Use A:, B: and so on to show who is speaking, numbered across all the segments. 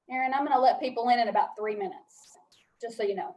A: Aaron, I'm going to let people in about 3 minutes, just so you know.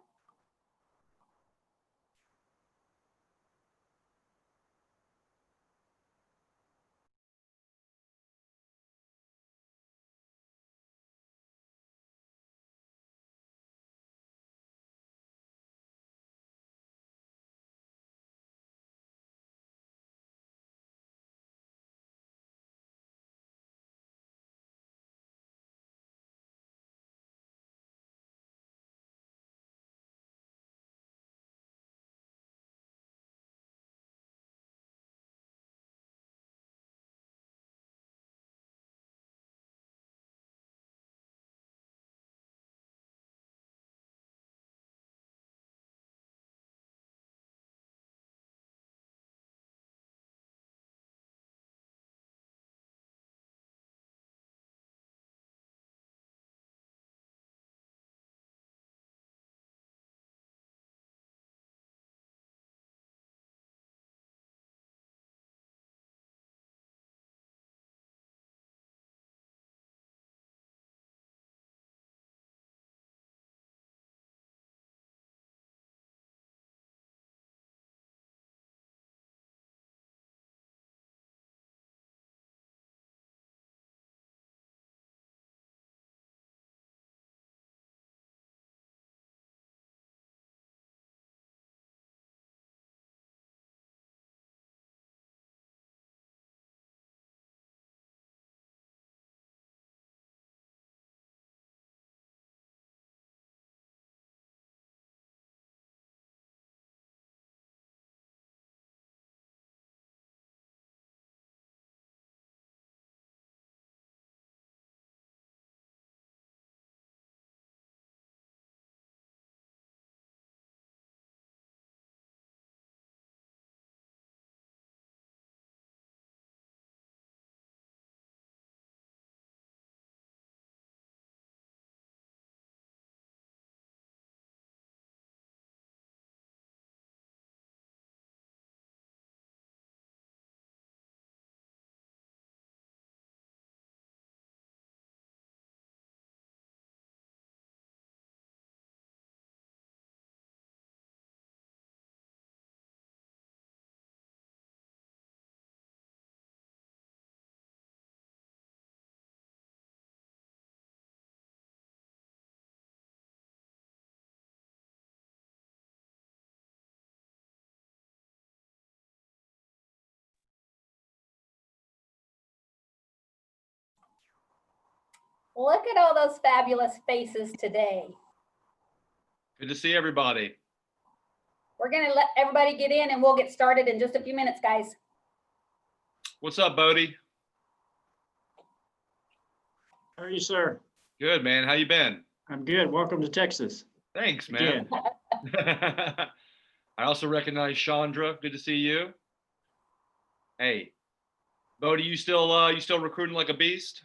A: Look at all those fabulous faces today.
B: Good to see everybody.
A: We're going to let everybody get in and we'll get started in just a few minutes, guys.
B: What's up, Bodie?
C: How are you, sir?
B: Good, man. How you been?
C: I'm good. Welcome to Texas.
B: Thanks, man. I also recognize Chandra. Good to see you. Hey, Bodie, you still recruiting like a beast?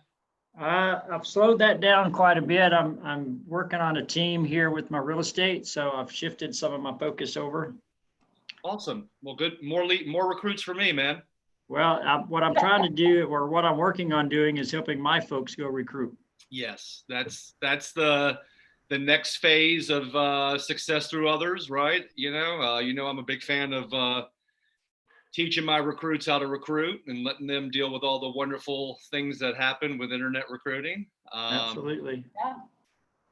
C: I've slowed that down quite a bit. I'm working on a team here with my real estate, so I've shifted some of my focus over.
B: Awesome. Well, good. More recruits for me, man.
C: Well, what I'm trying to do, or what I'm working on doing, is helping my folks go recruit.
B: Yes, that's the next phase of success through others, right? I'm a big fan of teaching my recruits how to recruit and letting them deal with all the wonderful things that happen with internet recruiting.
C: Absolutely.
A: Yeah.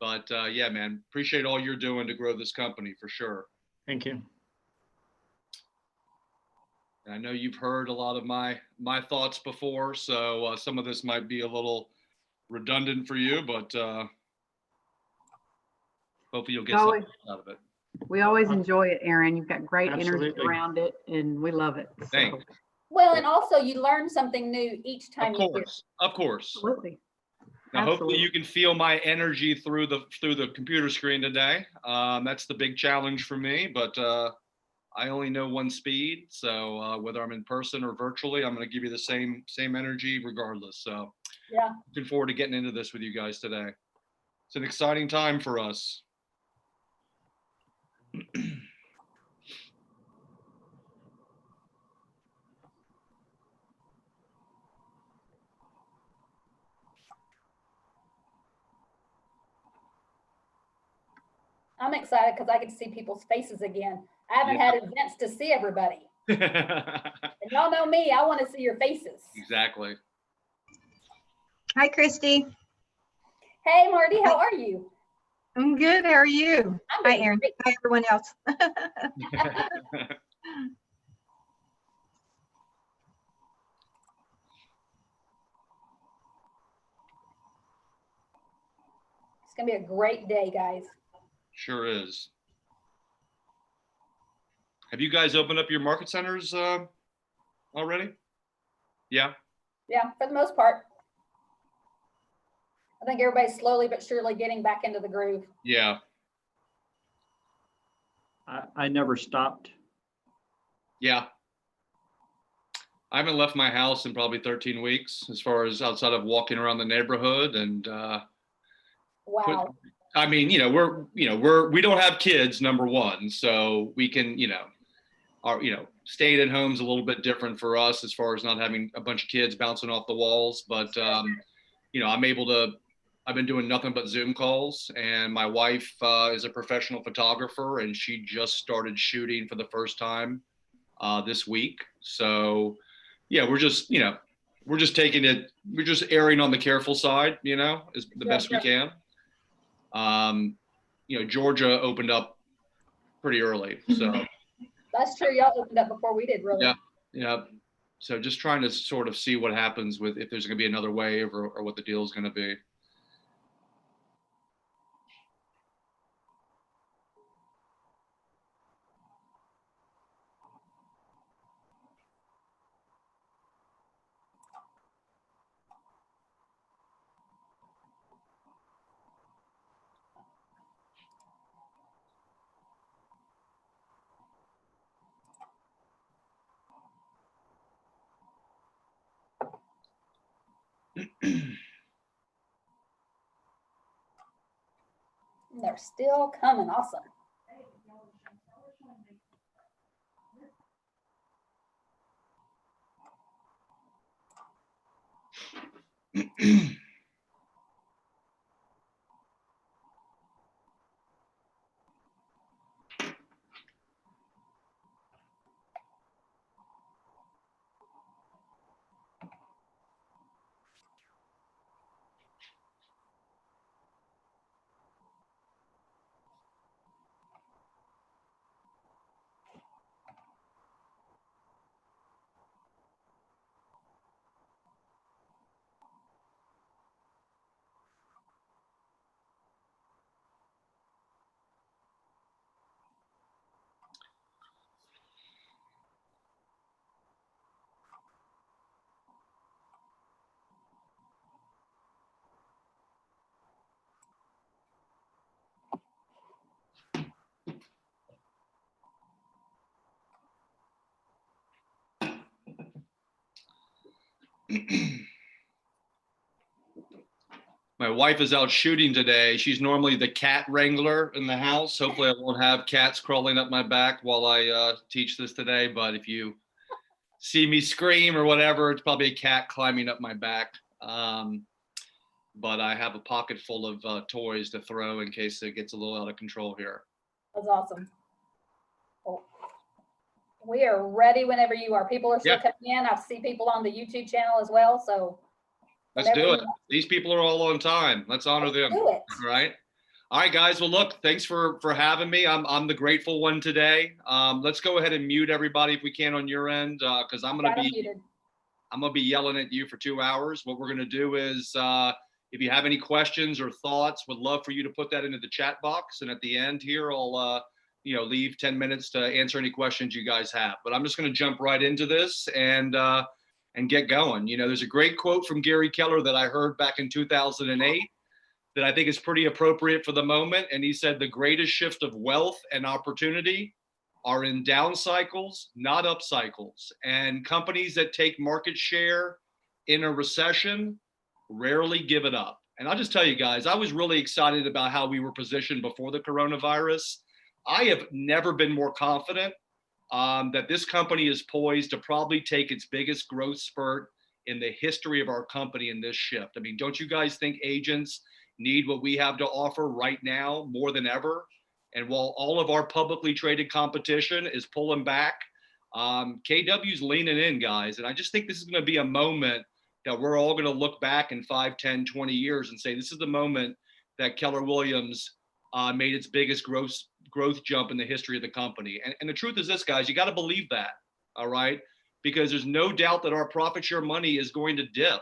B: But yeah, man, appreciate all you're doing to grow this company for sure.
C: Thank you.
B: I know you've heard a lot of my thoughts before, so some of this might be a little redundant for you, but hopefully you'll get something out of it.
D: We always enjoy it, Aaron. You've got great energy
C: Absolutely.
D: around it, and we love it. So,
B: Thanks.
A: Well, and also you learn something new each time you hear.
B: Of course.
D: absolutely.
B: Now, hopefully
D: Absolutely.
B: you can feel my energy through the computer screen today. That's the big challenge for me, but I only know one speed, so whether I'm in person or virtually, I'm going to give you the same energy regardless. So,
A: Yeah.
B: looking forward to getting into this with you guys today. It's an exciting time for us.
A: I'm excited because I get to see people's faces again. I haven't
B: Yeah.
A: had events to see everybody. And y'all know me, I want to see your faces.
B: Exactly.
E: Hi, Christy.
A: Hey, Marty, how are you?
E: I'm good. How are you?
A: I'm
E: Hi,
A: doing
E: Aaron.
A: great.
E: Hi, everyone else.
A: It's gonna be a great day, guys.
B: Sure is. Have you guys opened up your market centers already? Yeah.
A: Yeah, for the most part. I think everybody's slowly but surely getting back into the groove.
B: Yeah.
C: I never stopped.
B: Yeah. I haven't left my house in probably 13 weeks as far as outside of walking around the neighborhood. And
A: Wow.
B: I mean, we don't have kids, number one. So we can, staying at home's a little bit different for us as far as not having a bunch of kids bouncing off the walls. But, I've been doing nothing but Zoom calls, and my wife is a professional photographer, and she just started shooting for the first time this week. So yeah, we're just taking it, we're just erring on the careful side, is the best we can. Georgia opened up pretty early. So
A: That's true. Y'all opened up before we did, really.
B: yeah. Yeah. So just trying to sort of see what happens with, if there's going to be another wave or what the deal is going to be.
A: They're still coming. Awesome. My wife is out shooting today. She's normally the cat wrangler in the house. Hopefully I won't have cats crawling up my back while I teach this today. But if you see me scream or whatever, it's probably a cat climbing up my back. But I have a pocket full of toys to throw in case it gets a little out of control here. That's awesome. Well, we are ready whenever you are. People are still coming in. I see people on the YouTube channel as well. So
B: let's do it. These people are all on time. Let's honor them.
A: do it.
B: All right. All right, guys. Well, look, thanks for having me. I'm the grateful one today. Let's go ahead and mute everybody if we can on your end, because I'm gonna be yelling at you for 2 hours. What we're gonna do is, if you have any questions or thoughts, would love for you to put that into the chat box. And at the end here, I'll leave 10 minutes to answer any questions you guys have. But I'm just gonna jump right into this and get going. There's a great quote from Gary Keller that I heard back in 2008 that I think is pretty appropriate for the moment. And he said, the greatest shift of wealth and opportunity are in down cycles, not up cycles. And companies that take market share in a recession rarely give it up. And I'll just tell you guys, I was really excited about how we were positioned before the coronavirus. I have never been more confident that this company is poised to probably take its biggest growth spurt in the history of our company in this shift. I mean, don't you guys think agents need what we have to offer right now more than ever?
A: And while all of our publicly traded competition is pulling back, KW's leaning in, guys. And I just think this is going to be a moment that we're all going to look back in 5, 10, 20 years and say, this is the moment that Keller Williams made its biggest growth jump in the history of the company. And the truth is this, guys, you got to believe that, all right? Because there's no doubt that our profit share money is going to dip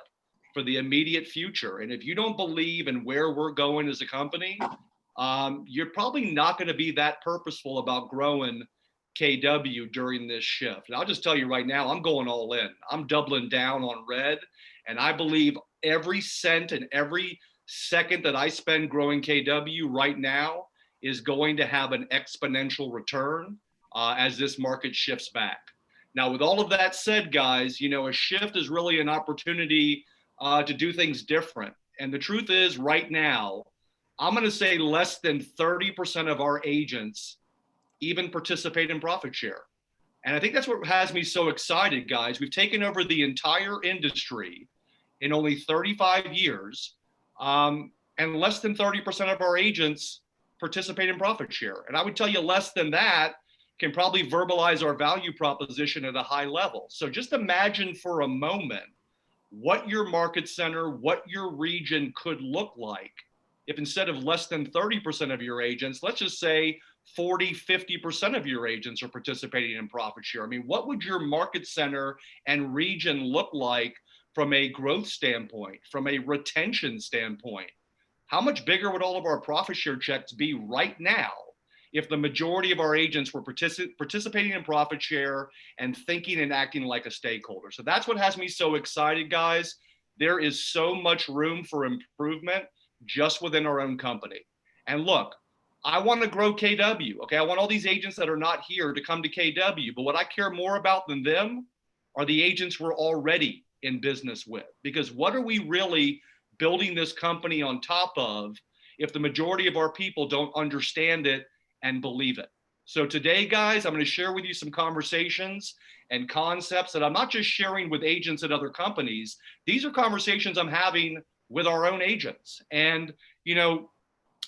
A: for the immediate future. And if you don't believe in where we're going as a company, you're probably not going to be that purposeful about growing KW during this shift. And I'll just tell you right now, I'm going all in. I'm doubling down on red. And I believe every cent and every second that I spend growing KW right now is going to have an exponential return as this market shifts back. Now, with all of that said, guys, a shift is really an opportunity to do things different. And the truth is right now, I'm going to say less than 30% of our agents even participate in profit share. And I think that's what has me so excited, guys. We've taken over the entire industry in only 35 years, and less than 30% of our agents participate in profit share. And I would tell you less than that can probably verbalize our value proposition at a high level. So just imagine for a moment what your market center, what your region could look like if instead of less than 30% of your agents, let's just say 40, 50% of your agents are participating in profit share. I mean, what would your market center and region look like from a growth standpoint, from a retention standpoint? How much bigger would all of our profit share checks be right now if the majority of our agents were participating in profit share and thinking and acting like a stakeholder? So that's what has me so excited, guys. There is so much room for improvement just within our own company. And look, I want to grow KW, okay? I want all these agents that are not here to come to KW, but what I care more about than them are the agents we're already in business with. Because what are we really building this company on top of if the majority of our people don't understand it and believe it? So today, guys, I'm going to share with you some conversations and concepts that I'm not just sharing with agents at other companies. These are conversations I'm having with our own agents. And,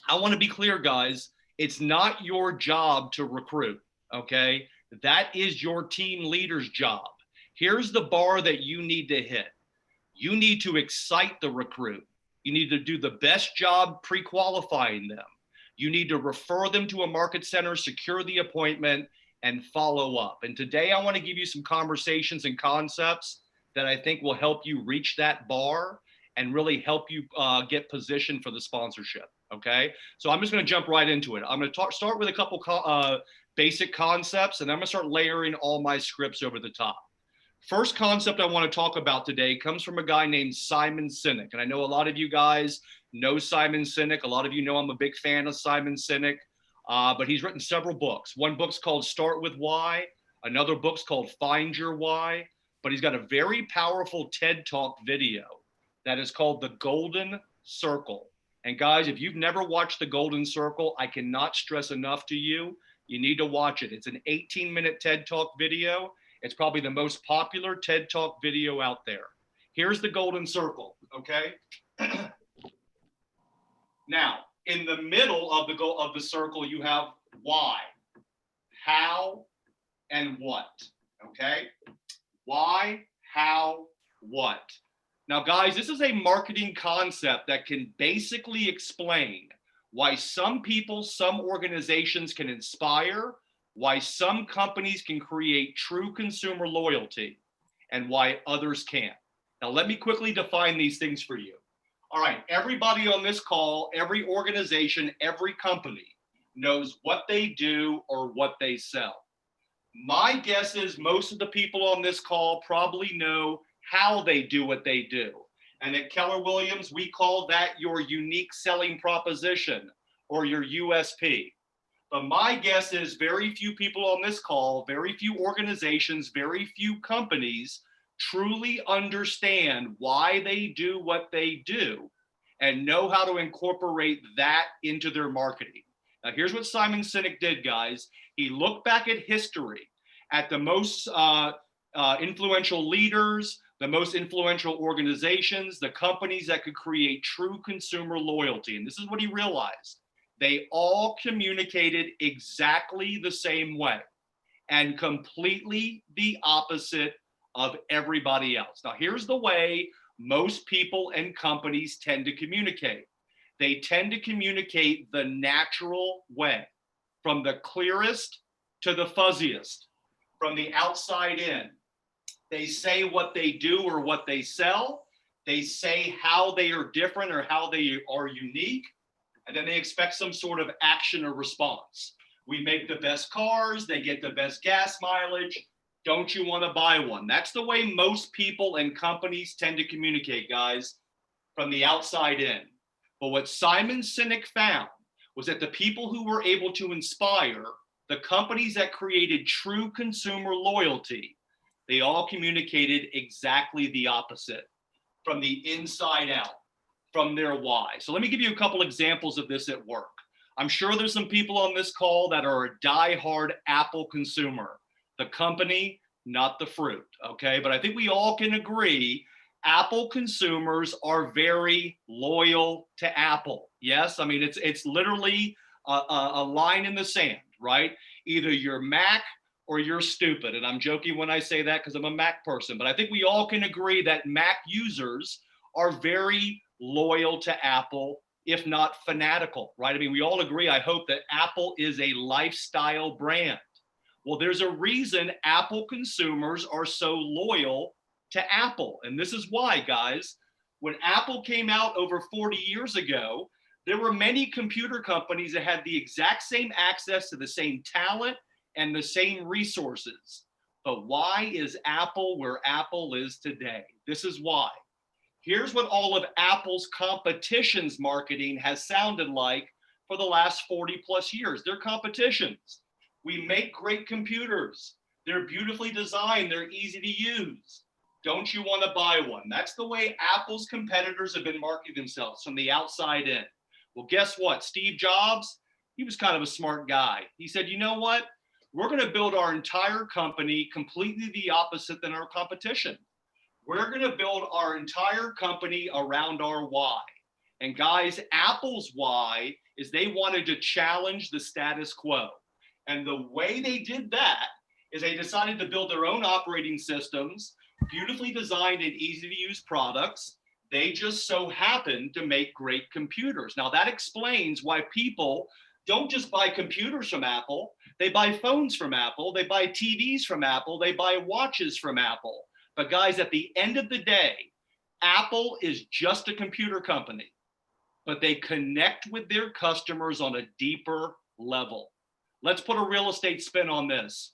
A: I want to be clear, guys, it's not your job to recruit, okay? That is your team leader's job. Here's the bar that you need to hit. You need to excite the recruit. You need to do the best job pre-qualifying them. You need to refer them to a market center, secure the appointment, and follow up. And today I want to give you some conversations and concepts that I think will help you reach that bar and really help you get positioned for the sponsorship. Okay, so I'm just going to jump right into it. I'm going to start with a couple basic concepts, and I'm going to start layering all my scripts over the top. First concept I want to talk about today comes from a guy named Simon Sinek. And I know a lot of you guys know Simon Sinek. A lot of you know I'm a big fan of Simon Sinek, but he's written several books. One book's called Start With Why. Another book's called Find Your Why. But he's got a very powerful TED Talk video that is called The Golden Circle. And guys, if you've never watched The Golden Circle, I cannot stress enough to you, you need to watch it. It's an 18-minute TED Talk video. It's probably the most popular TED Talk video out there. Here's the Golden Circle, okay? Now, in the middle of the circle, you have why, how, and what, okay? Why, how, what? Now, guys, this is a marketing concept that can basically explain why some people, some organizations can inspire, why some companies can create true consumer loyalty, and why others can't. Now, let me quickly define these things for you. All right, everybody on this call, every organization, every company knows what they do or what they sell. My guess is most of the people on this call probably know how they do what they do. And at Keller Williams, we call that your unique selling proposition or your USP. But my guess is very few people on this call, very few organizations, very few companies truly understand why they do what they do and know how to incorporate that into their marketing. Now, here's what Simon Sinek did, guys. He looked back at history, at the most influential leaders, the most influential organizations, the companies that could create true consumer loyalty. And this is what he realized.
B: They all communicated exactly the same way and completely the opposite of everybody else. Now, here's the way most people and companies tend to communicate. They tend to communicate the natural way, from the clearest to the fuzziest, from the outside in. They say what they do or what they sell. They say how they are different or how they are unique. And then they expect some sort of action or response. We make the best cars. They get the best gas mileage. Don't you want to buy one? That's the way most people and companies tend to communicate, guys, from the outside in. But what Simon Sinek found was that the people who were able to inspire, the companies that created true consumer loyalty, they all communicated exactly the opposite, from the inside out, from their why. So let me give you a couple examples of this at work. I'm sure there's some people on this call that are a diehard Apple consumer. The company, not the fruit, okay? But I think we all can agree Apple consumers are very loyal to Apple. Yes, I mean, it's literally a line in the sand, right? Either you're Mac or you're stupid. And I'm joking when I say that because I'm a Mac person, but I think we all can agree that Mac users are very loyal to Apple, if not fanatical, right? I mean, we all agree, I hope, that Apple is a lifestyle brand. Well, there's a reason Apple consumers are so loyal to Apple. And this is why, guys. When Apple came out over 40 years ago, there were many computer companies that had the exact same access to the same talent and the same resources. But why is Apple where Apple is today? This is why. Here's what all of Apple's competition's marketing has sounded like for the last 40 plus years. They're competitions. We make great computers. They're beautifully designed. They're easy to use. Don't you want to buy one? That's the way Apple's competitors have been marketing themselves, from the outside in. Well, guess what? Steve Jobs, he was kind of a smart guy. He said, you know what? We're going to build our entire company completely the opposite than our competition. We're going to build our entire company around our why. And guys, Apple's why is they wanted to challenge the status quo. And the way they did that is they decided to build their own operating systems, beautifully designed and easy to use products. They just so happen to make great computers. Now that explains why people don't just buy computers from Apple. They buy phones from Apple. They buy TVs from Apple. They buy watches from Apple. But guys, at the end of the day, Apple is just a computer company, but they connect with their customers on a deeper level. Let's put a real estate spin on this.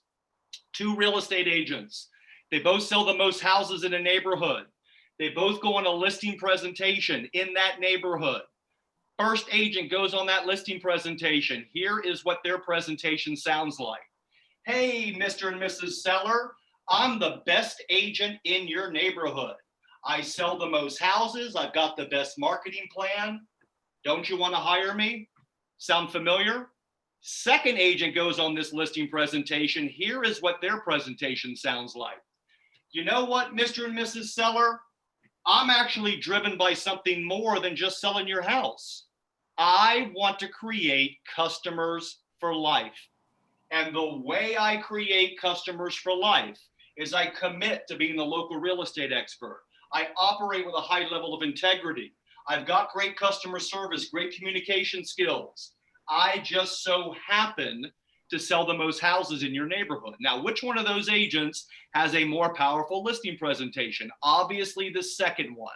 B: Two real estate agents. They both sell the most houses in a neighborhood. They both go on a listing presentation in that neighborhood. First agent goes on that listing presentation. Here is what their presentation sounds like. Hey, Mr. and Mrs. Seller, I'm the best agent in your neighborhood. I sell the most houses. I've got the best marketing plan. Don't you want to hire me? Sound familiar? Second agent goes on this listing presentation. Here is what their presentation sounds like. You know what, Mr. and Mrs. Seller? I'm actually driven by something more than just selling your house. I want to create customers for life. And the way I create customers for life is I commit to being the local real estate expert. I operate with a high level of integrity. I've got great customer service, great communication skills. I just so happen to sell the most houses in your neighborhood. Now, which one of those agents has a more powerful listing presentation? Obviously, the second one.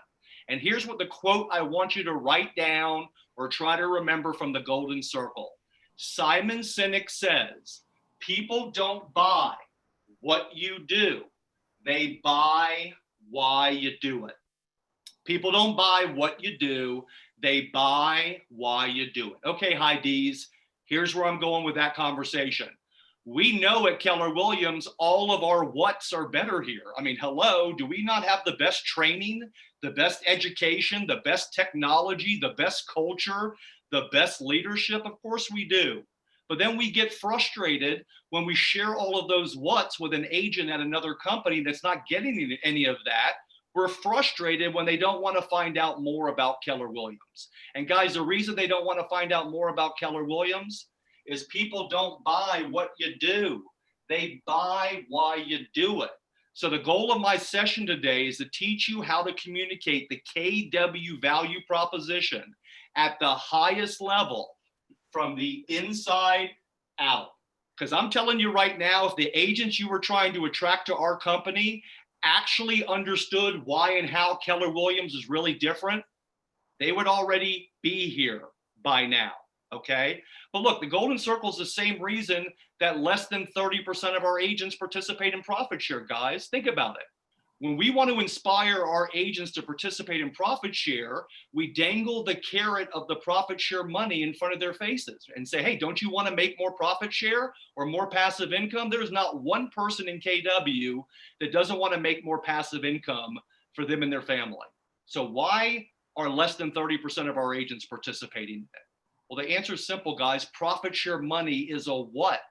B: And here's what the quote I want you to write down or try to remember from the Golden Circle. Simon Sinek says, people don't buy what you do. They buy why you do it. People don't buy what you do. They buy why you do it. Okay, high Ds, here's where I'm going with that conversation. We know at Keller Williams, all of our whats are better here. I mean, hello, do we not have the best training, the best education, the best technology, the best culture, the best leadership? Of course we do. But then we get frustrated when we share all of those whats with an agent at another company that's not getting any of that.
A: We're frustrated when they don't want to find out more about Keller Williams. And guys, the reason they don't want to find out more about Keller Williams is people don't buy what you do. They buy why you do it. So the goal of my session today is to teach you how to communicate the KW value proposition at the highest level from the inside out. Because I'm telling you right now, if the agents you were trying to attract to our company actually understood why and how Keller Williams is really different, they would already be here by now, okay? But look, the golden circle is the same reason that less than 30% of our agents participate in profit share, guys. Think about it. When we want to inspire our agents to participate in profit share, we dangle the carrot of the profit share money in front of their faces and say, hey, don't you want to make more profit share or more passive income? There's not one person in KW that doesn't want to make more passive income for them and their family. So why are less than 30% of our agents participating in it? Well, the answer is simple, guys. Profit share money is a what?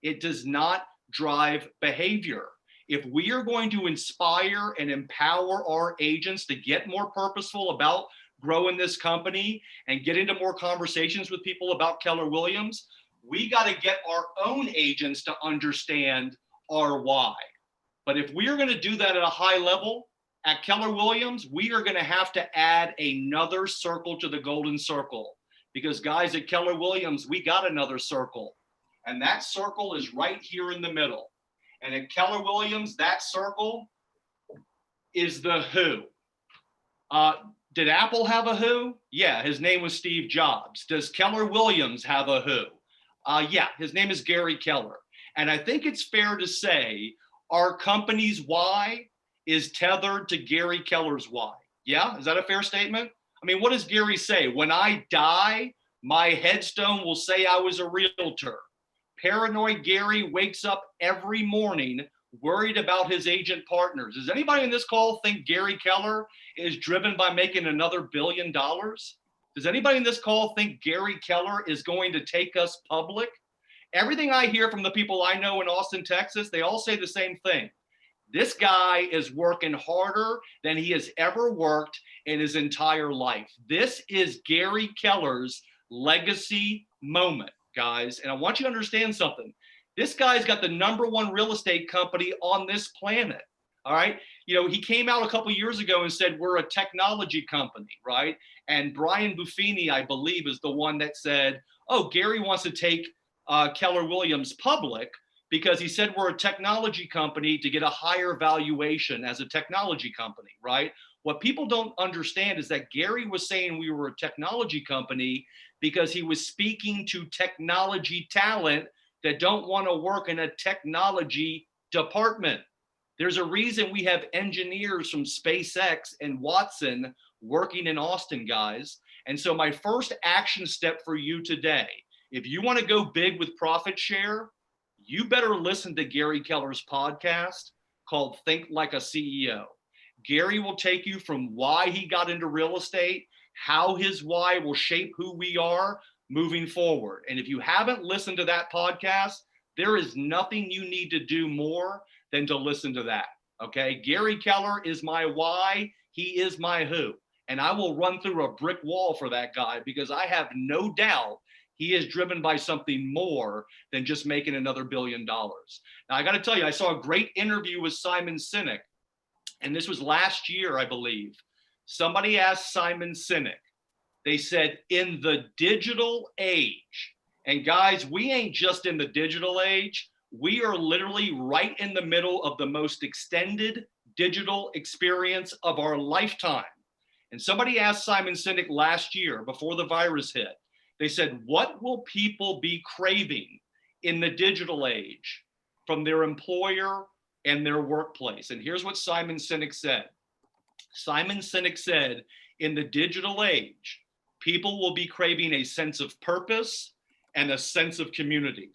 A: It does not drive behavior. If we are going to inspire and empower our agents to get more purposeful about growing this company and get into more conversations with people about Keller Williams, we got to get our own agents to understand our why. But if we are going to do that at a high level at Keller Williams, we are going to have to add another circle to the golden circle. Because guys, at Keller Williams, we got another circle. And that circle is right here in the middle. And at Keller Williams, that circle is the who. Did Apple have a who? Yeah, his name was Steve Jobs. Does Keller Williams have a who? Yeah, his name is Gary Keller. And I think it's fair to say our company's why is tethered to Gary Keller's why. Yeah, is that a fair statement? I mean, what does Gary say? When I die, my headstone will say I was a realtor. Paranoid Gary wakes up every morning worried about his agent partners. Does anybody in this call think Gary Keller is driven by making another $1 billion? Does anybody in this call think Gary Keller is going to take us public? Everything I hear from the people I know in Austin, Texas, they all say the same thing. This guy is working harder than he has ever worked in his entire life. This is Gary Keller's legacy moment, guys. And I want you to understand something. This guy's got the #1 real estate company on this planet. All right. You know, he came out a couple of years ago and said, we're a technology company, right? And Brian Buffini, I believe, is the one that said, oh, Gary wants to take Keller Williams public because he said we're a technology company to get a higher valuation as a technology company, right? What people don't understand is that Gary was saying we were a technology company because he was speaking to technology talent that don't want to work in a technology department. There's a reason we have engineers from SpaceX and Watson working in Austin, guys. And so my first action step for you today, if you want to go big with profit share, you better listen to Gary Keller's podcast called Think Like a CEO. Gary will take you from why he got into real estate, how his why will shape who we are moving forward. And if you haven't listened to that podcast, there is nothing you need to do more than to listen to that. Okay. Gary Keller is my why. He is my who. And I will run through a brick wall for that guy because I have no doubt he is driven by something more than just making another $1 billion. Now, I got to tell you, I saw a great interview with Simon Sinek, and this was last year, I believe. Somebody asked Simon Sinek, they said, in the digital age, and guys, we ain't just in the digital age, we are literally right in the middle of the most extended digital experience of our lifetime. And somebody asked Simon Sinek last year before the virus hit, they said, what will people be craving in the digital age from their employer and their workplace? And here's what Simon Sinek said. Simon Sinek said, in the digital age, people will be craving a sense of purpose and a sense of community.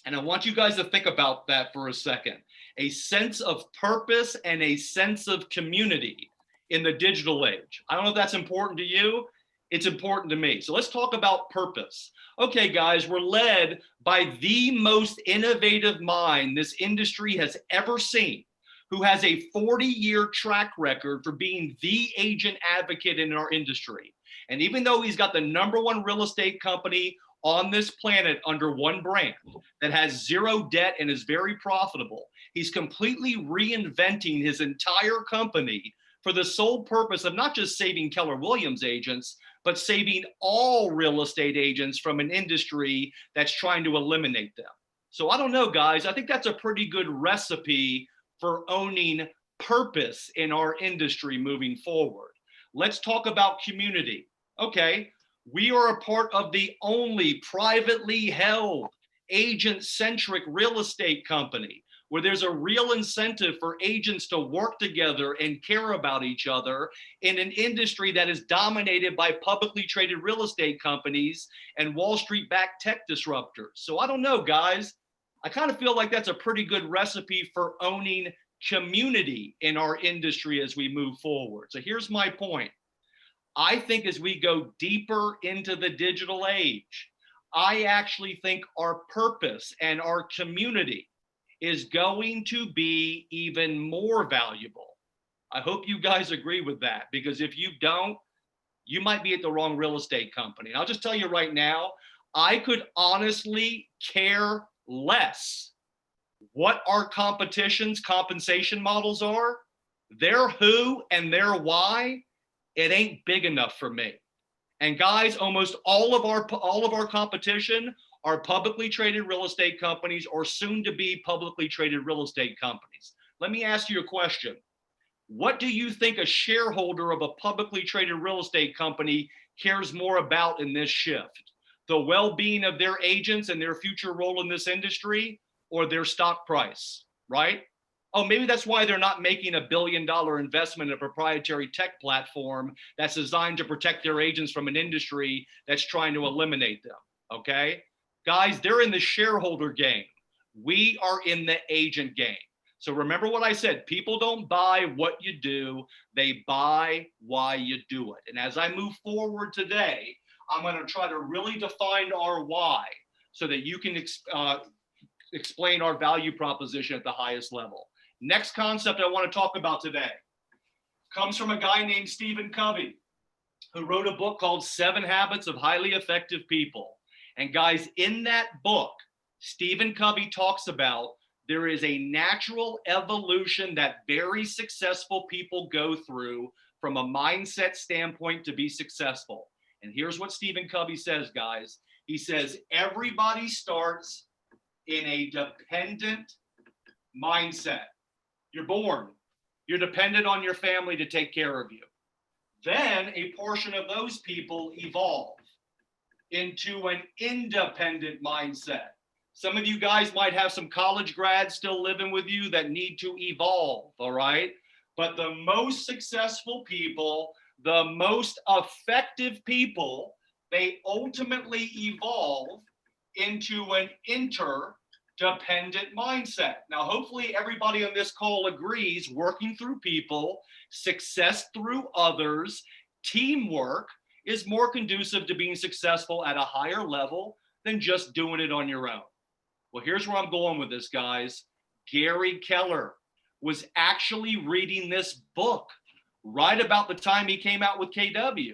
A: And I want you guys to think about that for a second. A sense of purpose and a sense of community in the digital age. I don't know if that's important to you. It's important to me. So let's talk about purpose. Okay, guys, we're led by the most innovative mind this industry has ever seen, who has a 40-year track record for being the agent advocate in our industry. And even though he's got the #1 real estate company on this planet under one brand that has zero debt and is very profitable, he's completely reinventing his entire company for the sole purpose of not just saving Keller Williams agents, but saving all real estate agents from an industry that's trying to eliminate them. So I don't know, guys. I think that's a pretty good recipe for owning purpose in our industry moving forward. Let's talk about community. Okay, we are a part of the only privately held agent-centric real estate company where there's a real incentive for agents to work together and care about each other in an industry that is dominated by publicly traded real estate companies and Wall Street-backed tech disruptors. So I don't know, guys. I kind of feel like that's a pretty good recipe for owning community in our industry as we move forward. So here's my point. I think as we go deeper into the digital age, I actually think our purpose and our community is going to be even more valuable. I hope you guys agree with that, because if you don't, you might be at the wrong real estate company. And I'll just tell you right now, I could honestly care less what our competition's compensation models are, their who and their why. It ain't big enough for me. And guys, almost all of our competition are publicly traded real estate companies or soon to be publicly traded real estate companies. Let me ask you a question. What do you think a shareholder of a publicly traded real estate company cares more about in this shift? The well-being of their agents and their future role in this industry, or their stock price, right? Oh, maybe that's why they're not making $1 billion investment in a proprietary tech platform that's designed to protect their agents from an industry that's trying to eliminate them, okay? Guys, they're in the shareholder game. We are in the agent game. So remember what I said, people don't buy what you do, they buy why you do it. And as I move forward today, I'm gonna try to really define our why so that you can explain our value proposition at the highest level. Next concept I want to talk about today comes from a guy named Stephen Covey, who wrote a book called 7 Habits of Highly Effective People. And guys, in that book, Stephen Covey talks about there is a natural evolution that very successful people go through from a mindset standpoint to be successful. And here's what Stephen Covey says, guys. He says, everybody starts in a dependent mindset. You're born, you're dependent on your family to take care of you. Then a portion of those people evolve into an independent mindset. Some of you guys might have some college grads still living with you that need to evolve, all right? But the most successful people, the most effective people, they ultimately evolve into an interdependent mindset. Now, hopefully everybody on this call agrees working through people, success through others, teamwork is more conducive to being successful at a higher level than just doing it on your own. Well, here's where I'm going with this, guys. Gary Keller was actually reading this book right about the time he came out with KW.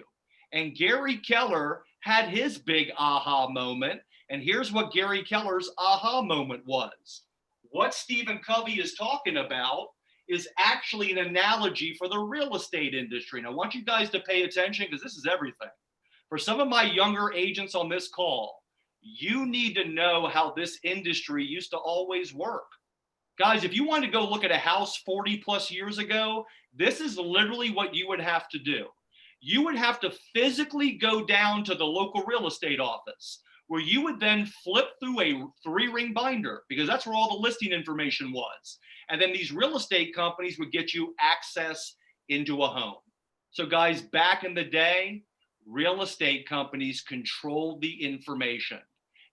A: And Gary Keller had his big aha moment. And here's what Gary Keller's aha moment was. What Stephen Covey is talking about is actually an analogy for the real estate industry. And I want you guys to pay attention because this is everything. For some of my younger agents on this call, you need to know how this industry used to always work. Guys, if you wanted to go look at a house 40 plus years ago, this is literally what you would have to do. You would have to physically go down to the local real estate office, where you would then flip through a 3-ring binder, because that's where all the listing information was. And then these real estate companies would get you access into a home. So guys, back in the day, real estate companies controlled the information.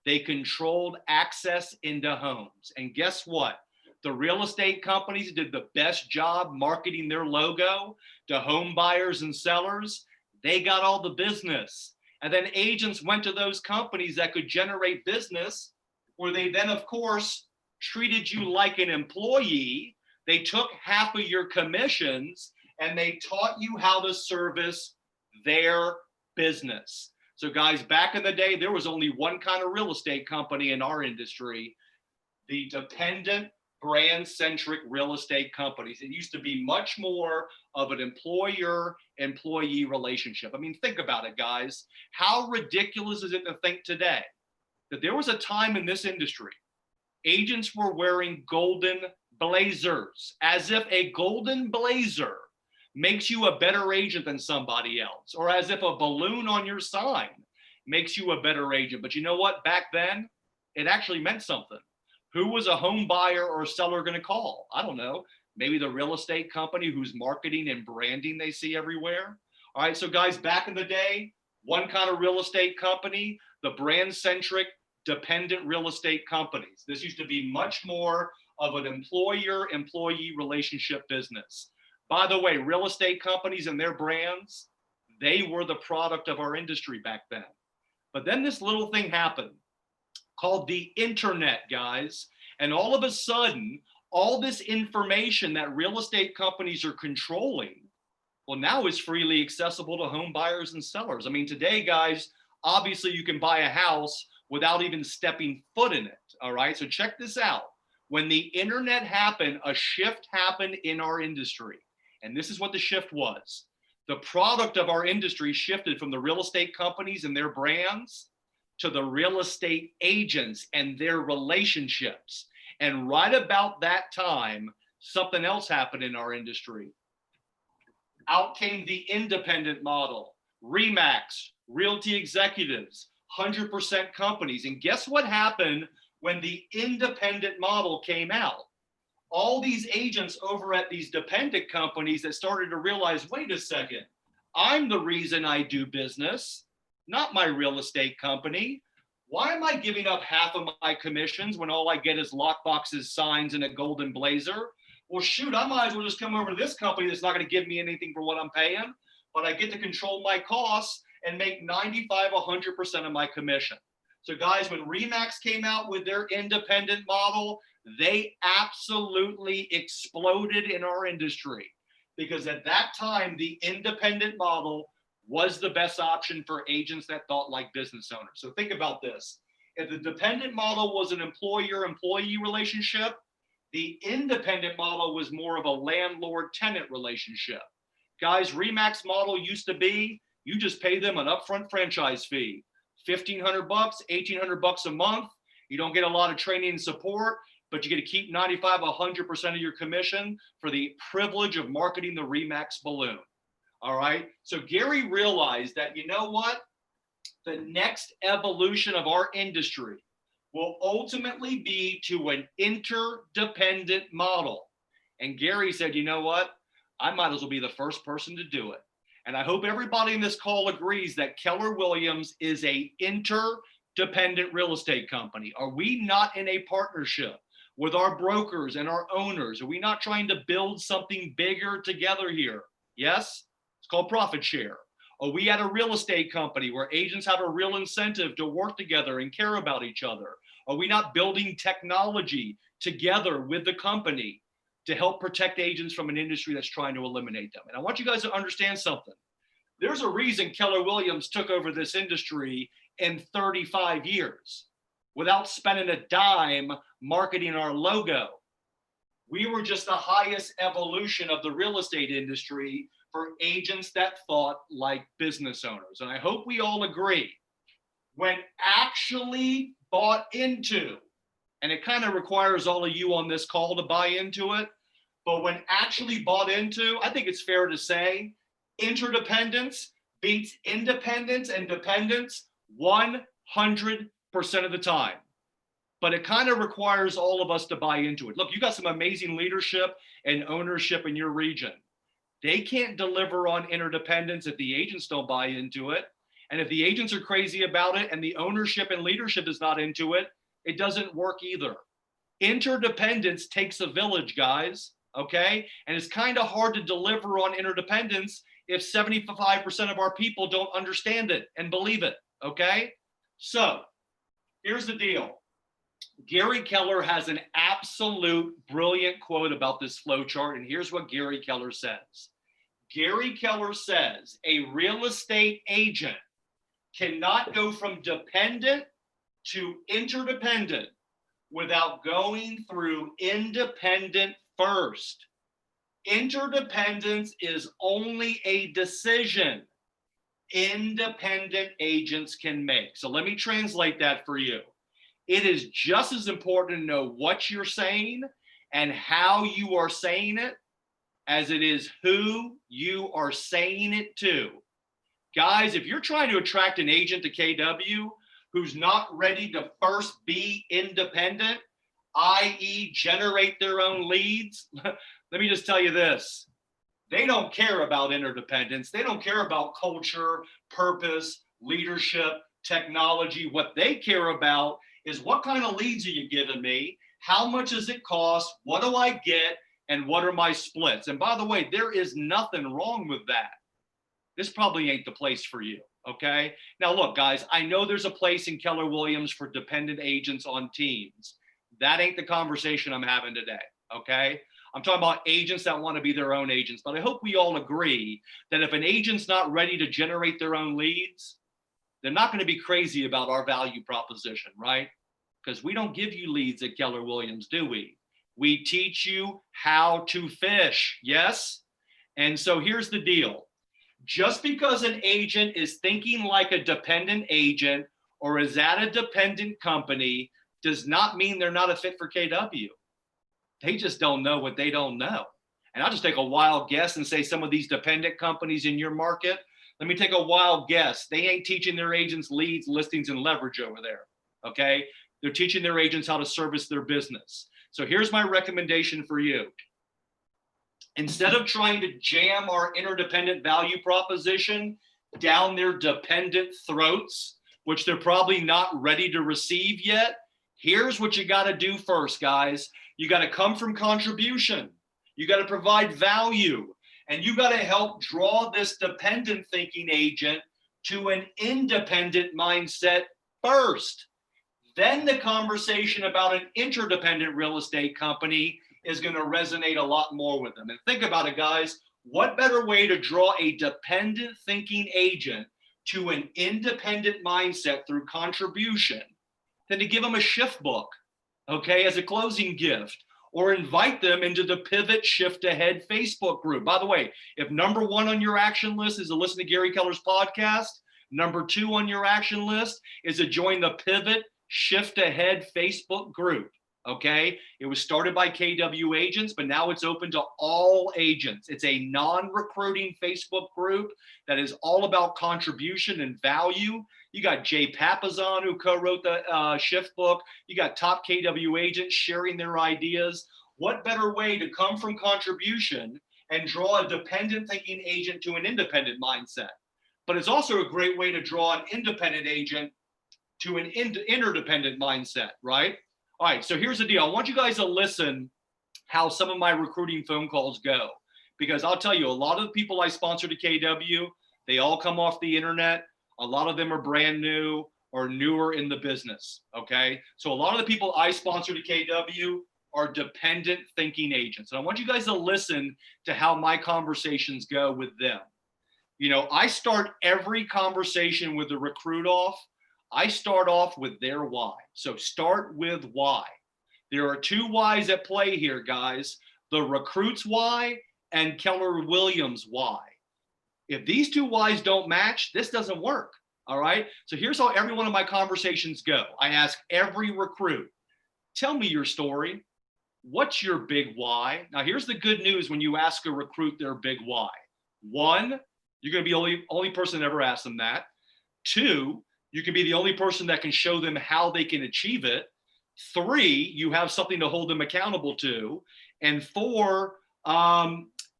A: They controlled access into homes. And guess what? The real estate companies did the best job marketing their logo to home buyers and sellers. They got all the business. And then agents went to those companies that could generate business, where they then, of course, treated you like an employee
B: They took half of your commissions and they taught you how to service their business. So guys, back in the day, there was only one kind of real estate company in our industry, the dependent brand-centric real estate companies. It used to be much more of an employer-employee relationship. I mean, think about it, guys. How ridiculous is it to think today that there was a time in this industry, agents were wearing golden blazers, as if a golden blazer makes you a better agent than somebody else, or as if a balloon on your sign makes you a better agent. But you know what? Back then, it actually meant something. Who was a home buyer or seller going to call? I don't know. Maybe the real estate company whose marketing and branding they see everywhere. All right, so guys, back in the day, one kind of real estate company, the brand-centric dependent real estate companies. This used to be much more of an employer-employee relationship business. By the way, real estate companies and their brands, they were the product of our industry back then. But then this little thing happened called the internet, guys. And all of a sudden, all this information that real estate companies are controlling, well, now is freely accessible to home buyers and sellers. I mean, today, guys, obviously you can buy a house without even stepping foot in it. All right, so check this out. When the internet happened, a shift happened in our industry. And this is what the shift was. The product of our industry shifted from the real estate companies and their brands to the real estate agents and their relationships. And right about that time, something else happened in our industry. Out came the independent model, RE/MAX, Realty Executives, 100% companies. And guess what happened when the independent model came out? All these agents over at these dependent companies that started to realize, wait a second, I'm the reason I do business, not my real estate company. Why am I giving up half of my commissions when all I get is lockboxes, signs, and a golden blazer? Well, shoot, I might as well just come over to this company that's not going to give me anything for what I'm paying, but I get to control my costs and make 95, 100% of my commission. So guys, when RE/MAX came out with their independent model, they absolutely exploded in our industry, because at that time, the independent model was the best option for agents that thought like business owners. So think about this. If the dependent model was an employer-employee relationship, the independent model was more of a landlord-tenant relationship. Guys, RE/MAX model used to be, you just pay them an upfront franchise fee, $1,500, $1,800 a month. You don't get a lot of training and support, but you get to keep 95, 100% of your commission for the privilege of marketing the RE/MAX balloon. All right. So Gary realized that, you know what? The next evolution of our industry will ultimately be to an interdependent model. And Gary said, you know what? I might as well be the first person to do it. And I hope everybody in this call agrees that Keller Williams is an interdependent real estate company. Are we not in a partnership with our brokers and our owners? Are we not trying to build something bigger together here? Yes? It's called profit share. Are we at a real estate company where agents have a real incentive to work together and care about each other? Are we not building technology together with the company to help protect agents from an industry that's trying to eliminate them? And I want you guys to understand something. There's a reason Keller Williams took over this industry in 35 years without spending a dime marketing our logo. We were just the highest evolution of the real estate industry for agents that thought like business owners. And I hope we all agree, when actually bought into, and it kind of requires all of you on this call to buy into it, but when actually bought into, I think it's fair to say, interdependence beats independence and dependence 100% of the time. But it kind of requires all of us to buy into it. Look, you got some amazing leadership and ownership in your region. They can't deliver on interdependence if the agents don't buy into it. And if the agents are crazy about it and the ownership and leadership is not into it, it doesn't work either. Interdependence takes a village, guys, okay? And it's kind of hard to deliver on interdependence if 75% of our people don't understand it and believe it, okay? So here's the deal. Gary Keller has an absolute
A: absolute brilliant quote about this flow chart. And here's what Gary Keller says. Gary Keller says a real estate agent cannot go from dependent to interdependent without going through independent first. Interdependence is only a decision independent agents can make. So let me translate that for you. It is just as important to know what you're saying and how you are saying it as it is who you are saying it to. Guys, if you're trying to attract an agent to KW who's not ready to first be independent, i.e. generate their own leads, let me just tell you this. They don't care about interdependence. They don't care about culture, purpose, leadership, technology. What they care about is what kind of leads are you giving me? How much does it cost? What do I get? And what are my splits? And by the way, there is nothing wrong with that. This probably ain't the place for you, okay? Now look, guys, I know there's a place in Keller Williams for dependent agents on teams. That ain't the conversation I'm having today, okay? I'm talking about agents that want to be their own agents. But I hope we all agree that if an agent's not ready to generate their own leads, they're not going to be crazy about our value proposition, right? Because we don't give you leads at Keller Williams, do we? We teach you how to fish, yes? And so here's the deal. Just because an agent is thinking like a dependent agent or is at a dependent company does not mean they're not a fit for KW. They just don't know what they don't know. And I'll just take a wild guess and say some of these dependent companies in your market, let me take a wild guess. They ain't teaching their agents leads, listings, and leverage over there, okay? They're teaching their agents how to service their business. So here's my recommendation for you. Instead of trying to jam our interdependent value proposition down their dependent throats, which they're probably not ready to receive yet, here's what you got to do first, guys. You got to come from contribution. You got to provide value. And you got to help draw this dependent thinking agent to an independent mindset first. Then the conversation about an interdependent real estate company is going to resonate a lot more with them. And think about it, guys. What better way to draw a dependent thinking agent to an independent mindset through contribution than to give them a shift book, okay, as a closing gift, or invite them into the Pivot Shift Ahead Facebook group. By the way, if number one on your action list is to listen to Gary Keller's podcast, number two on your action list is to join the Pivot Shift Ahead Facebook group, okay? It was started by KW agents, but now it's open to all agents. It's a non-recruiting Facebook group that is all about contribution and value. You got Jay Papazon, who co-wrote the Shift book. You got top KW agents sharing their ideas. What better way to come from contribution and draw a dependent thinking agent to an independent mindset? But it's also a great way to draw an independent agent to an interdependent mindset, right? All right, so here's the deal. I want you guys to listen how some of my recruiting phone calls go, because I'll tell you, a lot of the people I sponsor to KW, they all come off the internet. A lot of them are brand new or newer in the business, okay? So a lot of the people I sponsor to KW are dependent thinking agents. And I want you guys to listen to how my conversations go with them. You know, I start every conversation with the recruit off. I start off with their why. So start with why. There are two whys at play here, guys. The recruit's why and Keller Williams why. If these two whys don't match, this doesn't work, all right? So here's how every one of my conversations go. I ask every recruit, tell me your story. What's your big why? Now here's the good news when you ask a recruit their big why. One, you're gonna be the only person that ever asked them that. Two, you can be the only person that can show them how they can achieve it. Three, you have something to hold them accountable to. And four,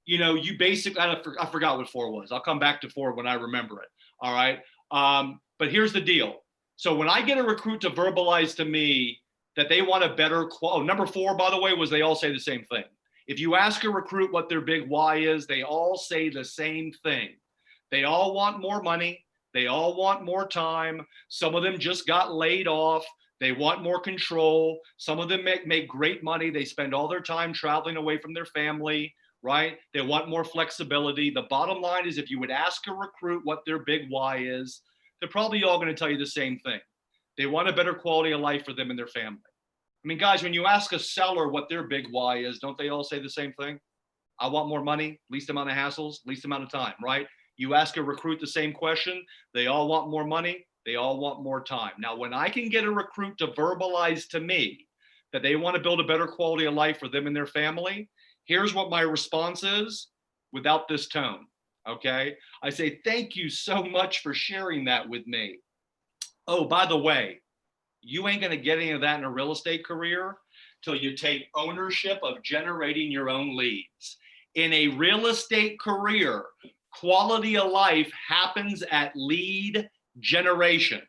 A: you know, you basically, I forgot what four was. I'll come back to four when I remember it. All right. But here's the deal. So when I get a recruit to verbalize to me that they want a better number four, by the way, was they all say the same thing. If you ask a recruit what their big why is, they all say the same thing. They all want more money. They all want more time. Some of them just got laid off.
B: They want more control. Some of them make great money. They spend all their time traveling away from their family, right? They want more flexibility. The bottom line is if you would ask a recruit what their big why is, they're probably all going to tell you the same thing. They want a better quality of life for them and their family. I mean, guys, when you ask a seller what their big why is, don't they all say the same thing? I want more money, least amount of hassles, least amount of time, right? You ask a recruit the same question, they all want more money, they all want more time. Now, when I can get a recruit to verbalize to me that they want to build a better quality of life for them and their family, here's what my response is without this tone, okay? I say, thank you so much for sharing that with me. Oh, by the way, you ain't gonna get any of that in a real estate career till you take ownership of generating your own leads. In a real estate career, quality of life happens at lead generation.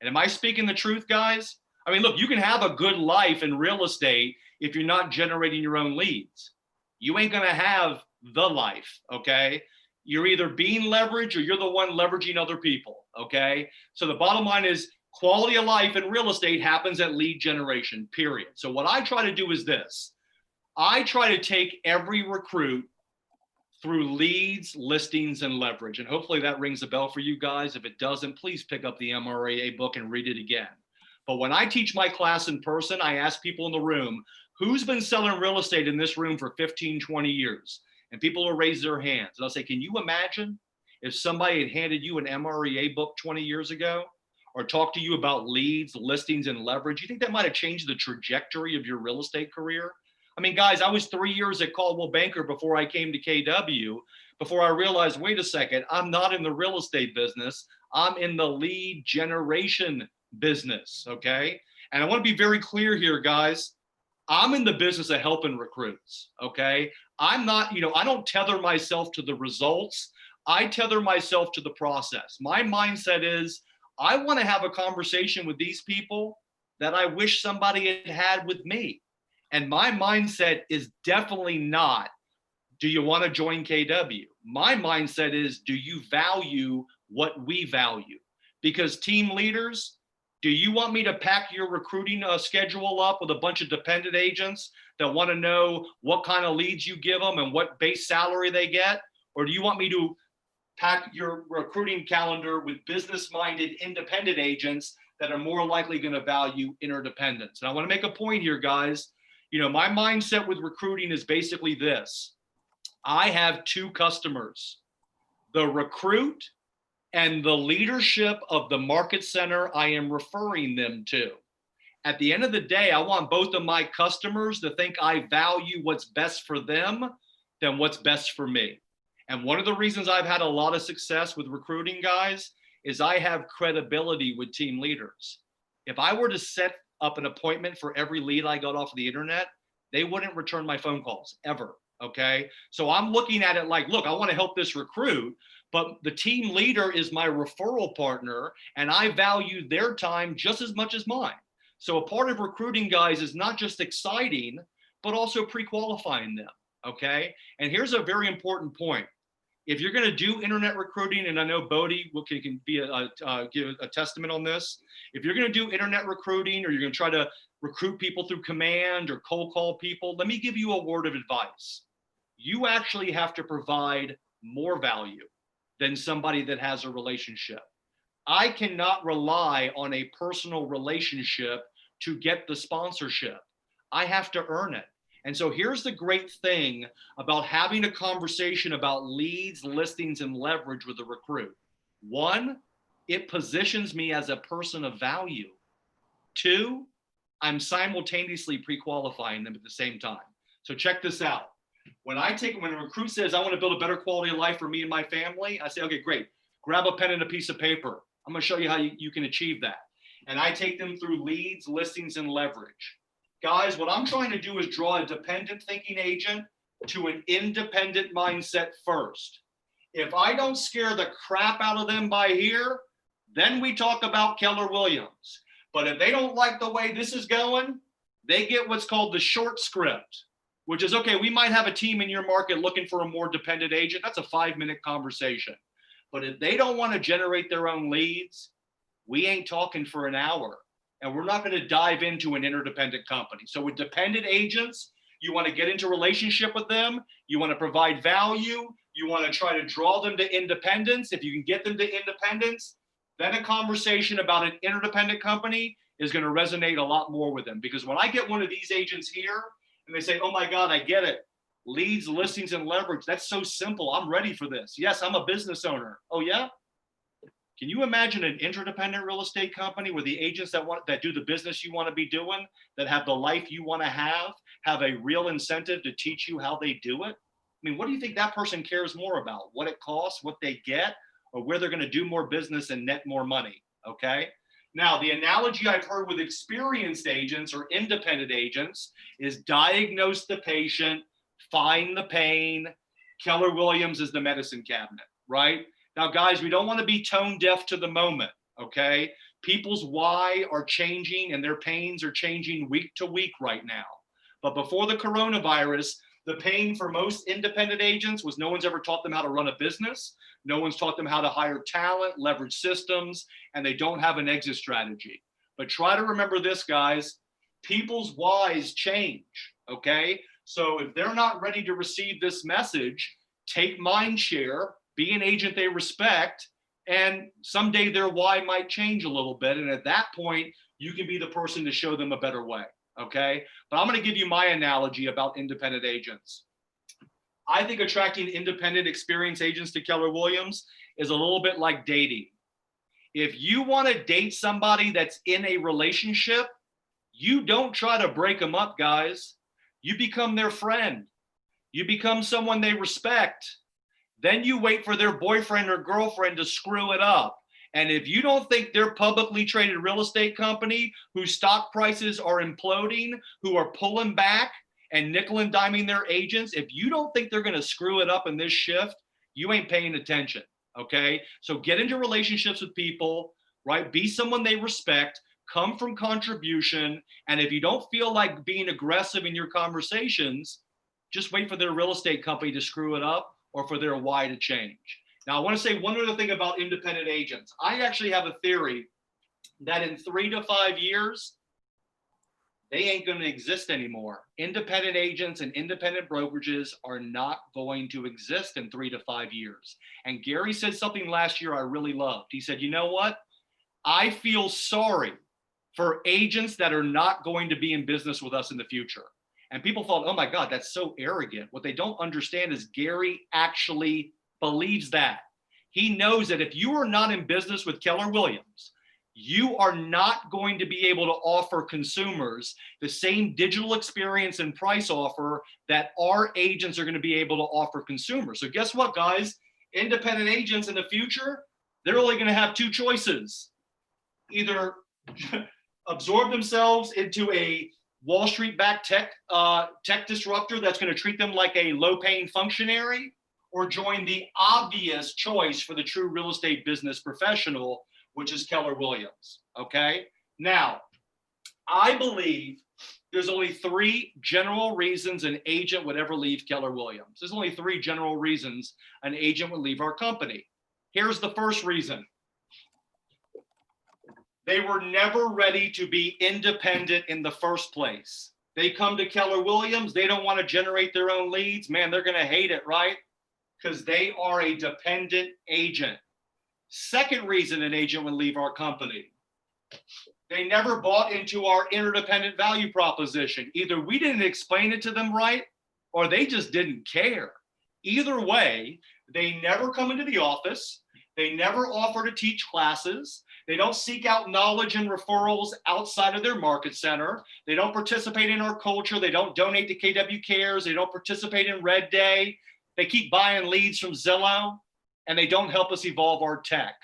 B: And am I speaking the truth, guys? I mean, look, you can have a good life in real estate if you're not generating your own leads. You ain't gonna have the life, okay? You're either being leveraged or you're the one leveraging other people, okay? So the bottom line is quality of life in real estate happens at lead generation, period. So what I try to do is this. I try to take every recruit through leads, listings, and leverage. And hopefully that rings a bell for you guys. If it doesn't, please pick up the MREA book and read it again. But when I teach my class in person, I ask people in the room, who's been selling real estate in this room for 15, 20 years? And people will raise their hands. And I'll say, can you imagine if somebody had handed you an MREA book 20 years ago or talked to you about leads, listings, and leverage? You think that might have changed the trajectory of your real estate career? I mean, guys, I was 3 years at Coldwell Banker before I came to KW, before I realized, wait a second, I'm not in the real estate business. I'm in the lead generation business, okay? And I want to be very clear here, guys. I'm in the business of helping recruits, okay? I'm not, I don't tether myself to the results. I tether myself to the process. My mindset is, I want to have a conversation with these people that I wish somebody had had with me. And my mindset is definitely not, do you want to join KW? My mindset is, do you value what we value? Because team leaders, do you want me to pack your recruiting schedule up with a bunch of dependent agents that want to know what kind of leads you give them and what base salary they get? Or do you want me to pack your recruiting calendar with business-minded independent agents that are more likely going to value interdependence? And I want to make a point here, guys. My mindset with recruiting is basically this. I have two customers, the recruit and the leadership of the market center I am referring them to. At the end of the day, I want both of my customers to think I value what's best for them than what's best for me. And one of the reasons I've had a lot of success with recruiting, guys, is I have credibility with team leaders. If I were to set up an appointment for every lead I got off of the internet, they wouldn't return my phone calls ever, okay? So I'm looking at it like, look, I want to help this recruit, but the team leader is my referral partner and I value their time just as much as mine. So a part of recruiting, guys, is not just exciting, but also pre-qualifying them, okay? And here's a very important point. If you're going to do internet recruiting, and I know Bodie can be give a testament on this. If you're going to do internet recruiting, or you're going to try to recruit people through command or cold call people, let me give you a word of advice. You actually have to provide more value than somebody that has a relationship. I cannot rely on a personal relationship to get the sponsorship. I have to earn it. And so here's the great thing about having a conversation about leads, listings, and leverage with a recruit. One, it positions me as a person of value. Two, I'm simultaneously pre-qualifying them at the same time. So check this out. When a recruit says, I want to build a better quality of life for me and my family, I say, okay, great. Grab a pen and a piece of paper. I'm going to show you how you can achieve that. And I take them through leads, listings, and leverage. Guys, what I'm trying to do is draw a dependent thinking agent to an independent mindset first. If I don't scare the crap out of them by here, then we talk about Keller Williams. But if they don't like the way this is going, they get what's called the short script, which is, okay, we might have a team in your market looking for a more dependent agent. That's a 5-minute conversation. But if they don't want to generate their own leads, we ain't talking for an hour. and we're not going to dive into an interdependent company. So with dependent agents, you want to get into relationship with them. You want to provide value. You want to try to draw them to independence. If you can get them to independence, then a conversation about an interdependent company is going to resonate a lot more with them. Because when I get one of these agents here and they say, oh my God, I get it. Leads, listings, and leverage. That's so simple. I'm ready for this. Yes, I'm a business owner. Oh yeah? Can you imagine an interdependent real estate company where the agents that do the business you want to be doing, that have the life you want to have a real incentive to teach you how they do it? I mean, what do you think that person cares more about? What it costs, what they get, or where they're going to do more business and net more money? Okay. Now, the analogy I've heard with experienced agents or independent agents is diagnose the patient, find the pain. Keller Williams is the medicine cabinet, right? Now, guys, we don't want to be tone deaf to the moment, okay? People's why are changing and their pains are changing week to week right now. But before the coronavirus, the pain for most independent agents was no one's ever taught them how to run a business. No one's taught them how to hire talent, leverage systems, and they don't have an exit strategy. But try to remember this, guys, people's whys change, okay? So if they're not ready to receive this message, take mind share, be an agent they respect, and someday their why might change a little bit. And at that point, you can be the person to show them a better way, okay? But I'm gonna give you my analogy about independent agents. I think attracting independent experienced agents to Keller Williams is a little bit like dating. If you wanna date somebody that's in a relationship, you don't try to break them up, guys. You become their friend. You become someone they respect. Then you wait for their boyfriend or girlfriend to screw it up. And if you don't think their publicly traded real estate company, whose stock prices are imploding, who are pulling back and nickel and diming their agents, if you don't think they're going to screw it up in this shift, you ain't paying attention. Okay. So get into relationships with people, right? Be someone they respect, come from contribution. And if you don't feel like being aggressive in your conversations, just wait for their real estate company to screw it up, or for their why to change. Now, I want to say one other thing about independent agents. I actually have a theory that in 3 to 5 years, they ain't going to exist anymore. Independent agents and independent brokerages are not going to exist in 3 to 5 years. And Gary said something last year I really loved. He said, you know what? I feel sorry for agents that are not going to be in business with us in the future. And people thought, oh my God, that's so arrogant. What they don't understand is Gary actually believes that. He knows that if you are not in business with Keller Williams, you are not going to be able to offer consumers the same digital experience and price offer that our agents are going to be able to offer consumers. So guess what, guys? Independent agents in the future, they're only going to have 2 choices. Either absorb themselves into a Wall Street backed tech disruptor that's going to treat them like a low-paying functionary, or join the obvious choice for the true real estate business professional, which is Keller Williams. Okay. Now, I believe there's only 3 general reasons an agent would ever leave Keller Williams. There's only 3 general reasons an agent would leave our company. Here's the first reason. They were never ready to be independent in the first place. They come to Keller Williams, they don't want to generate their own leads. Man, they're going to hate it, right? Because they are a dependent agent. Second reason an agent would leave our company. They never bought into our interdependent value proposition. Either we didn't explain it to them right, or they just didn't care. Either way, they never come into the office. They never offer to teach classes. They don't seek out knowledge and referrals outside of their market center. They don't participate in our culture. They don't donate to KW Cares. They don't participate in Red Day. They keep buying leads from Zillow, and they don't help us evolve our tech.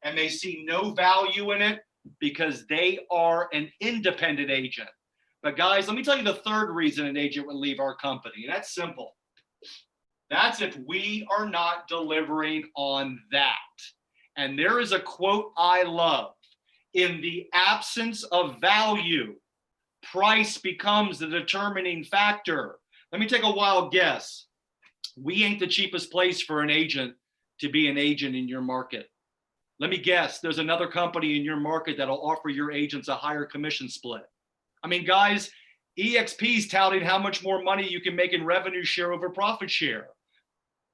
B: And they see no value in it because they are an independent agent. But guys, let me tell you the third reason an agent would leave our company. And that's simple. That's if we are not delivering on that. And there is a quote I love. In the absence of value, price becomes the determining factor. Let me take a wild guess. We ain't the cheapest place for an agent to be an agent in your market. Let me guess, there's another company in your market that'll offer your agents a higher commission split. I mean, guys, EXP's touting how much more money you can make in revenue share over profit share.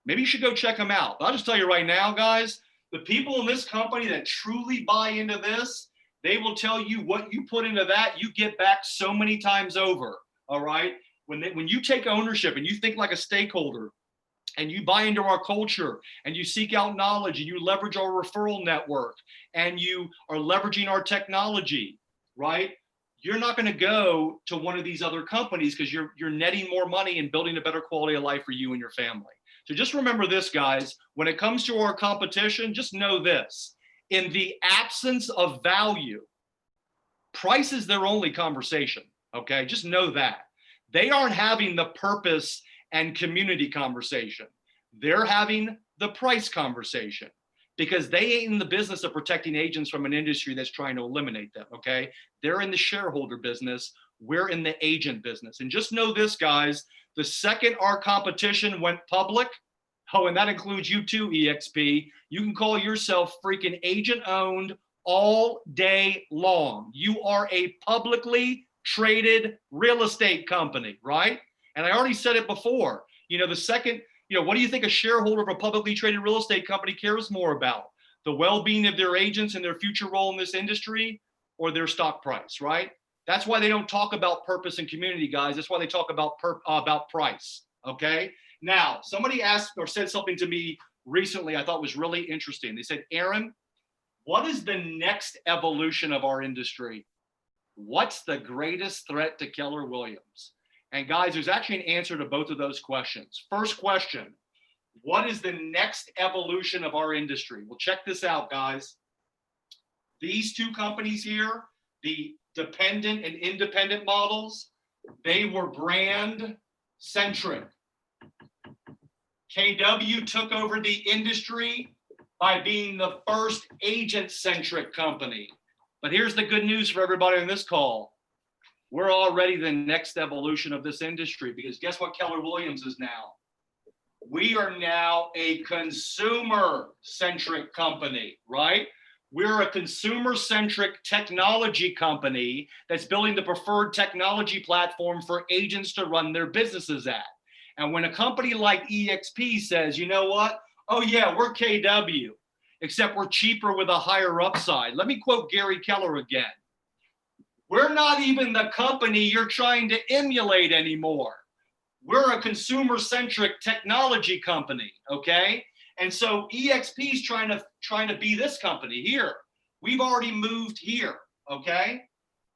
B: Maybe you should go check them out. But I'll just tell you right now, guys, the people in this company that truly buy into this, they will tell you what you put into that, you get back so many times over. All right. When you take ownership and you think like a stakeholder and you buy into our culture and you seek out knowledge and you leverage our referral network and you are leveraging our technology, right? You're not going to go to one of these other companies because you're netting more money and building a better quality of life for you and your family. So just remember this, guys, when it comes to our competition, just know this: in the absence of value, price is their only conversation. Okay, just know that. They aren't having the purpose and community conversation. They're having the price conversation because they ain't in the business of protecting agents from an industry that's trying to eliminate them, okay? They're in the shareholder business. We're in the agent business. And just know this, guys, the second our competition went public, oh, and that includes you too, EXP, you can call yourself freaking agent owned all day long. You are a publicly traded real estate company, right? And I already said it before, the second, what do you think a shareholder of a publicly traded real estate company cares more about? The well-being of their agents and their future role in this industry, or their stock price, right? That's why they don't talk about purpose and community, guys. That's why they talk about price, okay? Now, somebody asked or said something to me recently I thought was really interesting. They said, Aaron, what is the next evolution of our industry? What's the greatest threat to Keller Williams? And guys, there's actually an answer to both of those questions. First question, what is the next evolution of our industry? Well, check this out, guys. These two companies here, the dependent and independent models, they were brand centric. KW took over the industry by being the first agent centric company. But here's the good news for everybody on this call. We're already the next evolution of this industry because guess what Keller Williams is now? We are now a consumer-centric company, right? We're a consumer-centric technology company that's building the preferred technology platform for agents to run their businesses at. And when a company like EXP says, you know what? Oh yeah, we're KW, except we're cheaper with a higher upside. Let me quote Gary Keller again. We're not even the company you're trying to emulate anymore. We're a consumer-centric technology company, okay? And so EXP is trying to be this company here. We've already moved here, okay?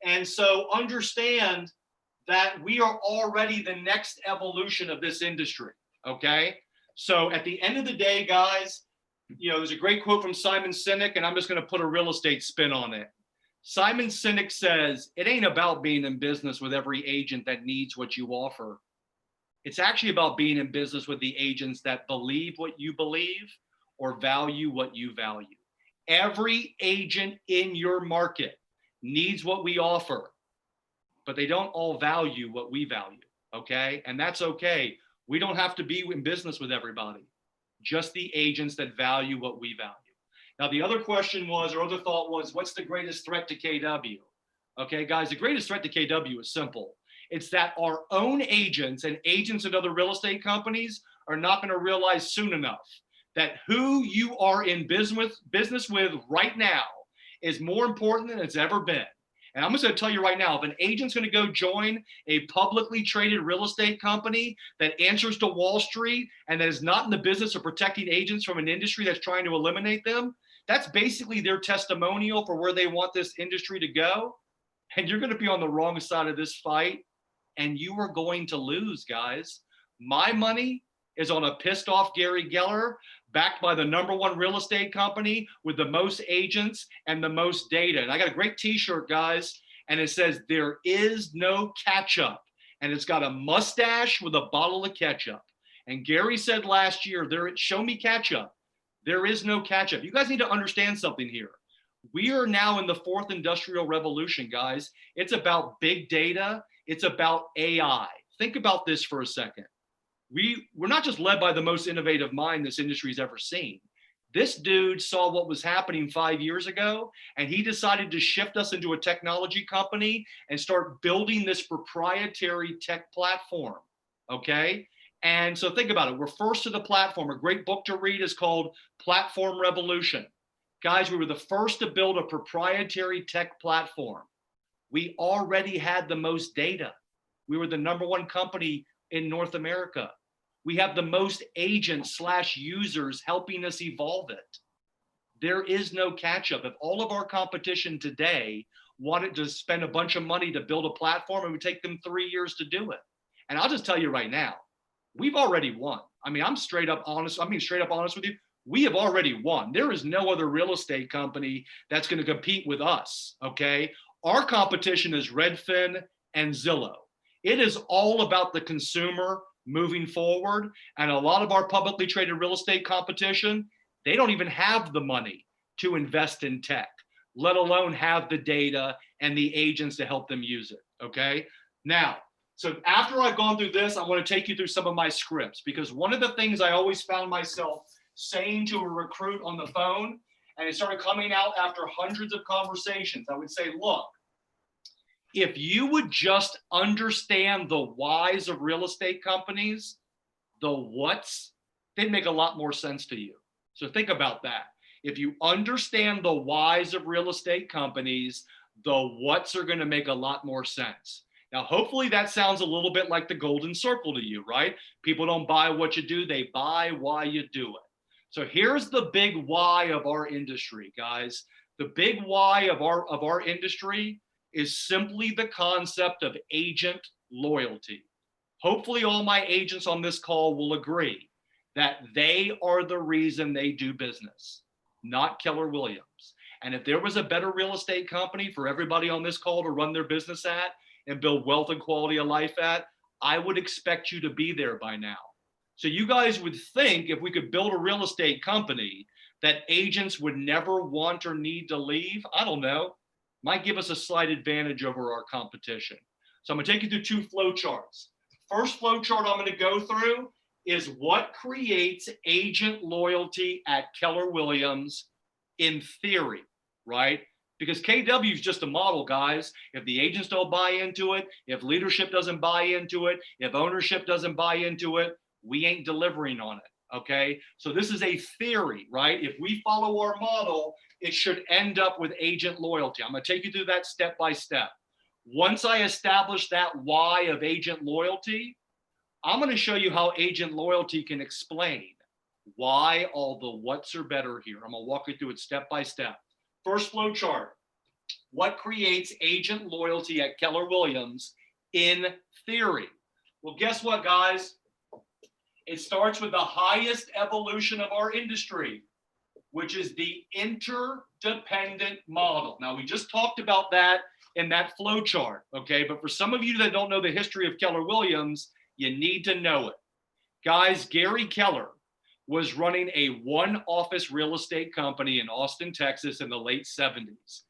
B: And so understand that we are already the next evolution of this industry, okay? So at the end of the day, guys, there's a great quote from Simon Sinek, and I'm just going to put a real estate spin on it. Simon Sinek says, it ain't about being in business with every agent that needs what you offer. It's actually about being in business with the agents that believe what you believe or value what you value. Every agent in your market needs what we offer, but they don't all value what we value, okay? And that's okay. We don't have to be in business with everybody, just the agents that value what we value. Now, the other question was, or other thought was, what's the greatest threat to KW? Okay, guys, the greatest threat to KW is simple. It's that our own agents and agents at other real estate companies are not going to realize soon enough that who you are in business with right now is more important than it's ever been. And I'm just going to tell you right now, if an agent's going to go join a publicly traded real estate company that answers to Wall Street and that is not in the business of protecting agents from an industry that's trying to eliminate them, that's basically their testimonial for where they want this industry to go. And you're going to be on the wrong side of this fight, and you are going to lose, guys. My money is on a pissed off Gary Keller, backed by the #1 real estate company with the most agents and the most data. And I got a great t-shirt, guys, and it says, there is no catch up. And it's got a mustache with a bottle of ketchup. And Gary said last year, show me ketchup. There is no catch up. You guys need to understand something here. We are now in the 4th industrial revolution, guys. It's about big data. It's about AI. Think about this for a second. We're not just led by the most innovative mind this industry's ever seen.
A: This dude saw what was happening 5 years ago, and he decided to shift us into a technology company and start building this proprietary tech platform. Okay. And so think about it. We're first to the platform. A great book to read is called Platform Revolution. Guys, we were the first to build a proprietary tech platform. We already had the most data. We were the #1 company in North America. We have the most agents / users helping us evolve it. There is no catch up. If all of our competition today wanted to spend a bunch of money to build a platform, it would take them 3 years to do it. And I'll just tell you right now, we've already won. I mean, I'm straight up honest with you. We have already won. There is no other real estate company that's going to compete with us. Okay. Our competition is Redfin and Zillow. It is all about the consumer moving forward. And a lot of our publicly traded real estate competition, they don't even have the money to invest in tech, let alone have the data and the agents to help them use it. Okay. Now, so after I've gone through this, I want to take you through some of my scripts, because one of the things I always found myself saying to a recruit on the phone, and it started coming out after hundreds of conversations, I would say, look, if you would just understand the whys of real estate companies, the whats, they'd make a lot more sense to you. So think about that. If you understand the whys of real estate companies, the whats are going to make a lot more sense. Now, hopefully that sounds a little bit like the golden circle to you, right? People don't buy what you do, they buy why you do it. So here's the big why of our industry, guys. The big why of our industry is simply the concept of agent loyalty. Hopefully all my agents on this call will agree that they are the reason they do business, not Keller Williams. And if there was a better real estate company for everybody on this call to run their business at and build wealth and quality of life at, I would expect you to be there by now. So you guys would think if we could build a real estate company that agents would never want or need to leave, I don't know, might give us a slight advantage over our competition. So I'm gonna take you through 2 flow charts. First flow chart I'm gonna go through is what creates agent loyalty at Keller Williams in theory, right? Because KW is just a model, guys. If the agents don't buy into it, if leadership doesn't buy into it, if ownership doesn't buy into it, we ain't delivering on it, okay? So this is a theory, right? If we follow our model, it should end up with agent loyalty. I'm gonna take you through that step by step. Once I establish that why of agent loyalty, I'm gonna show you how agent loyalty can explain why all the whats are better here. I'm gonna walk you through it step by step. First flow chart, what creates agent loyalty at Keller Williams in theory? Well, guess what, guys? It starts with the highest evolution of our industry, which is the interdependent model. Now, we just talked about that in that flow chart, okay? But for some of you that don't know the history of Keller Williams, you need to know it. Guys, Gary Keller was running a one-office real estate company in Austin, Texas in the late 70s.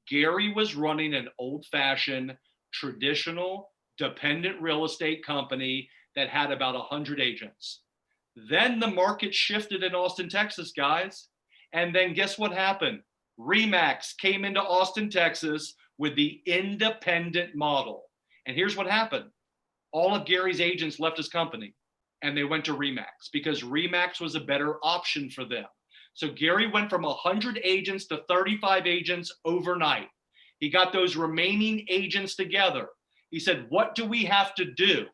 A: Gary was running an old-fashioned, traditional, dependent real estate company that had about 100 agents. Then the market shifted in Austin, Texas, guys. And then guess what happened? RE/MAX came into Austin, Texas with the independent model. And here's what happened. All of Gary's agents left his company and they went to RE/MAX because RE/MAX was a better option for them. So Gary went from 100 agents to 35 agents overnight. He got those remaining agents together. He said, what do we have to do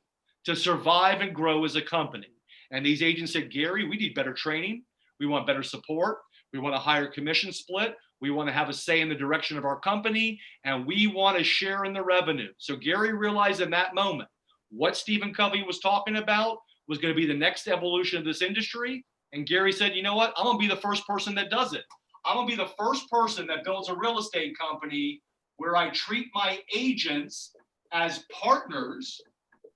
A: to survive and grow as a company? And these agents said, Gary, we need better training. We want better support. We want a higher commission split. We want to have a say in the direction of our company, and we want to share in the revenue. So Gary realized in that moment, what Stephen Covey was talking about was going to be the next evolution of this industry. And Gary said, you know what? I'm going to be the first person that does it. I'm going to be the first person that builds a real estate company where I treat my agents as partners,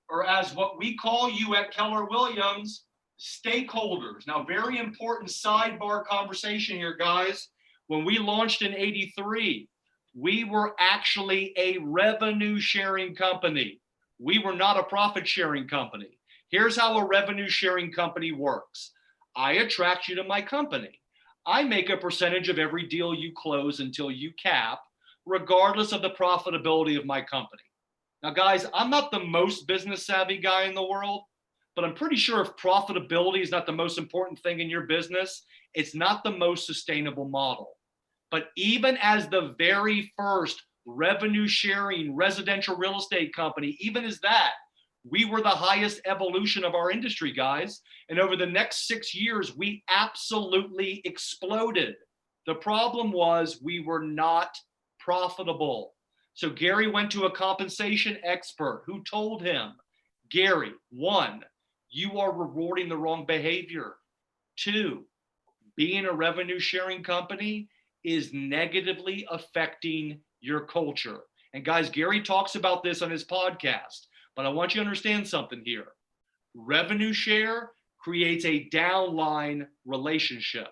A: or as what we call you at Keller Williams, stakeholders. Now, very important sidebar conversation here, guys. When we launched in '83, we were actually a revenue sharing company. We were not a profit sharing company. Here's how a revenue sharing company works. I attract you to my company.
B: I make a percentage of every deal you close until you cap, regardless of the profitability of my company. Now, guys, I'm not the most business savvy guy in the world, but I'm pretty sure if profitability is not the most important thing in your business, it's not the most sustainable model. But even as the very first revenue sharing residential real estate company, even as that, we were the highest evolution of our industry, guys. And over the next 6 years, we absolutely exploded. The problem was we were not profitable. So Gary went to a compensation expert who told him, Gary, 1, you are rewarding the wrong behavior. 2, being a revenue sharing company is negatively affecting your culture. And guys, Gary talks about this on his podcast, but I want you to understand something here. Revenue share creates a downline relationship.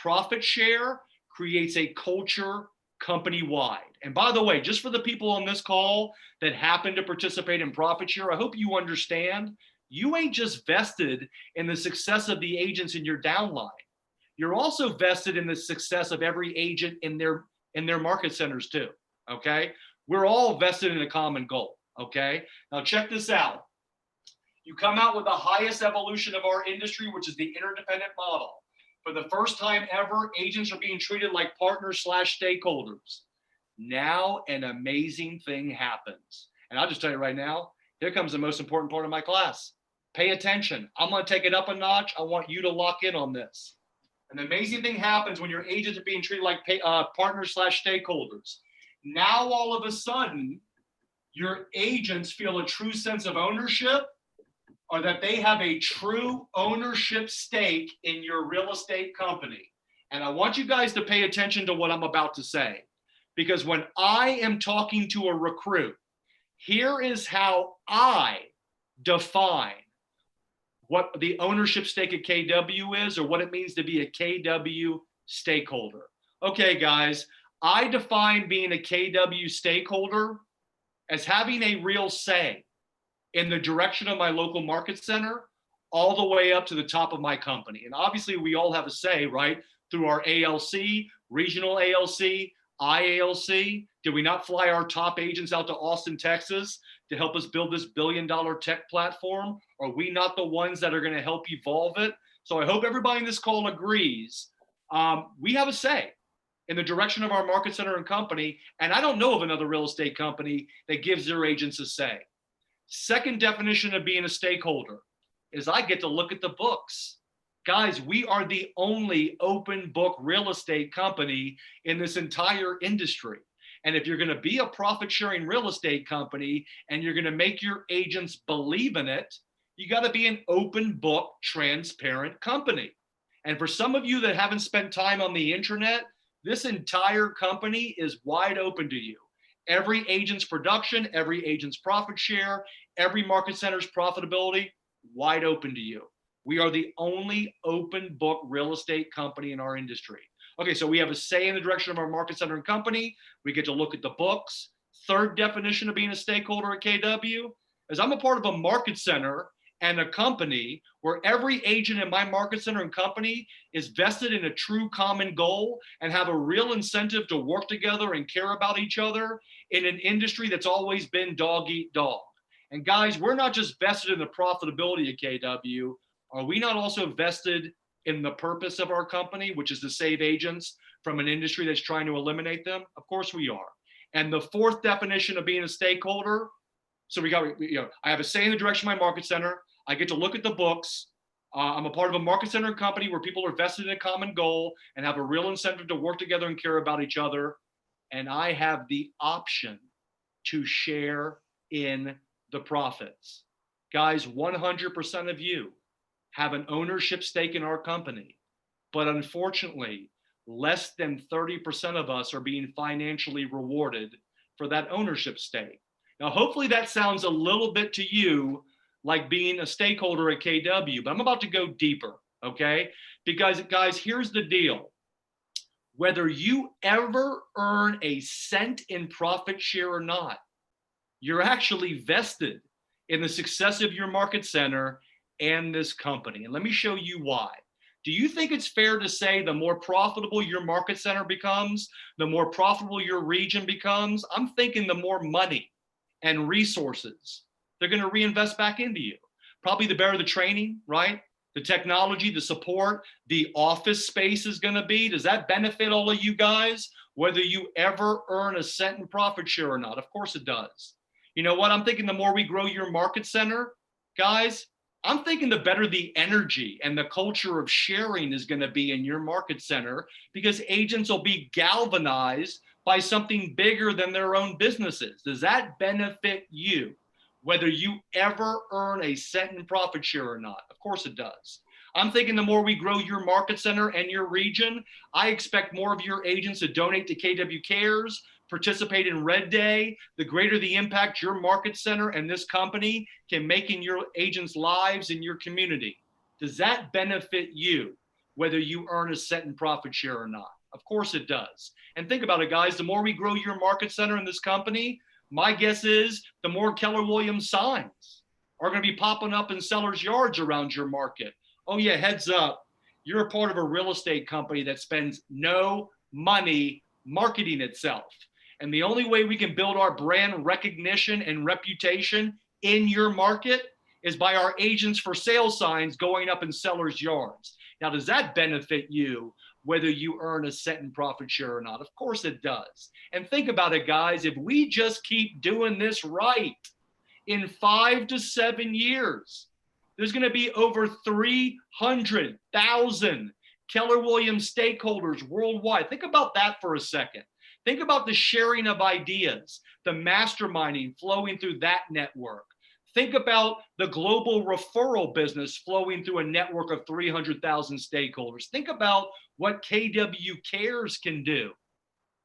B: Profit share creates a culture company-wide. And by the way, just for the people on this call that happen to participate in profit share, I hope you understand, you ain't just vested in the success of the agents in your downline. You're also vested in the success of every agent in their market centers too, okay? We're all vested in a common goal, okay? Now check this out. You come out with the highest evolution of our industry, which is the interdependent model. For the first time ever, agents are being treated like partners/stakeholders. Now an amazing thing happens. And I'll just tell you right now, here comes the most important part of my class. Pay attention. I'm gonna take it up a notch. I want you to lock in on this. An amazing thing happens when your agents are being treated like partners/stakeholders. Now, all of a sudden, your agents feel a true sense of ownership, or that they have a true ownership stake in your real estate company. And I want you guys to pay attention to what I'm about to say, because when I am talking to a recruit, here is how I define what the ownership stake at KW is, or what it means to be a KW stakeholder. Okay, guys, I define being a KW stakeholder as having a real say in the direction of my local market center all the way up to the top of my company. And obviously we all have a say, right? Through our ALC, regional ALC, IALC. Did we not fly our top agents out to Austin, Texas to help us build this billion-dollar tech platform? Are we not the ones that are going to help evolve it? So I hope everybody in this call agrees. We have a say in the direction of our market center and company. And I don't know of another real estate company that gives their agents a say. Second definition of being a stakeholder is I get to look at the books. Guys, we are the only open book real estate company in this entire industry. And if you're going to be a profit sharing real estate company and you're going to make your agents believe in it, you got to be an open book, transparent company. And for some of you that haven't spent time on the internet, this entire company is wide open to you. Every agent's production, every agent's profit share, every market center's profitability, wide open to you. We are the only open book real estate company in our industry. Okay, so we have a say in the direction of our market center and company. We get to look at the books. Third definition of being a stakeholder at KW is I'm a part of a market center and a company where every agent in my market center and company is vested in a true common goal and have a real incentive to work together and care about each other in an industry that's always been dog eat dog. And guys, we're not just vested in the profitability of KW. Are we not also vested in the purpose of our company, which is to save agents from an industry that's trying to eliminate them? Of course we are. And the fourth definition of being a stakeholder, so I have a say in the direction of my market center. I get to look at the books. I'm a part of a market center and company where people are vested in a common goal and have a real incentive to work together and care about each other. And I have the option to share in the profits. Guys, 100% of you have an ownership stake in our company, but unfortunately, less than 30% of us are being financially rewarded for that ownership stake. Now, hopefully that sounds a little bit to you like being a stakeholder at KW, but I'm about to go deeper, okay? Because guys, here's the deal. Whether you ever earn a cent in profit share or not, you're actually vested in the success of your market center and this company. And let me show you why.
A: Do you think it's fair to say the more profitable your market center becomes, the more profitable your region becomes? I'm thinking the more money and resources they're going to reinvest back into you. Probably the better the training, right? The technology, the support, the office space is going to be. Does that benefit all of you guys, whether you ever earn a cent in profit share or not? Of course it does. You know what? I'm thinking the more we grow your market center, guys, I'm thinking the better the energy and the culture of sharing is going to be in your market center, because agents will be galvanized by something bigger than their own businesses. Does that benefit you, whether you ever earn a cent in profit share or not? Of course it does. I'm thinking the more we grow your market center and your region, I expect more of your agents to donate to KW Cares, participate in Red Day. The greater the impact your market center and this company can make in your agents' lives in your community. Does that benefit you, whether you earn a cent in profit share or not? Of course it does. And think about it, guys, the more we grow your market center in this company, my guess is the more Keller Williams signs are going to be popping up in sellers' yards around your market. Oh yeah, heads up, you're a part of a real estate company that spends no money marketing itself. And the only way we can build our brand recognition and reputation in your market is by our agents for sale signs going up in sellers' yards. Now, does that benefit you, whether you earn a cent in profit share or not? Of course it does. And think about it, guys, if we just keep doing this right, in 5 to 7 years, there's going to be over 300,000 Keller Williams stakeholders worldwide. Think about that for a second. Think about the sharing of ideas, the masterminding flowing through that network. Think about the global referral business flowing through a network of 300,000 stakeholders. Think about what KW Cares can do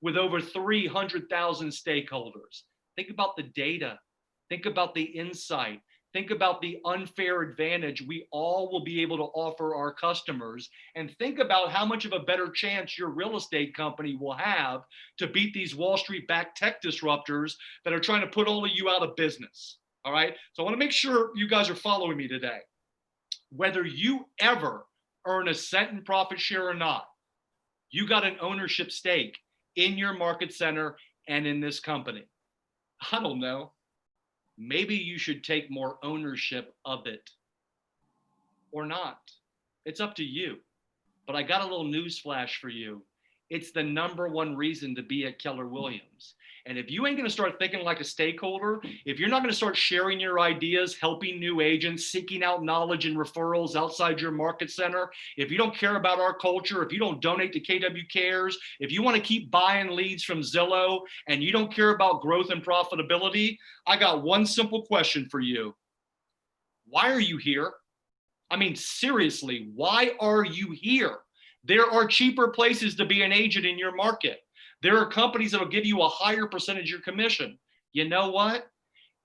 A: with over 300,000 stakeholders. Think about the data. Think about the insight. Think about the unfair advantage we all will be able to offer our customers, and think about how much of a better chance your real estate company will have to beat these Wall Street backed tech disruptors that are trying to put all of you out of business. All right. So I want to make sure you guys are following me today. Whether you ever earn a cent in profit share or not, you got an ownership stake in your market center and in this company. I don't know. Maybe you should take more ownership of it or not. It's up to you. But I got a little news flash for you. It's the #1 reason to be at Keller Williams. And if you ain't going to start thinking like a stakeholder, if you're not going to start sharing your ideas, helping new agents, seeking out knowledge and referrals outside your market center, if you don't care about our culture, if you don't donate to KW Cares, if you want to keep buying leads from Zillow and you don't care about growth and profitability, I got one simple question for you. Why are you here? I mean, seriously, why are you here? There are cheaper places to be an agent in your market. There are companies that will give you a higher percentage of your commission. You know what?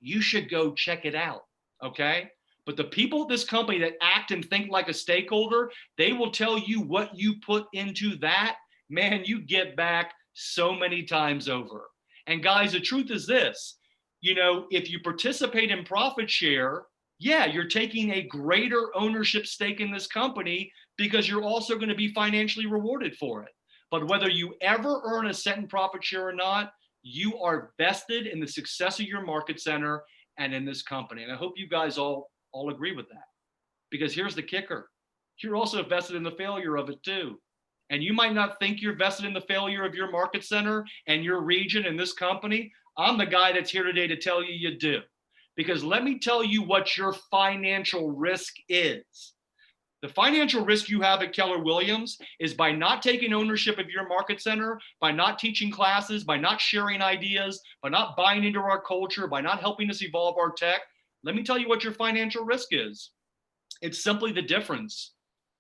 A: You should go check it out, okay? But the people at this company that act and think like a stakeholder, they will tell you what you put into that, man, you get back so many times over. And guys, the truth is this, you know, if you participate in profit share, yeah, you're taking a greater ownership stake in this company because you're also going to be financially rewarded for it. But whether you ever earn a cent in profit share or not, you are vested in the success of your market center and in this company. And I hope you guys all agree with that. Because here's the kicker. You're also vested in the failure of it too. And you might not think you're vested in the failure of your market center and your region and this company. I'm the guy that's here today to tell you you do. Because let me tell you what your financial risk is. The financial risk you have at Keller Williams is by not taking ownership of your market center, by not teaching classes, by not sharing ideas, by not buying into our culture, by not helping us evolve our tech. Let me tell you what your financial risk is. It's simply the difference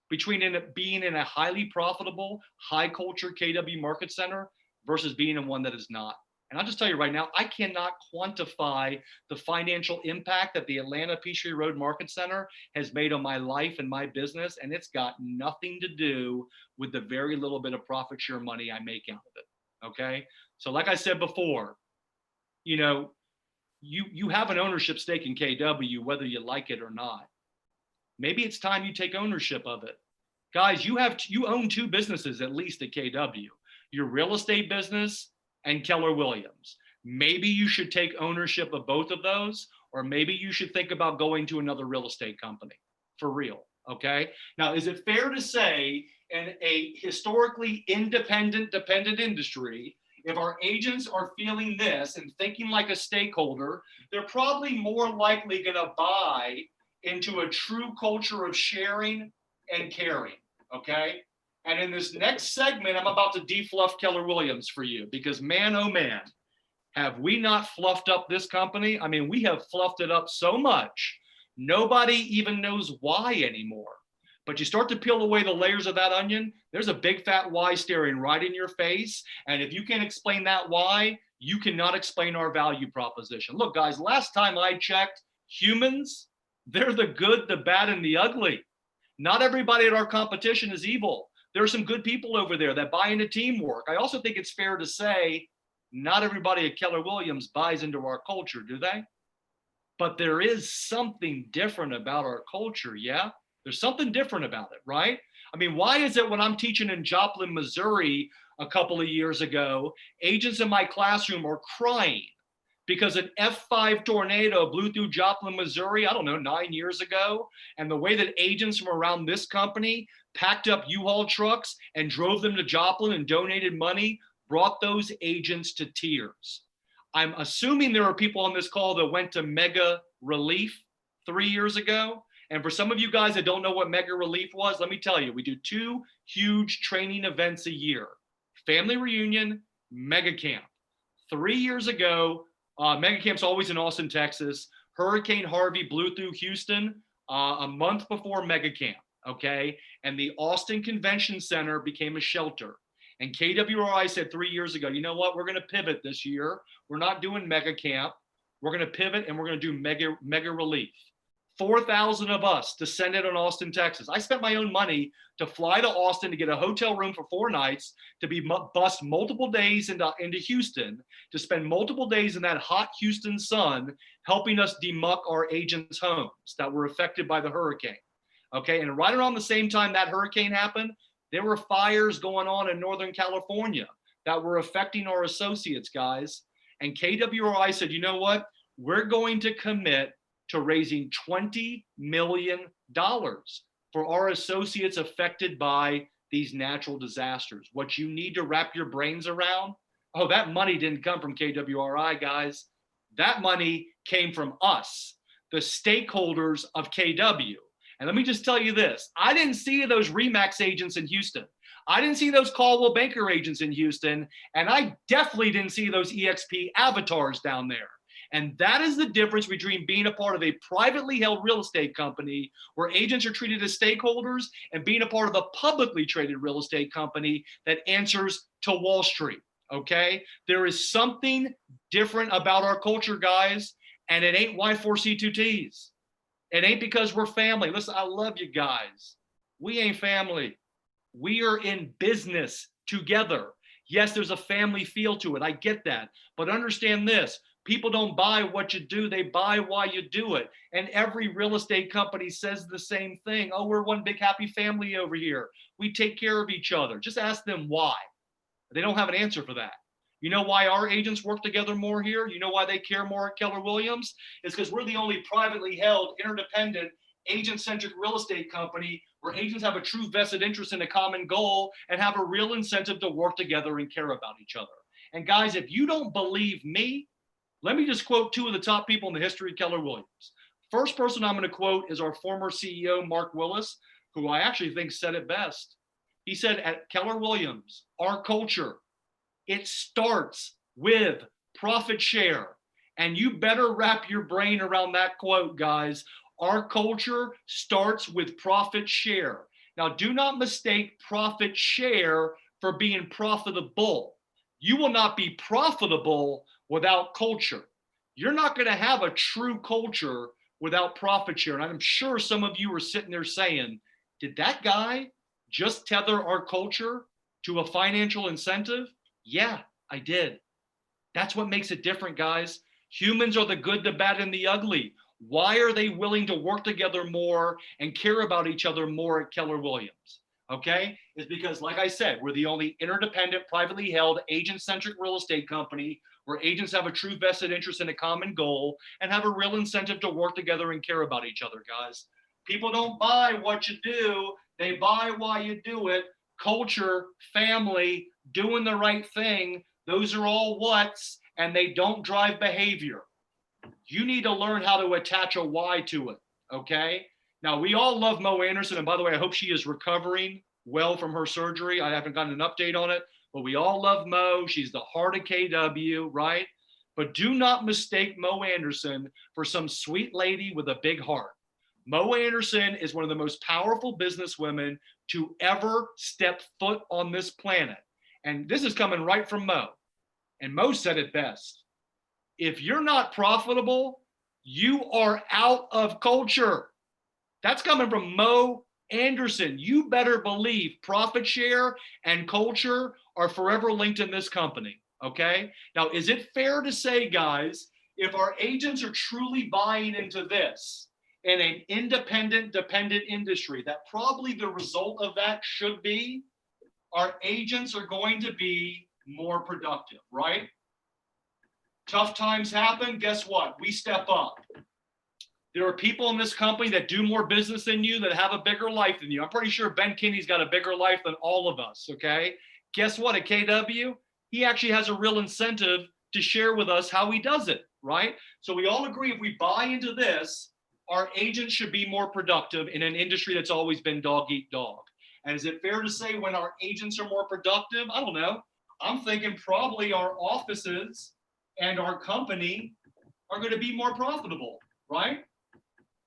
A: between being in a highly profitable, high culture KW market center versus being in one that is not. And I'll just tell you right now, I cannot quantify the financial impact that the Atlanta Peachtree Road Market Center has made on my life and my business. And it's got nothing to do with the very little bit of profit share money I make out of it. Okay. So like I said before, you know, you have an ownership stake in KW, whether you like it or not. Maybe it's time you take ownership of it.
B: Guys, you own two businesses at least at KW, your real estate business and Keller Williams. Maybe you should take ownership of both of those, or maybe you should think about going to another real estate company for real. Okay. Now, is it fair to say in a historically independent, dependent industry, if our agents are feeling this and thinking like a stakeholder, they're probably more likely going to buy into a true culture of sharing and caring, okay? And in this next segment, I'm about to defluff Keller Williams for you because man, oh man, have we not fluffed up this company? I mean, we have fluffed it up so much, nobody even knows why anymore. But you start to peel away the layers of that onion, there's a big fat why staring right in your face. And if you can't explain that why, you cannot explain our value proposition. Look, guys, last time I checked, humans, they're the good, the bad, and the ugly. Not everybody at our competition is evil. There are some good people over there that buy into teamwork. I also think it's fair to say not everybody at Keller Williams buys into our culture, do they? But there is something different about our culture, yeah? There's something different about it, right? I mean, why is it when I'm teaching in Joplin, Missouri a couple of years ago, agents in my classroom are crying because an F5 tornado blew through Joplin, Missouri, I don't know, 9 years ago. And the way that agents from around this company packed up U-Haul trucks and drove them to Joplin and donated money brought those agents to tears. I'm assuming there are people on this call that went to Mega Relief 3 years ago. And for some of you guys that don't know what Mega Relief was, let me tell you, we do two huge training events a year, Family Reunion, Mega Camp. 3 years ago, Mega Camp's always in Austin, Texas. Hurricane Harvey blew through Houston a month before Mega Camp, okay? And the Austin Convention Center became a shelter. And KWRI said 3 years ago, you know what, we're gonna pivot this year. We're not doing Mega Camp. We're gonna pivot and we're gonna do Mega Relief. 4,000 of us descended on Austin, Texas. I spent my own money to fly to Austin to get a hotel room for 4 nights, to be bused multiple days into Houston, to spend multiple days in that hot Houston sun, helping us demuck our agents' homes that were affected by the hurricane. Okay, and right around the same time that hurricane happened, there were fires going on in Northern California that were affecting our associates, guys. And KWRI said, you know what? We're going to commit to raising $20 million for our associates affected by these natural disasters. What you need to wrap your brains around, oh, that money didn't come from KWRI, guys. That money came from us, the stakeholders of KW. And let me just tell you this, I didn't see those RE/MAX agents in Houston. I didn't see those Caldwell Banker agents in Houston. And I definitely didn't see those EXP avatars down there. And that is the difference between being a part of a privately held real estate company where agents are treated as stakeholders and being a part of a publicly traded real estate company that answers to Wall Street, okay? There is something different about our culture, guys, and it ain't Y4C2Ts. It ain't because we're family. Listen, I love you guys. We ain't family. We are in business together. Yes, there's a family feel to it. I get that. But understand this. People don't buy what you do, they buy why you do it. And every real estate company says the same thing. Oh, we're one big happy family over here. We take care of each other. Just ask them why. They don't have an answer for that. You know why our agents work together more here? You know why they care more at Keller Williams? It's because we're the only privately held, interdependent, agent-centric real estate company where agents have a true vested interest in a common goal and have a real incentive to work together and care about each other. And guys, if you don't believe me, let me just quote two of the top people in the history of Keller Williams. First person I'm going to quote is our former CEO, Mark Willis, who I actually think said it best. He said, at Keller Williams, our culture, it starts with profit share. And you better wrap your brain around that quote, guys. Our culture starts with profit share. Now, do not mistake profit share for being profitable. You will not be profitable without culture. You're not going to have a true culture without profit share. And I'm sure some of you are sitting there saying, did that guy just tether our culture to a financial incentive? Yeah, I did. That's what makes it different, guys. Humans are the good, the bad, and the ugly. Why are they willing to work together more and care about each other more at Keller Williams? okay, is because, like I said, we're the only interdependent, privately held, agent-centric real estate company where agents have a true vested interest in a common goal and have a real incentive to work together and care about each other, guys. People don't buy what you do, they buy why you do it. Culture, family, doing the right thing, those are all what's, and they don't drive behavior. You need to learn how to attach a why to it, okay? Now, we all love Mo Anderson, and by the way, I hope she is recovering well from her surgery. I haven't gotten an update on it, but we all love Mo. She's the heart of KW, right? But do not mistake Mo Anderson for some sweet lady with a big heart. Mo Anderson is one of the most powerful businesswomen to ever step foot on this planet. And this is coming right from Mo. And Mo said it best. If you're not profitable, you are out of culture. That's coming from Mo Anderson. You better believe profit share and culture are forever linked in this company, okay? Now, is it fair to say, guys, if our agents are truly buying into this in an independent, dependent industry, that probably the result of that should be our agents are going to be more productive, right? Tough times happen, guess what? We step up. There are people in this company that do more business than you, that have a bigger life than you. I'm pretty sure Ben Kinney's got a bigger life than all of us, okay? Guess what, at KW, he actually has a real incentive to share with us how he does it, right? So we all agree if we buy into this, our agents should be more productive in an industry that's always been dog eat dog. And is it fair to say when our agents are more productive? I don't know. I'm thinking probably our offices and our company are going to be more profitable, right?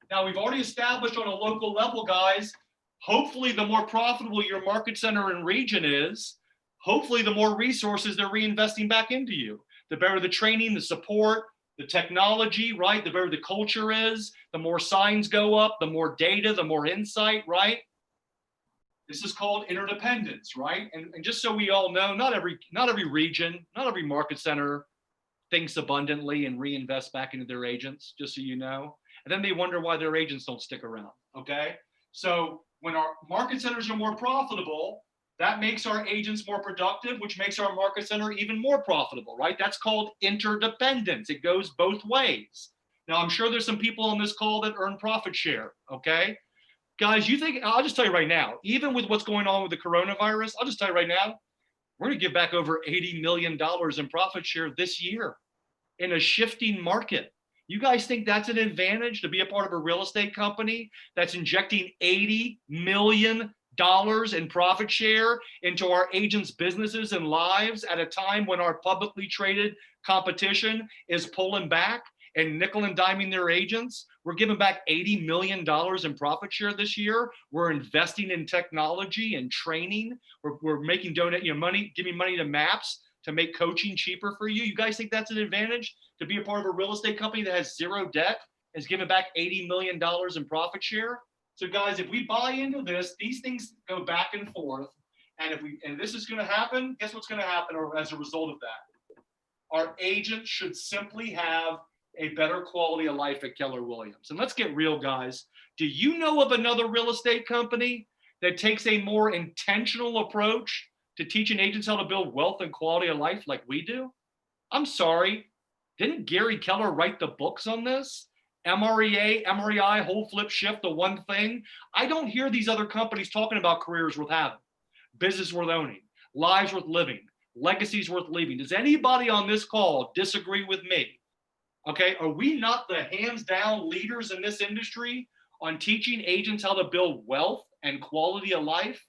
B: Now, we've already established on a local level, guys, hopefully the more profitable your market center and region is, hopefully the more resources they're reinvesting back into you. The better the training, the support, the technology, right? The better the culture is, the more signs go up, the more data, the more insight, right? This is called interdependence, right? And just so we all know, not every region, not every market center thinks abundantly and reinvests back into their agents, just so you know. And then they wonder why their agents don't stick around, okay? So when our market centers are more profitable, that makes our agents more productive, which makes our market center even more profitable, right? That's called interdependence. It goes both ways. Now, I'm sure there's some people on this call that earn profit share, okay? Guys, you think, I'll just tell you right now, even with what's going on with the coronavirus, I'll just tell you right now, we're gonna give back over $80 million in profit share this year in a shifting market. You guys think that's an advantage to be a part of a real estate company that's injecting $80 million in profit share into our agents' businesses and lives at a time when our publicly traded competition is pulling back and nickel and diming their agents? We're giving back $80 million in profit share this year. We're investing in technology and training. We're making money, giving money to MAPS to make coaching cheaper for you. You guys think that's an advantage to be a part of a real estate company that has zero debt, is giving back $80 million in profit share? So guys, if we buy into this, these things go back and forth. And this is going to happen, guess what's going to happen as a result of that? Our agents should simply have a better quality of life at Keller Williams. And let's get real, guys. Do you know of another real estate company that takes a more intentional approach to teaching agents how to build wealth and quality of life like we do? I'm sorry, didn't Gary Keller write the books on this? MREA, MREI, Whole Flip Shift, The One Thing. I don't hear these other companies talking about careers worth having, business worth owning, lives worth living, legacies worth leaving. Does anybody on this call disagree with me? Okay, are we not the hands down leaders in this industry on teaching agents how to build wealth and quality of life?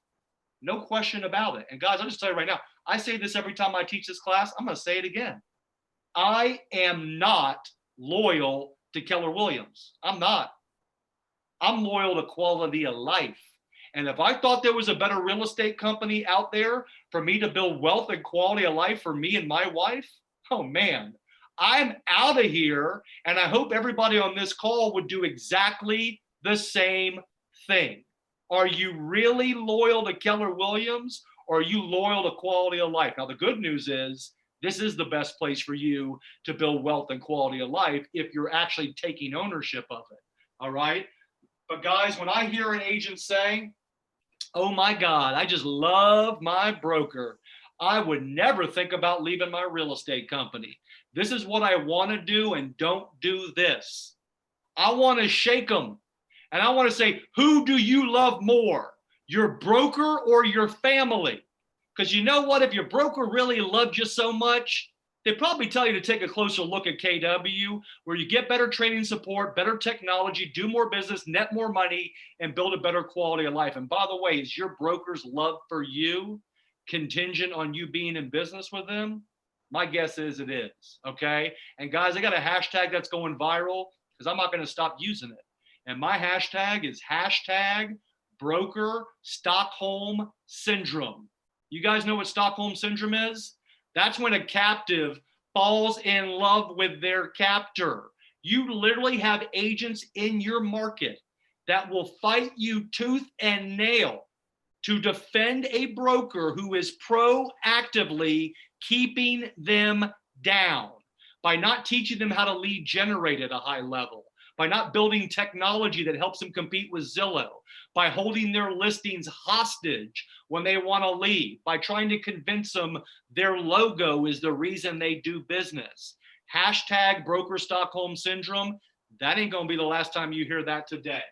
B: No question about it. And guys, I'll just tell you right now, I say this every time I teach this class, I'm gonna say it again. I am not loyal to Keller Williams. I'm not. I'm loyal to quality of life. And if I thought there was a better real estate company out there for me to build wealth and quality of life for me and my wife, oh man, I'm out of here. And I hope everybody on this call would do exactly the same thing. Are you really loyal to Keller Williams, or are you loyal to quality of life? Now, the good news is this is the best place for you to build wealth and quality of life if you're actually taking ownership of it. All right. But guys, when I hear an agent say, Oh my God, I just love my broker. I would never think about leaving my real estate company. This is what I want to do, and don't do this. I want to shake them. And I want to say, who do you love more, your broker or your family? Because you know what? If your broker really loved you so much, they'd probably tell you to take a closer look at KW, where you get better training support, better technology, do more business, net more money, and build a better quality of life. And by the way, is your broker's love for you contingent on you being in business with them? My guess is it is. Okay. And guys, I got a hashtag that's going viral because I'm not going to stop using it. And my hashtag is hashtag broker Stockholm syndrome. You guys know what Stockholm syndrome is? That's when a captive falls in love with their captor. You literally have agents in your market that will fight you tooth and nail to defend a broker who is proactively keeping them down by not teaching them how to lead generate at a high level, by not building technology that helps them compete with Zillow, by holding their listings hostage when they want to leave, by trying to convince them their logo is the reason they do business. Hashtag broker Stockholm syndrome. That ain't going to be the last time you hear that today.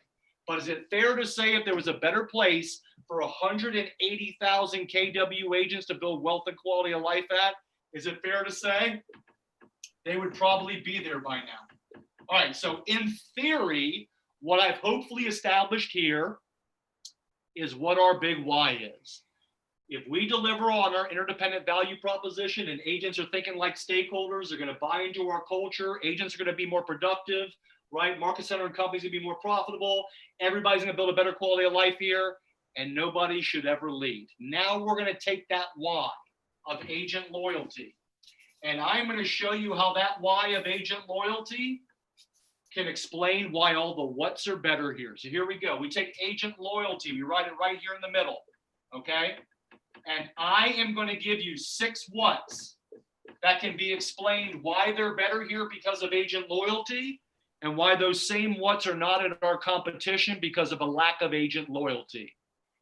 B: But is it fair to say if there was a better place for 180,000 KW agents to build wealth and quality of life at, is it fair to say they would probably be there by now? All right, so in theory, what I've hopefully established here is what our big why is. If we deliver on our interdependent value proposition and agents are thinking like stakeholders, they're going to buy into our culture, agents are going to be more productive, right? Market center and companies are going to be more profitable. Everybody's going to build a better quality of life here, and nobody should ever lead. Now we're going to take that why of agent loyalty, and I'm going to show you how that why of agent loyalty can explain why all the whats are better here. So here we go. We take agent loyalty, we write it right here in the middle, okay? And I am going to give you 6 whats that can be explained why they're better here because of agent loyalty, and why those same whats are not in our competition because of a lack of agent loyalty.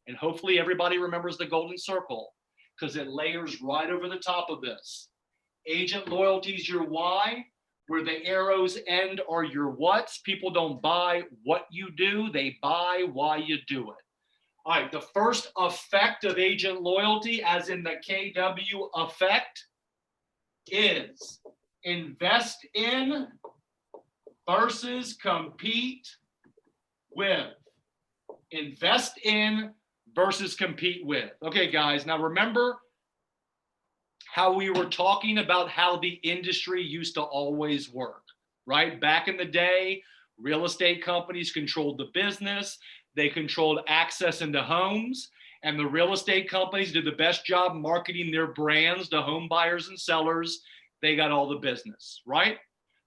B: And hopefully everybody remembers the golden circle because it layers right over the top of this. Agent loyalty is your why. Where the arrows end are your whats. People don't buy what you do, they buy why you do it. All right, the first effect of agent loyalty, as in the KW effect, is invest in versus compete with. Invest in versus compete with. Okay, guys, now remember how we were talking about how the industry used to always work, right? Back in the day, real estate companies controlled the business, they controlled access into homes, and the real estate companies did the best job marketing their brands to home buyers and sellers. They got all the business, right?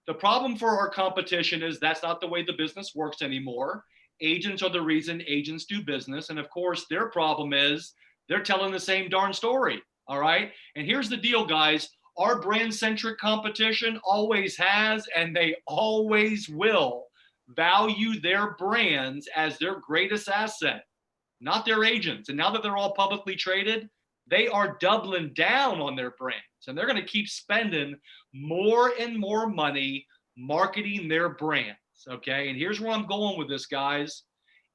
B: The problem for our competition is that's not the way the business works anymore. Agents are the reason agents do business. And of course, their problem is they're telling the same darn story. All right. And here's the deal, guys. Our brand-centric competition always has, and they always will, value their brands as their greatest asset, not their agents. And now that they're all publicly traded, they are doubling down on their brands. And they're going to keep spending more and more money marketing their brands. Okay. And here's where I'm going with this, guys.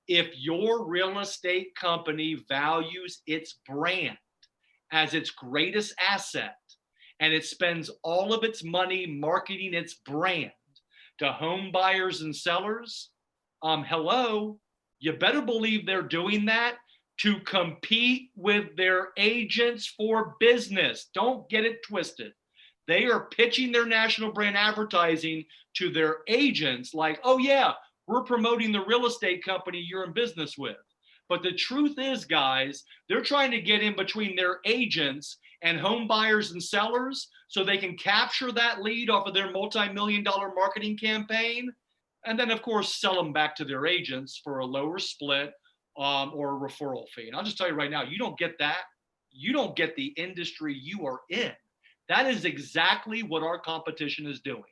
B: If your real estate company values its brand as its greatest asset, and it spends all of its money marketing its brand to home buyers and sellers, hello, you better believe they're doing that to compete with their agents for business. Don't get it twisted. They are pitching their national brand advertising to their agents like, oh yeah, we're promoting the real estate company you're in business with. But the truth is, guys, they're trying to get in between their agents and home buyers and sellers so they can capture that lead off of their multi-million-dollar marketing campaign. And then, of course, sell them back to their agents for a lower split or a referral fee. And I'll just tell you right now, you don't get that. You don't get the industry you are in. That is exactly what our competition is doing.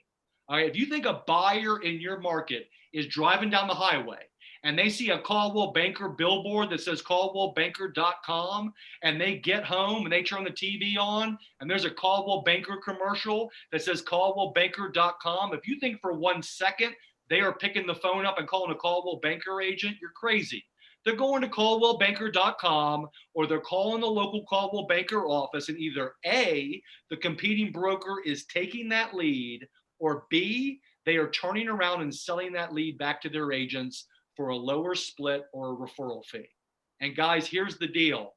B: All right, if you think a buyer in your market is driving down the highway and they see a Caldwell Banker billboard that says caldwellbanker.com, and they get home and they turn the TV on and there's a Caldwell Banker commercial that says caldwellbanker.com, if you think for 1 second they are picking the phone up and calling a Caldwell Banker agent, you're crazy. They're going to caldwellbanker.com, or they're calling the local Caldwell Banker office, and either A, the competing broker is taking that lead, or B, they are turning around and selling that lead back to their agents for a lower split or a referral fee. And guys, here's the deal.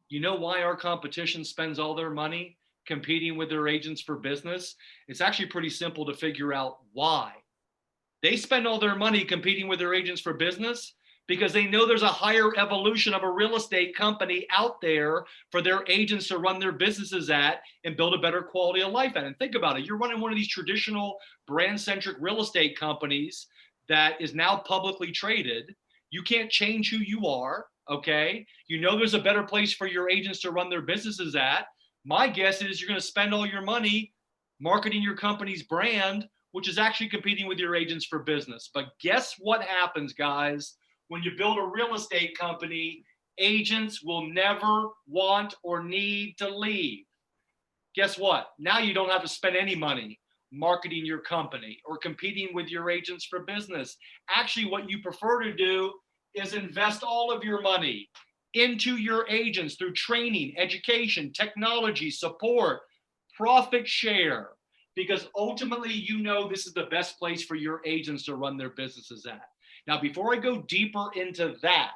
B: You know why our competition spends all their money competing with their agents for business? It's actually pretty simple to figure out why. They spend all their money competing with their agents for business because they know there's a higher evolution of a real estate company out there for their agents to run their businesses at and build a better quality of life at. And think about it. You're running one of these traditional brand-centric real estate companies that is now publicly traded. You can't change who you are, okay? You know there's a better place for your agents to run their businesses at. My guess is you're going to spend all your money marketing your company's brand, which is actually competing with your agents for business. But guess what happens, guys? When you build a real estate company, agents will never want or need to leave. Guess what? Now you don't have to spend any money marketing your company or competing with your agents for business. Actually, what you prefer to do is invest all of your money into your agents through training, education, technology, support, profit share, because ultimately you know this is the best place for your agents to run their businesses at. Now, before I go deeper into that,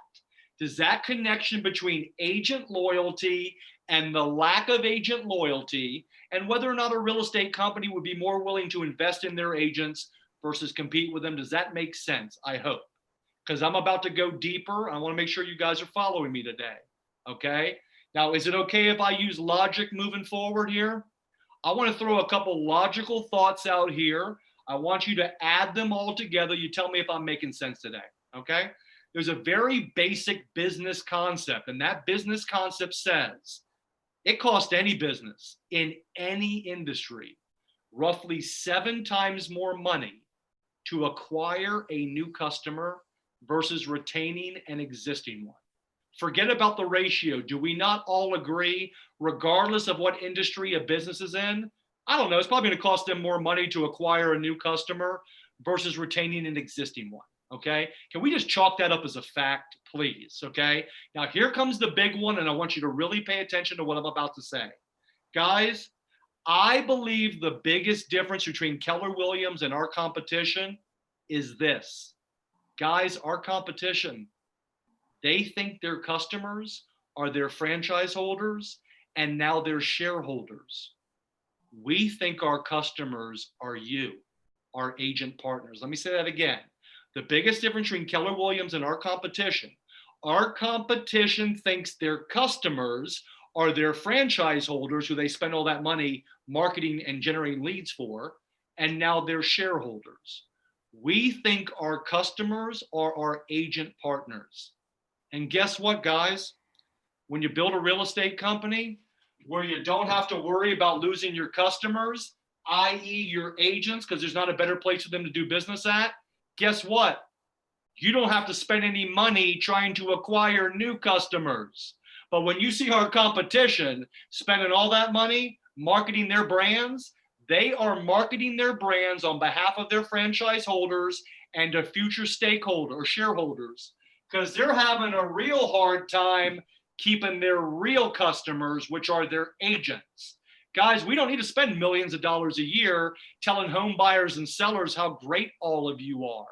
B: does that connection between agent loyalty and the lack of agent loyalty, and whether or not a real estate company would be more willing to invest in their agents versus compete with them, does that make sense? I hope, because I'm about to go deeper. I want to make sure you guys are following me today, okay? Now, is it okay if I use logic moving forward here? I want to throw a couple logical thoughts out here. I want you to add them all together. You tell me if I'm making sense today, okay? There's a very basic business concept, and that business concept says it costs any business in any industry roughly 7 times more money to acquire a new customer versus retaining an existing one. Forget about the ratio. Do we not all agree, regardless of what industry a business is in? I don't know, it's probably going to cost them more money to acquire a new customer versus retaining an existing one, okay? Can we just chalk that up as a fact, please, okay? Now, here comes the big one, and I want you to really pay attention to what I'm about to say. Guys, I believe the biggest difference between Keller Williams and our competition is this. Guys, our competition, they think their customers are their franchise holders and now their shareholders. We think our customers are you, our agent partners. Let me say that again. The biggest difference between Keller Williams and our competition thinks their customers are their franchise holders who they spend all that money marketing and generating leads for, and now they're shareholders. We think our customers are our agent partners. And guess what, guys? When you build a real estate company where you don't have to worry about losing your customers, i.e. your agents, because there's not a better place for them to do business at, guess what? You don't have to spend any money trying to acquire new customers. But when you see our competition spending all that money marketing their brands, they are marketing their brands on behalf of their franchise holders and to future stakeholders or shareholders, because they're having a real hard time keeping their real customers, which are their agents. Guys, we don't need to spend millions of dollars a year telling home buyers and sellers how great all of you are.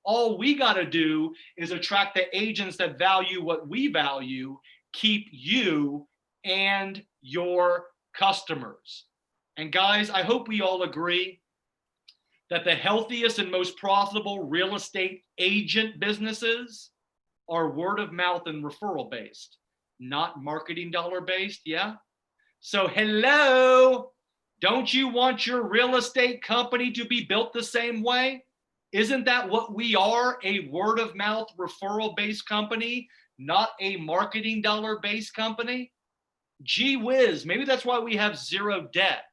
B: All we got to do is attract the agents that value what we value, keep you and your customers. And guys, I hope we all agree that the healthiest and most profitable real estate agent businesses are word of mouth and referral based, not marketing dollar based. Yeah. So hello, don't you want your real estate company to be built the same way? Isn't that what we are? A word of mouth referral based company, not a marketing dollar based company? Gee whiz, maybe that's why we have zero debt.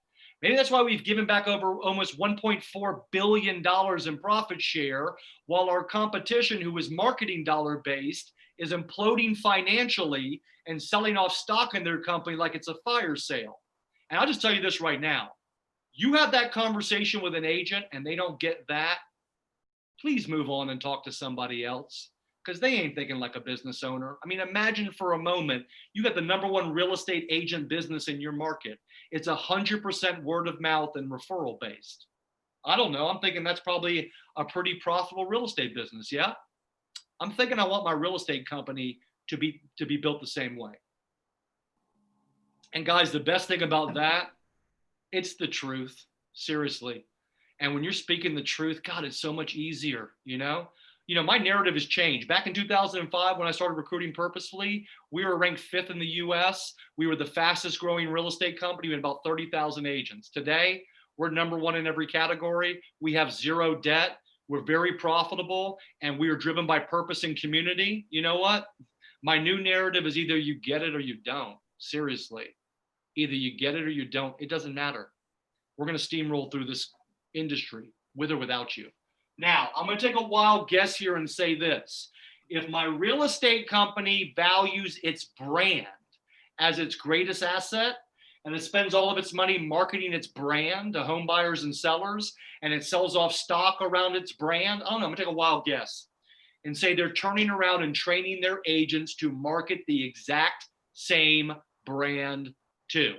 B: Maybe that's why we've given back over almost $1.4 billion in profit share, while our competition, who is marketing dollar based, is imploding financially and selling off stock in their company like it's a fire sale. And I'll just tell you this right now. You have that conversation with an agent and they don't get that, please move on and talk to somebody else, because they ain't thinking like a business owner. I mean, imagine for a moment, you got the #1 real estate agent business in your market. It's 100% word of mouth and referral based. I don't know. I'm thinking that's probably a pretty profitable real estate business. Yeah. I'm thinking I want my real estate company to be built the same way. And guys, the best thing about that, it's the truth, seriously. And when you're speaking the truth, God, it's so much easier, you know? My narrative has changed. Back in 2005, when I started recruiting purposefully, we were ranked 5th in the US. We were the fastest growing real estate company. We had about 30,000 agents. Today, we're #1 in every category. We have 0 debt. We're very profitable, and we are driven by purpose and community. You know what? My new narrative is either you get it or you don't. Seriously. Either you get it or you don't. It doesn't matter. We're going to steamroll through this industry with or without you. Now, I'm going to take a wild guess here and say this. If my real estate company values its brand as its greatest asset, and it spends all of its money marketing its brand to home buyers and sellers, and it sells off stock around its brand, I don't know, I'm going to take a wild guess and say they're turning around and training their agents to market the exact same brand too.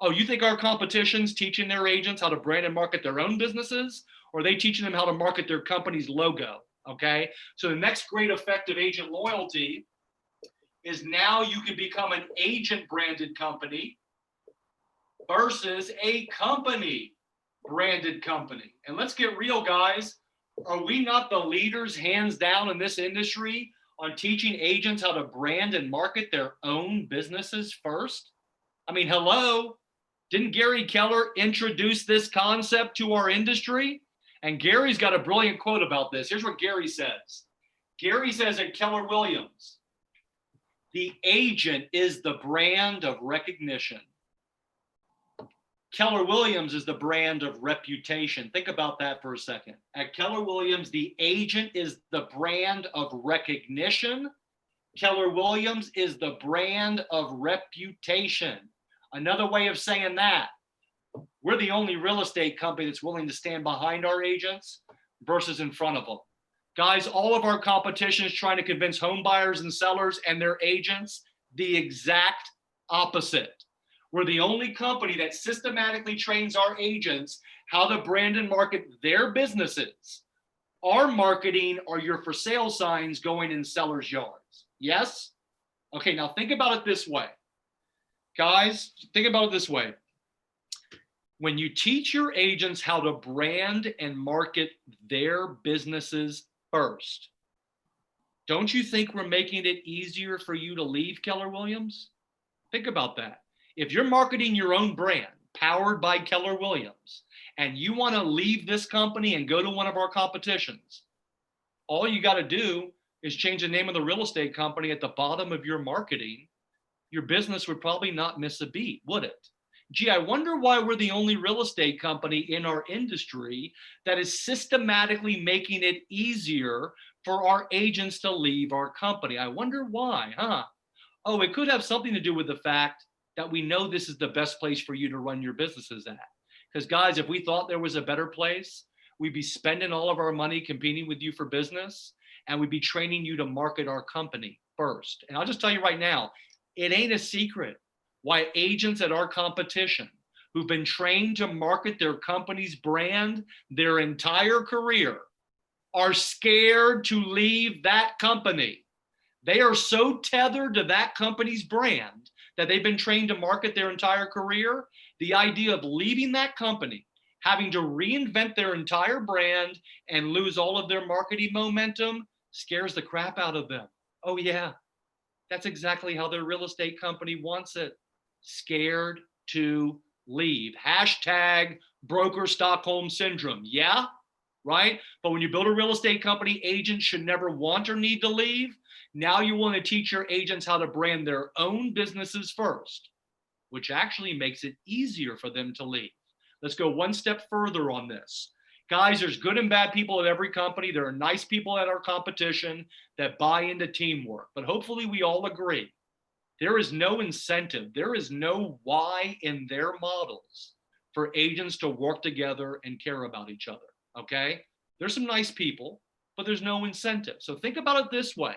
B: Oh, you think our competition's teaching their agents how to brand and market their own businesses? Or are they teaching them how to market their company's logo? Okay. So the next great effect of agent loyalty is now you can become an agent branded company versus a company branded company. And let's get real, guys. Are we not the leaders hands down in this industry on teaching agents how to brand and market their own businesses first? I mean, hello, didn't Gary Keller introduce this concept to our industry? And Gary's got a brilliant quote about this. Here's what Gary says. Gary says at Keller Williams, the agent is the brand of recognition. Keller Williams is the brand of reputation. Think about that for a second. At Keller Williams, the agent is the brand of recognition. Keller Williams is the brand of reputation. Another way of saying that, we're the only real estate company that's willing to stand behind our agents versus in front of them. Guys, all of our competition is trying to convince home buyers and sellers and their agents the exact opposite. We're the only company that systematically trains our agents how to brand and market their businesses. Our marketing are your for sale signs going in sellers' yards. Yes? Okay, now think about it this way. Guys, think about it this way. When you teach your agents how to brand and market their businesses first, don't you think we're making it easier for you to leave Keller Williams? Think about that. If you're marketing your own brand powered by Keller Williams and you want to leave this company and go to one of our competitions, all you got to do is change the name of the real estate company at the bottom of your marketing. Your business would probably not miss a beat, would it? Gee, I wonder why we're the only real estate company in our industry that is systematically making it easier for our agents to leave our company. I wonder why, huh? Oh, it could have something to do with the fact that we know this is the best place for you to run your businesses at. Because guys, if we thought there was a better place, we'd be spending all of our money competing with you for business, and we'd be training you to market our company first. And I'll just tell you right now, it ain't a secret why agents at our competition who've been trained to market their company's brand their entire career are scared to leave that company. They are so tethered to that company's brand that they've been trained to market their entire career. The idea of leaving that company, having to reinvent their entire brand and lose all of their marketing momentum scares the crap out of them. Oh yeah, that's exactly how their real estate company wants it. Scared to leave. Hashtag broker Stockholm syndrome. Yeah, right? But when you build a real estate company, agents should never want or need to leave. Now you want to teach your agents how to brand their own businesses first, which actually makes it easier for them to leave. Let's go one step further on this. Guys, there's good and bad people at every company. There are nice people at our competition that buy into teamwork. But hopefully we all agree there is no incentive, there is no why in their models for agents to work together and care about each other, okay? There's some nice people, but there's no incentive. So think about it this way.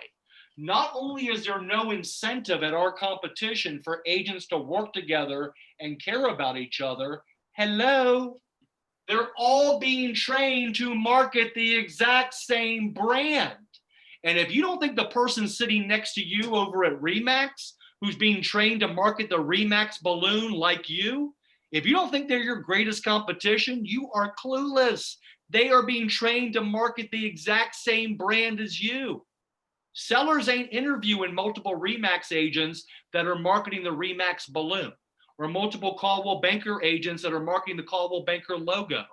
B: Not only is there no incentive at our competition for agents to work together and care about each other, hello, they're all being trained to market the exact same brand. And if you don't think the person sitting next to you over at RE/MAX, who's being trained to market the RE/MAX balloon like you, if you don't think they're your greatest competition, you are clueless. They are being trained to market the exact same brand as you. Sellers ain't interviewing multiple RE/MAX agents that are marketing the RE/MAX balloon, or multiple Coldwell Banker agents that are marketing the Coldwell Banker logo.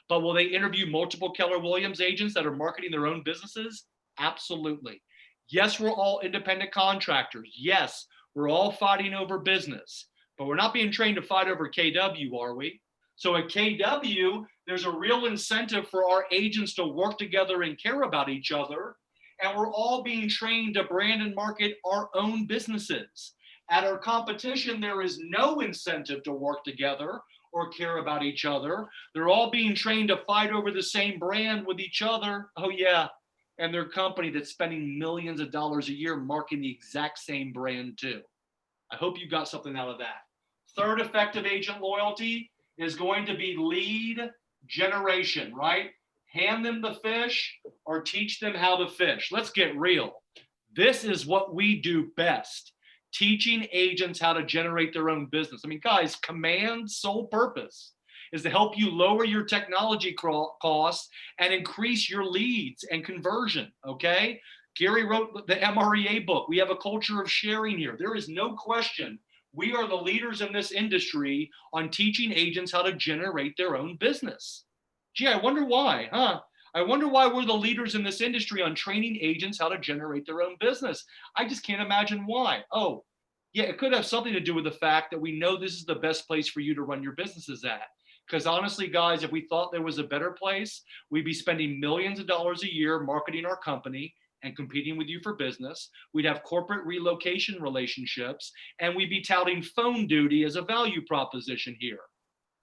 B: But will they interview multiple Keller Williams agents that are marketing their own businesses? Absolutely. Yes, we're all independent contractors. Yes, we're all fighting over business, but we're not being trained to fight over KW, are we? So at KW, there's a real incentive for our agents to work together and care about each other. And we're all being trained to brand and market our own businesses. At our competition, there is no incentive to work together or care about each other. They're all being trained to fight over the same brand with each other. Oh yeah, and their company that's spending millions of dollars a year marketing the exact same brand too. I hope you got something out of that. Third effective agent loyalty is going to be lead generation, right? Hand them the fish or teach them how to fish. Let's get real. This is what we do best, teaching agents how to generate their own business. I mean, guys, Command's sole purpose is to help you lower your technology costs and increase your leads and conversion, okay? Gary wrote the MREA book. We have a culture of sharing here. There is no question we are the leaders in this industry on teaching agents how to generate their own business. Gee, I wonder why, huh? I wonder why we're the leaders in this industry on training agents how to generate their own business. I just can't imagine why. Oh, yeah, it could have something to do with the fact that we know this is the best place for you to run your businesses at. Because honestly, guys, if we thought there was a better place, we'd be spending millions of dollars a year marketing our company and competing with you for business. We'd have corporate relocation relationships, and we'd be touting phone duty as a value proposition here.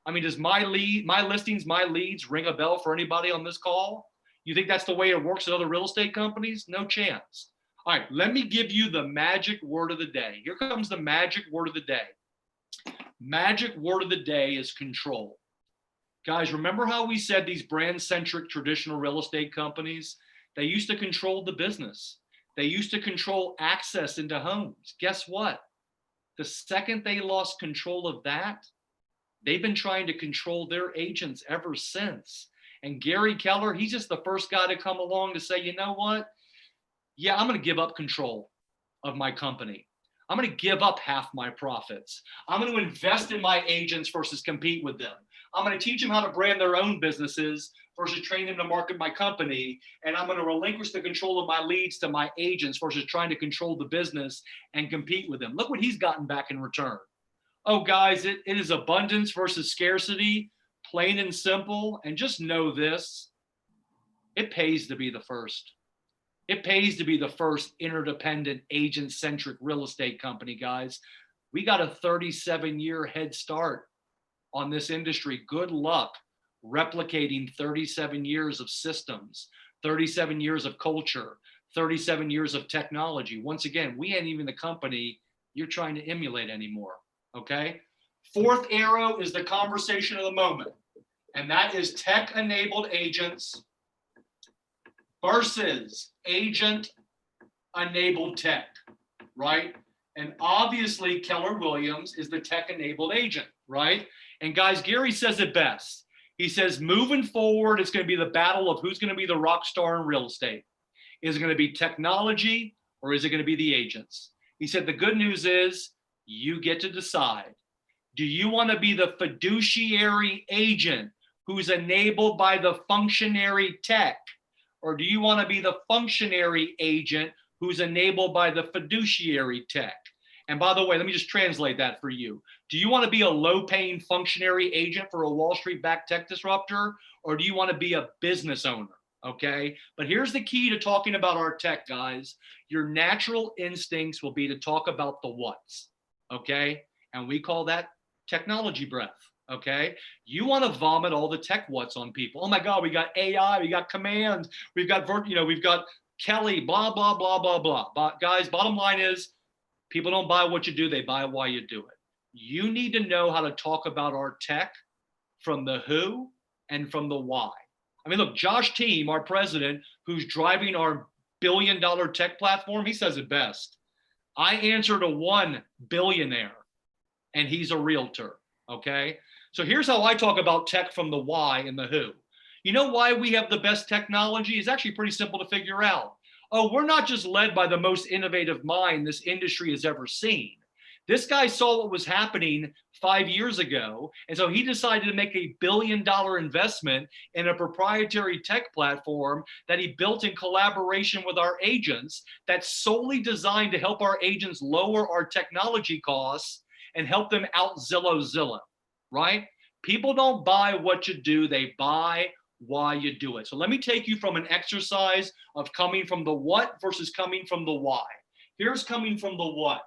B: I mean, does my listings, my leads ring a bell for anybody on this call? You think that's the way it works at other real estate companies? No chance. All right, let me give you the magic word of the day. Here comes the magic word of the day. Magic word of the day is control. Guys, remember how we said these brand-centric traditional real estate companies, they used to control the business. They used to control access into homes. Guess what? The second they lost control of that, they've been trying to control their agents ever since. And Gary Keller, he's just the first guy to come along to say, you know what? Yeah, I'm going to give up control of my company. I'm going to give up half my profits. I'm going to invest in my agents versus compete with them. I'm going to teach them how to brand their own businesses versus train them to market my company. And I'm going to relinquish the control of my leads to my agents versus trying to control the business and compete with them. Look what he's gotten back in return. Oh, guys, it is abundance versus scarcity, plain and simple. And just know this, it pays to be the first. It pays to be the first interdependent agent-centric real estate company, guys. We got a 37-year head start on this industry. Good luck replicating 37 years of systems, 37 years of culture, 37 years of technology. Once again, we ain't even the company you're trying to emulate anymore, okay? Fourth arrow is the conversation of the moment, and that is tech-enabled agents versus agent-enabled tech, right? And obviously, Keller Williams is the tech-enabled agent, right? And guys, Gary says it best. He says, moving forward, it's going to be the battle of who's going to be the rock star in real estate. Is it going to be technology or is it going to be the agents? He said, the good news is you get to decide. Do you want to be the fiduciary agent who's enabled by the functionary tech? Or do you want to be the functionary agent who's enabled by the fiduciary tech? And by the way, let me just translate that for you. Do you want to be a low-paying functionary agent for a Wall Street-backed tech disruptor, or do you want to be a business owner? Okay. But here's the key to talking about our tech, guys. Your natural instincts will be to talk about the what's. Okay. And we call that technology breath. Okay. You want to vomit all the tech what's on people. Oh my God, we got AI, we got commands, we've got, we've got Kelly, blah, blah, blah, blah, blah. But guys, bottom line is people don't buy what you do, they buy why you do it. You need to know how to talk about our tech from the who and from the why. I mean, look, Josh Team, our president, who's driving our billion-dollar tech platform, he says it best. I answer to one billionaire, and he's a realtor, okay? So here's how I talk about tech from the why and the who. You know why we have the best technology? It's actually pretty simple to figure out. Oh, we're not just led by the most innovative mind this industry has ever seen. This guy saw what was happening 5 years ago, and so he decided to make $1 billion investment in a proprietary tech platform that he built in collaboration with our agents that's solely designed to help our agents lower our technology costs and help them out Zillow, right? People don't buy what you do, they buy why you do it. So let me take you from an exercise of coming from the what versus coming from the why. Here's coming from the what.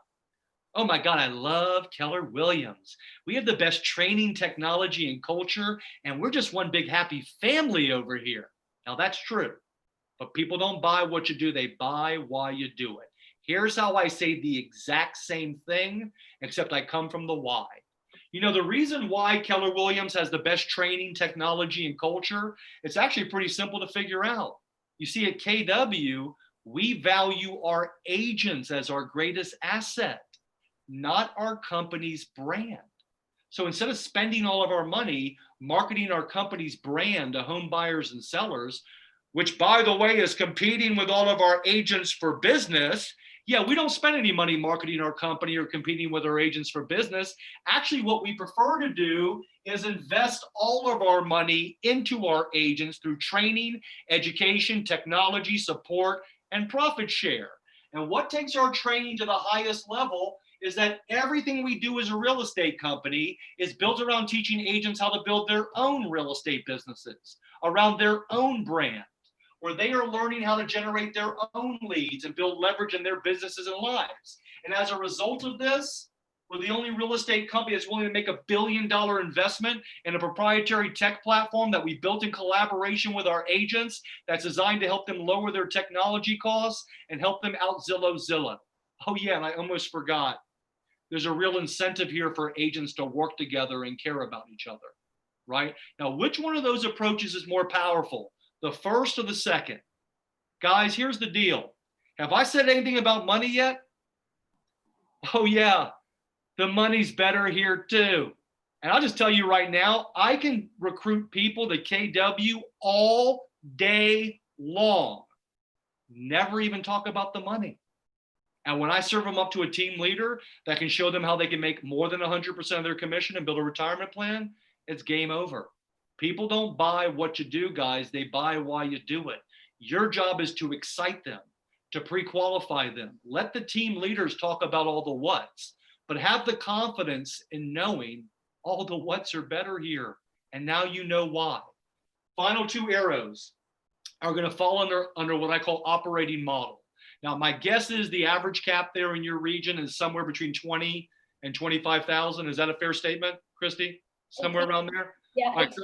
B: Oh my God, I love Keller Williams. We have the best training, technology, and culture, and we're just one big happy family over here. Now that's true, but people don't buy what you do, they buy why you do it. Here's how I say the exact same thing, except I come from the why. You know, the reason why Keller Williams has the best training, technology, and culture, it's actually pretty simple to figure out. You see, at KW, we value our agents as our greatest asset, not our company's brand. So instead of spending all of our money marketing our company's brand to home buyers and sellers, which by the way is competing with all of our agents for business, yeah, we don't spend any money marketing our company or competing with our agents for business. Actually, what we prefer to do is invest all of our money into our agents through training, education, technology, support, and profit share. And what takes our training to the highest level is that everything we do as a real estate company is built around teaching agents how to build their own real estate businesses, around their own brand, where they are learning how to generate their own leads and build leverage in their businesses and lives. And as a result of this, we're the only real estate company that's willing to make $1 billion investment in a proprietary tech platform that we built in collaboration with our agents that's designed to help them lower their technology costs and help them out Zillow. Oh yeah, and I almost forgot. There's a real incentive here for agents to work together and care about each other, right? Now, which one of those approaches is more powerful? The first or the second? Guys, here's the deal. Have I said anything about money yet? Oh yeah, the money's better here too. And I'll just tell you right now, I can recruit people to KW all day long. Never even talk about the money. And when I serve them up to a team leader that can show them how they can make more than 100% of their commission and build a retirement plan, it's game over. People don't buy what you do, guys. They buy why you do it. Your job is to excite them, to pre-qualify them. Let the team leaders talk about all the what's, but have the confidence in knowing all the what's are better here. And now you know why. Final two arrows are going to fall under what I call operating model. Now, my guess is the average cap there in your region is somewhere between 20 and 25,000. Is that a fair statement, Christy? Somewhere around there?
F: Yeah.
B: All right.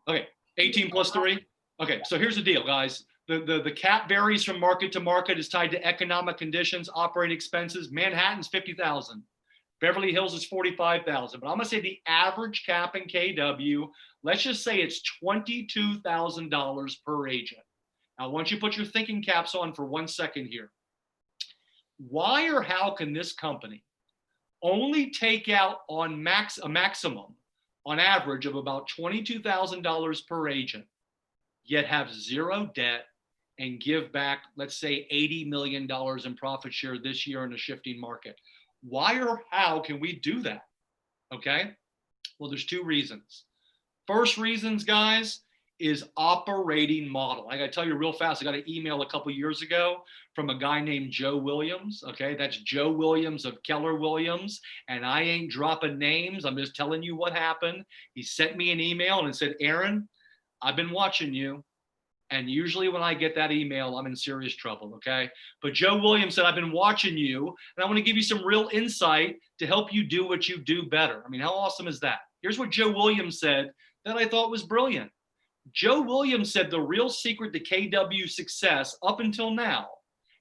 B: Okay, 18 plus 3. Okay, so here's the deal, guys. The cap varies from market to market. Is tied to economic conditions, operating expenses. Manhattan's 50,000. Beverly Hills is 45,000. But I'm gonna say the average cap in KW, let's just say it's $22,000 per agent. Now, I want you to put your thinking caps on for 1 second here. Why or how can this company only take out on a maximum on average of about $22,000 per agent, yet have zero debt and give back, let's say, $80 million in profit share this year in a shifting market? Why or how can we do that? Okay, well, there's two reasons. First reasons, guys, is operating model. I got to tell you real fast. I got an email a couple years ago from a guy named Joe Williams. Okay, that's Joe Williams of Keller Williams. And I ain't dropping names. I'm just telling you what happened. He sent me an email and said, Aaron, I've been watching you. And usually when I get that email, I'm in serious trouble, okay? But Joe Williams said, I've been watching you, and I want to give you some real insight to help you do what you do better. I mean, how awesome is that? Here's what Joe Williams said that I thought was brilliant. Joe Williams said the real secret to KW success up until now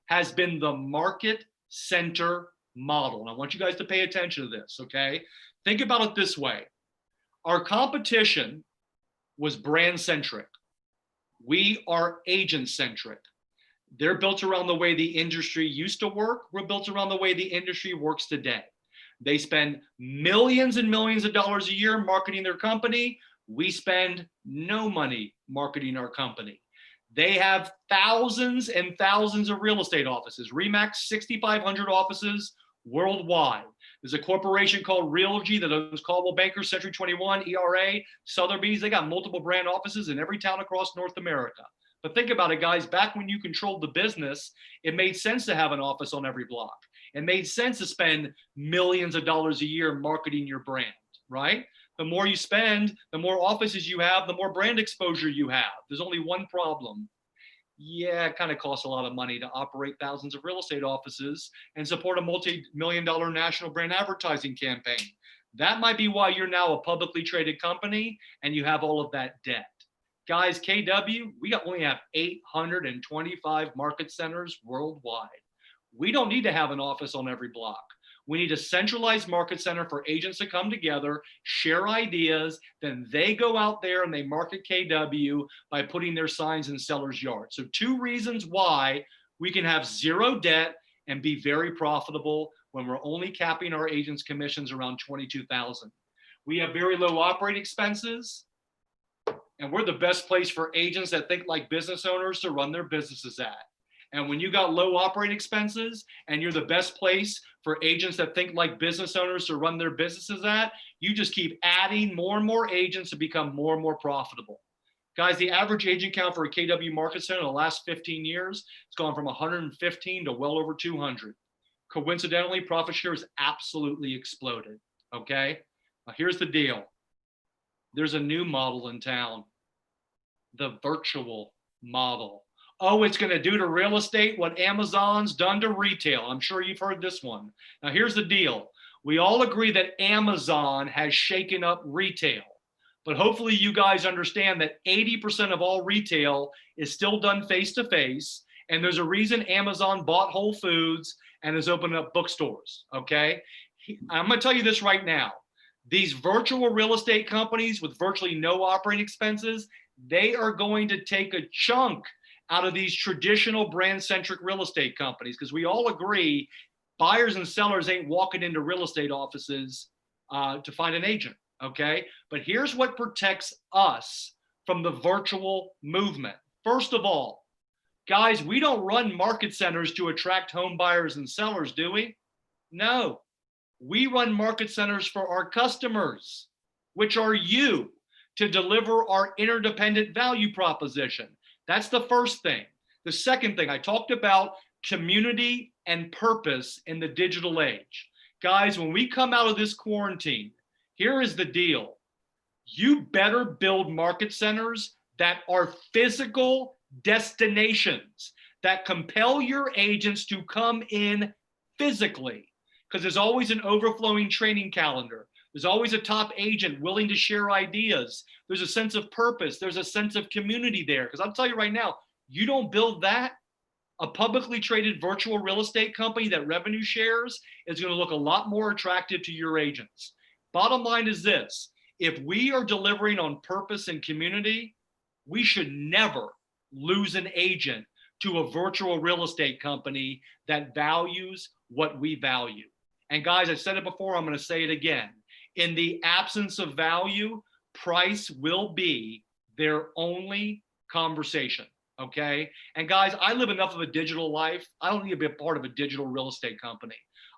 B: has been the market center model. And I want you guys to pay attention to this, okay? Think about it this way. Our competition was brand centric. We are agent centric. They're built around the way the industry used to work. We're built around the way the industry works today. They spend millions and millions of dollars a year marketing their company. We spend no money marketing our company. They have thousands and thousands of real estate offices, RE/MAX 6,500 offices worldwide. There's a corporation called Realgy that owns Coldwell Banker, Century 21, ERA, Sotheby's. They got multiple brand offices in every town across North America. But think about it, guys. Back when you controlled the business, it made sense to have an office on every block. It made sense to spend millions of dollars a year marketing your brand, right? The more you spend, the more offices you have, the more brand exposure you have. There's only one problem. Yeah, it kind of costs a lot of money to operate thousands of real estate offices and support a multi-million-dollar national brand advertising campaign. That might be why you're now a publicly traded company and you have all of that debt. Guys, KW, we only have 825 market centers worldwide. We don't need to have an office on every block. We need a centralized market center for agents to come together, share ideas, then they go out there and they market KW by putting their signs in sellers' yards. So 2 reasons why we can have zero debt and be very profitable when we're only capping our agents' commissions around $22,000. We have very low operating expenses, and we're the best place for agents that think like business owners to run their businesses at. And when you got low operating expenses and you're the best place for agents that think like business owners to run their businesses at, you just keep adding more and more agents to become more and more profitable. Guys, the average agent count for a KW Market Center in the last 15 years, it's gone from 115 to well over 200. Coincidentally, profit share has absolutely exploded, okay? Now here's the deal. There's a new model in town, the virtual model. Oh, it's going to do to real estate what Amazon's done to retail. I'm sure you've heard this one. Now, here's the deal. We all agree that Amazon has shaken up retail, but hopefully you guys understand that 80% of all retail is still done face-to-face, and there's a reason Amazon bought Whole Foods and has opened up bookstores, okay? I'm going to tell you this right now. These virtual real estate companies with virtually no operating expenses, they are going to take a chunk out of these traditional brand-centric real estate companies, because we all agree buyers and sellers ain't walking into real estate offices to find an agent, okay? But here's what protects us from the virtual movement. First of all, guys, we don't run market centers to attract home buyers and sellers, do we? No. We run market centers for our customers, which are you, to deliver our interdependent value proposition. That's the first thing. The second thing, I talked about community and purpose in the digital age. Guys, when we come out of this quarantine, here is the deal. You better build market centers that are physical destinations that compel your agents to come in physically, because there's always an overflowing training calendar. There's always a top agent willing to share ideas. There's a sense of purpose. There's a sense of community there. Because I'll tell you right now, you don't build that, a publicly traded virtual real estate company that revenue shares is going to look a lot more attractive to your agents. Bottom line is this. If we are delivering on purpose and community, we should never lose an agent to a virtual real estate company that values what we value. And guys, I said it before, I'm going to say it again. In the absence of value, price will be their only conversation, okay? And guys, I live enough of a digital life. I don't need to be a part of a digital real estate company.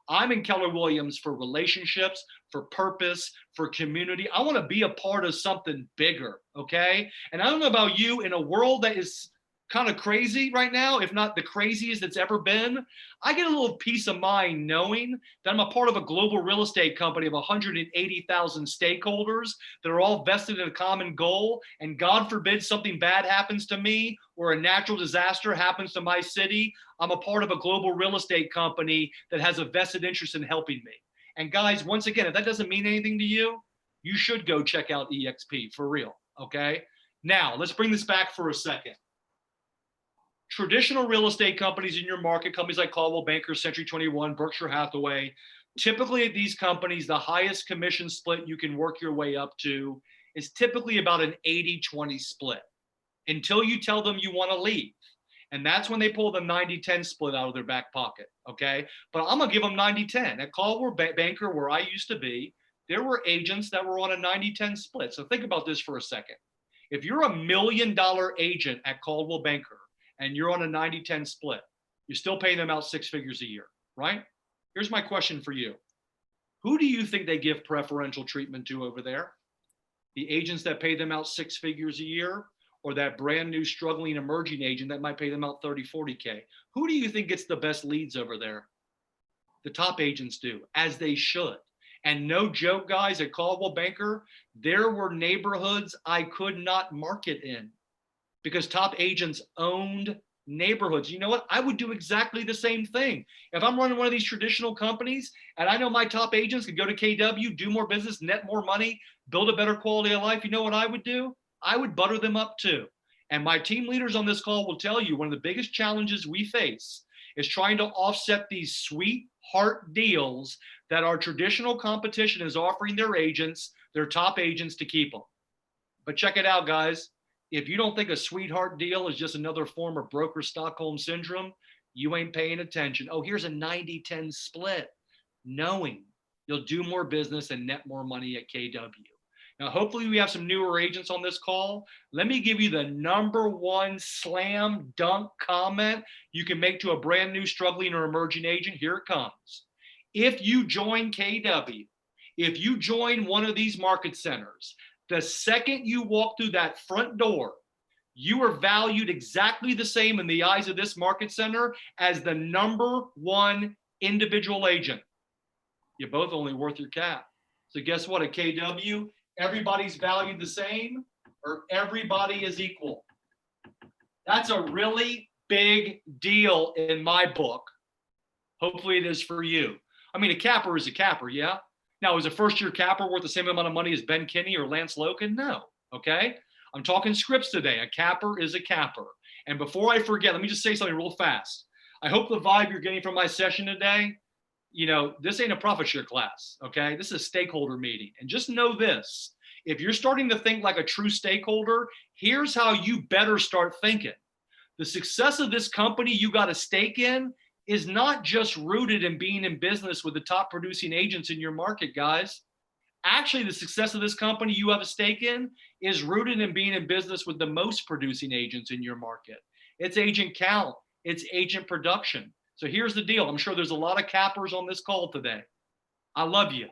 B: I'm in Keller Williams for relationships, for purpose, for community. I want to be a part of something bigger, okay? And I don't know about you, in a world that is kind of crazy right now, if not the craziest it's ever been, I get a little peace of mind knowing that I'm a part of a global real estate company of 180,000 stakeholders that are all vested in a common goal. And God forbid something bad happens to me or a natural disaster happens to my city, I'm a part of a global real estate company that has a vested interest in helping me. And guys, once again, if that doesn't mean anything to you, you should go check out EXP for real, okay? Now, let's bring this back for a second. Traditional real estate companies in your market, companies like Coldwell Banker, Century 21, Berkshire Hathaway, typically at these companies, the highest commission split you can work your way up to is typically about an 80-20 split until you tell them you want to leave. And that's when they pull the 90-10 split out of their back pocket, okay? But I'm going to give them 90-10. At Coldwell Banker, where I used to be, there were agents that were on a 90-10 split. So think about this for a second. If you're $1 million agent at Coldwell Banker, and you're on a 90-10 split, you're still paying them out 6 figures a year, right? Here's my question for you. Who do you think they give preferential treatment to over there? The agents that pay them out 6 figures a year, or that brand new struggling emerging agent that might pay them out 30, 40K? Who do you think gets the best leads over there? The top agents do, as they should. And no joke, guys, at Coldwell Banker, there were neighborhoods I could not market in, because top agents owned neighborhoods. You know what? I would do exactly the same thing. If I'm running one of these traditional companies and I know my top agents could go to KW, do more business, net more money, build a better quality of life, you know what I would do? I would butter them up too. And my team leaders on this call will tell you one of the biggest challenges we face is trying to offset these sweetheart deals that our traditional competition is offering their agents, their top agents, to keep them. But check it out, guys. If you don't think a sweetheart deal is just another form of broker Stockholm syndrome, you ain't paying attention. Oh, here's a 90-10 split, knowing you'll do more business and net more money at KW. Now, hopefully we have some newer agents on this call. Let me give you the #1 slam dunk comment you can make to a brand new struggling or emerging agent. Here it comes. If you join KW, if you join one of these market centers, the second you walk through that front door, you are valued exactly the same in the eyes of this market center as the #1 individual agent. You're both only worth your cap. So guess what? At KW, everybody's valued the same, or everybody is equal. That's a really big deal in my book. Hopefully it is for you. I mean, a capper is a capper, yeah? Now, is a first-year capper worth the same amount of money as Ben Kinney or Lance Loken? No, okay? I'm talking scripts today. A capper is a capper. And before I forget, let me just say something real fast. I hope the vibe you're getting from my session today, you know, this ain't a profit share class, okay? This is a stakeholder meeting. And just know this, if you're starting to think like a true stakeholder, here's how you better start thinking. The success of this company you got a stake in is not just rooted in being in business with the top producing agents in your market, guys. Actually, the success of this company you have a stake in is rooted in being in business with the most producing agents in your market. It's agent count, it's agent production. So here's the deal. I'm sure there's a lot of cappers on this call today. I love you.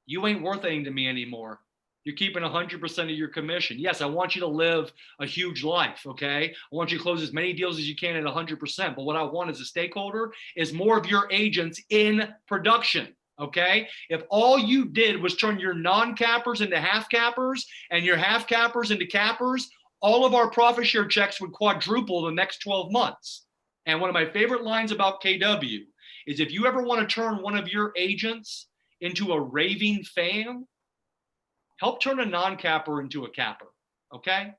B: You ain't worth anything to me anymore. You're keeping 100% of your commission. Yes, I want you to live a huge life, okay? I want you to close as many deals as you can at 100%. But what I want as a stakeholder is more of your agents in production, okay? If all you did was turn your non-cappers into half cappers and your half cappers into cappers, all of our profit share checks would quadruple the next 12 months. And one of my favorite lines about KW is if you ever want to turn one of your agents into a raving fan, help turn a non-capper into a capper, okay?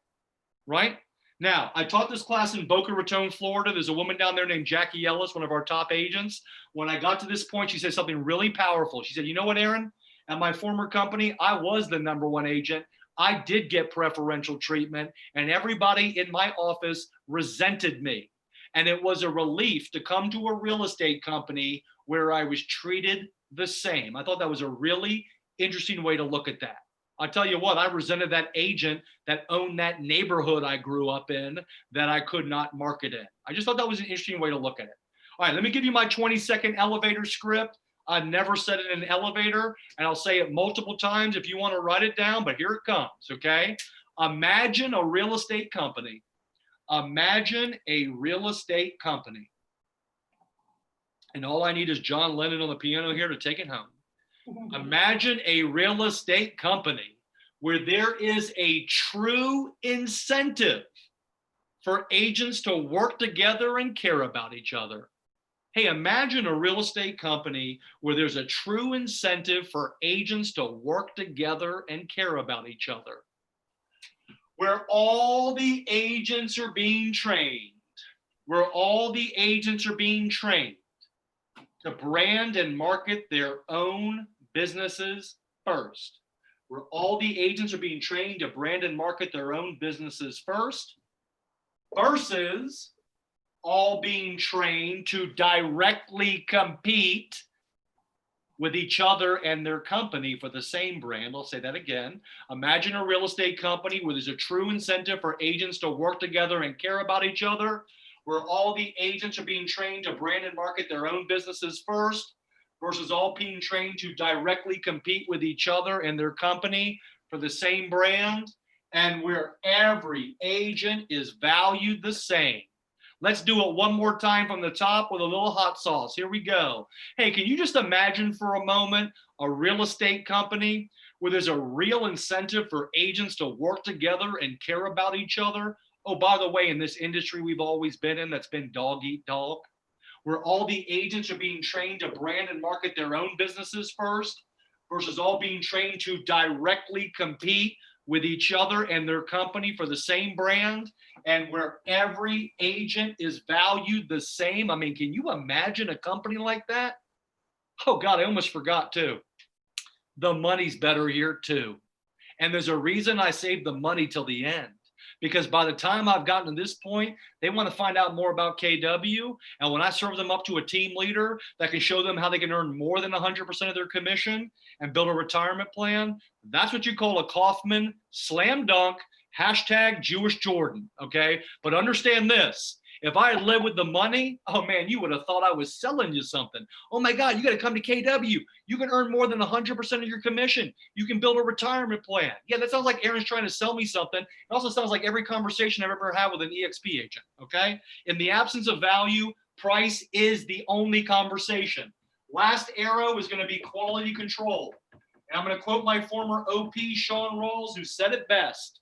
B: Right? Now, I taught this class in Boca Raton, Florida. There's a woman down there named Jackie Ellis, one of our top agents. When I got to this point, she said something really powerful. She said, you know what, Aaron? At my former company, I was the #1 agent. I did get preferential treatment, and everybody in my office resented me. And it was a relief to come to a real estate company where I was treated the same. I thought that was a really interesting way to look at that. I'll tell you what, I resented that agent that owned that neighborhood I grew up in that I could not market in. I just thought that was an interesting way to look at it. All right, let me give you my 20-second elevator script. I never said it in an elevator, and I'll say it multiple times if you want to write it down, but here it comes, okay? Imagine a real estate company. Imagine a real estate company. And all I need is John Lennon on the piano here to take it home. Imagine a real estate company where there is a true incentive for agents to work together and care about each other. Hey, imagine a real estate company where there's a true incentive for agents to work together and care about each other. Where all the agents are being trained, where all the agents are being trained to brand and market their own businesses first. Where all the agents are being trained to brand and market their own businesses first, versus all being trained to directly compete with each other and their company for the same brand. I'll say that again. Imagine a real estate company where there's a true incentive for agents to work together and care about each other, where all the agents are being trained to brand and market their own businesses first, versus all being trained to directly compete with each other and their company for the same brand, and where every agent is valued the same. Let's do it one more time from the top with a little hot sauce. Here we go. Hey, can you just imagine for a moment a real estate company where there's a real incentive for agents to work together and care about each other? Oh, by the way, in this industry we've always been in, that's been dog eat dog, where all the agents are being trained to brand and market their own businesses first, versus all being trained to directly compete with each other and their company for the same brand, and where every agent is valued the same. I mean, can you imagine a company like that? Oh God, I almost forgot too. The money's better here too. And there's a reason I saved the money till the end, because by the time I've gotten to this point, they want to find out more about KW. And when I serve them up to a team leader that can show them how they can earn more than 100% of their commission and build a retirement plan, that's what you call a Kaufman slam dunk, hashtag Jewish Jordan, okay? But understand this. If I had lived with the money, oh man, you would have thought I was selling you something. Oh my God, you got to come to KW. You can earn more than 100% of your commission. You can build a retirement plan. Yeah, that sounds like Aaron's trying to sell me something. It also sounds like every conversation I've ever had with an EXP agent, okay? In the absence of value, price is the only conversation. Last arrow is going to be quality control. And I'm going to quote my former OP, Sean Rawls, who said it best.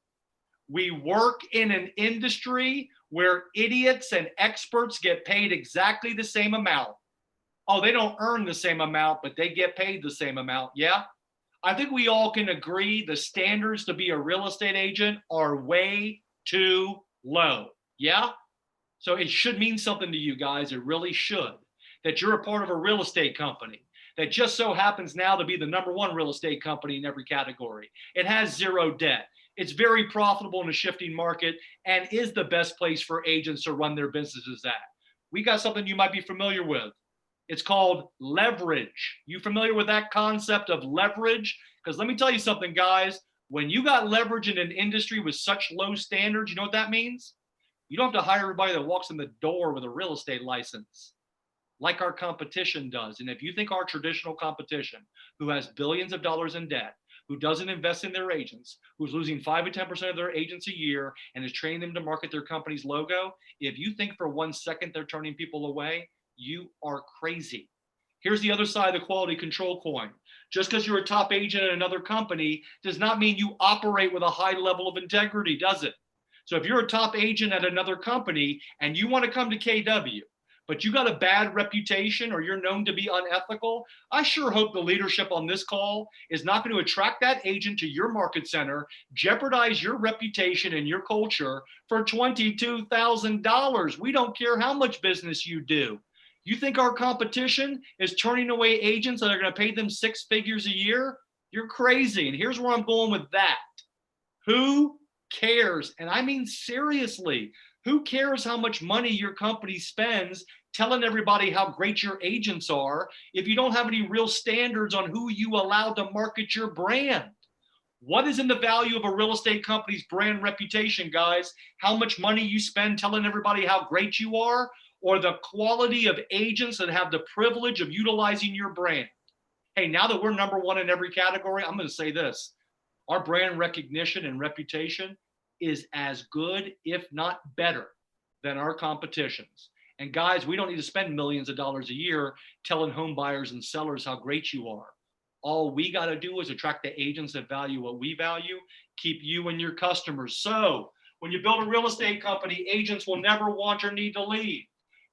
B: We work in an industry where idiots and experts get paid exactly the same amount. Oh, they don't earn the same amount, but they get paid the same amount. Yeah. I think we all can agree the standards to be a real estate agent are way too low. Yeah. So it should mean something to you guys. It really should. That you're a part of a real estate company that just so happens now to be the #1 real estate company in every category. It has zero debt. It's very profitable in a shifting market and is the best place for agents to run their businesses at. We got something you might be familiar with. It's called leverage. You familiar with that concept of leverage? Because let me tell you something, guys. When you got leverage in an industry with such low standards, you know what that means? You don't have to hire everybody that walks in the door with a real estate license, like our competition does. And if you think our traditional competition, who has billions of dollars in debt, who doesn't invest in their agents, who's losing 5 to 10% of their agents a year and is training them to market their company's logo, if you think for 1 second they're turning people away, you are crazy. Here's the other side of the quality control coin. Just because you're a top agent at another company does not mean you operate with a high level of integrity, does it? So if you're a top agent at another company and you want to come to KW, but you got a bad reputation or you're known to be unethical, I sure hope the leadership on this call is not going to attract that agent to your market center, jeopardize your reputation and your culture for $22,000. We don't care how much business you do. You think our competition is turning away agents that are going to pay them 6 figures a year? You're crazy. And here's where I'm going with that. Who cares? And I mean seriously. Who cares how much money your company spends telling everybody how great your agents are if you don't have any real standards on who you allow to market your brand? What is in the value of a real estate company's brand reputation, guys? How much money you spend telling everybody how great you are? or the quality of agents that have the privilege of utilizing your brand. Hey, now that we're number one in every category, I'm going to say this. Our brand recognition and reputation is as good, if not better, than our competitions. And guys, we don't need to spend millions of dollars a year telling home buyers and sellers how great you are. All we got to do is attract the agents that value what we value, keep you and your customers. So when you build a real estate company, agents will never want or need to leave.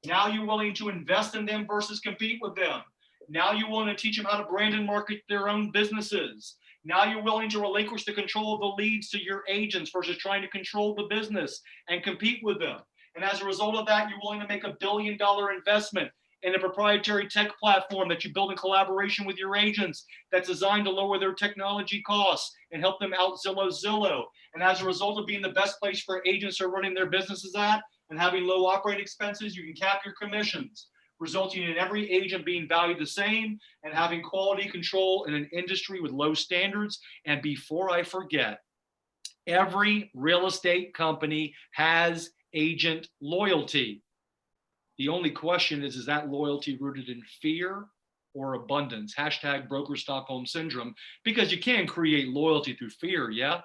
B: Now you're willing to invest in them versus compete with them. Now you're willing to teach them how to brand and market their own businesses. Now you're willing to relinquish the control of the leads to your agents versus trying to control the business and compete with them. And as a result of that, you're willing to make $1 billion investment in a proprietary tech platform that you build in collaboration with your agents that's designed to lower their technology costs and help them out Zillow. And as a result of being the best place for agents who are running their businesses at and having low operating expenses, you can cap your commissions, resulting in every agent being valued the same and having quality control in an industry with low standards. And before I forget, every real estate company has agent loyalty. The only question is that loyalty rooted in fear or abundance? Hashtag broker Stockholm syndrome, because you can create loyalty through fear, yeah?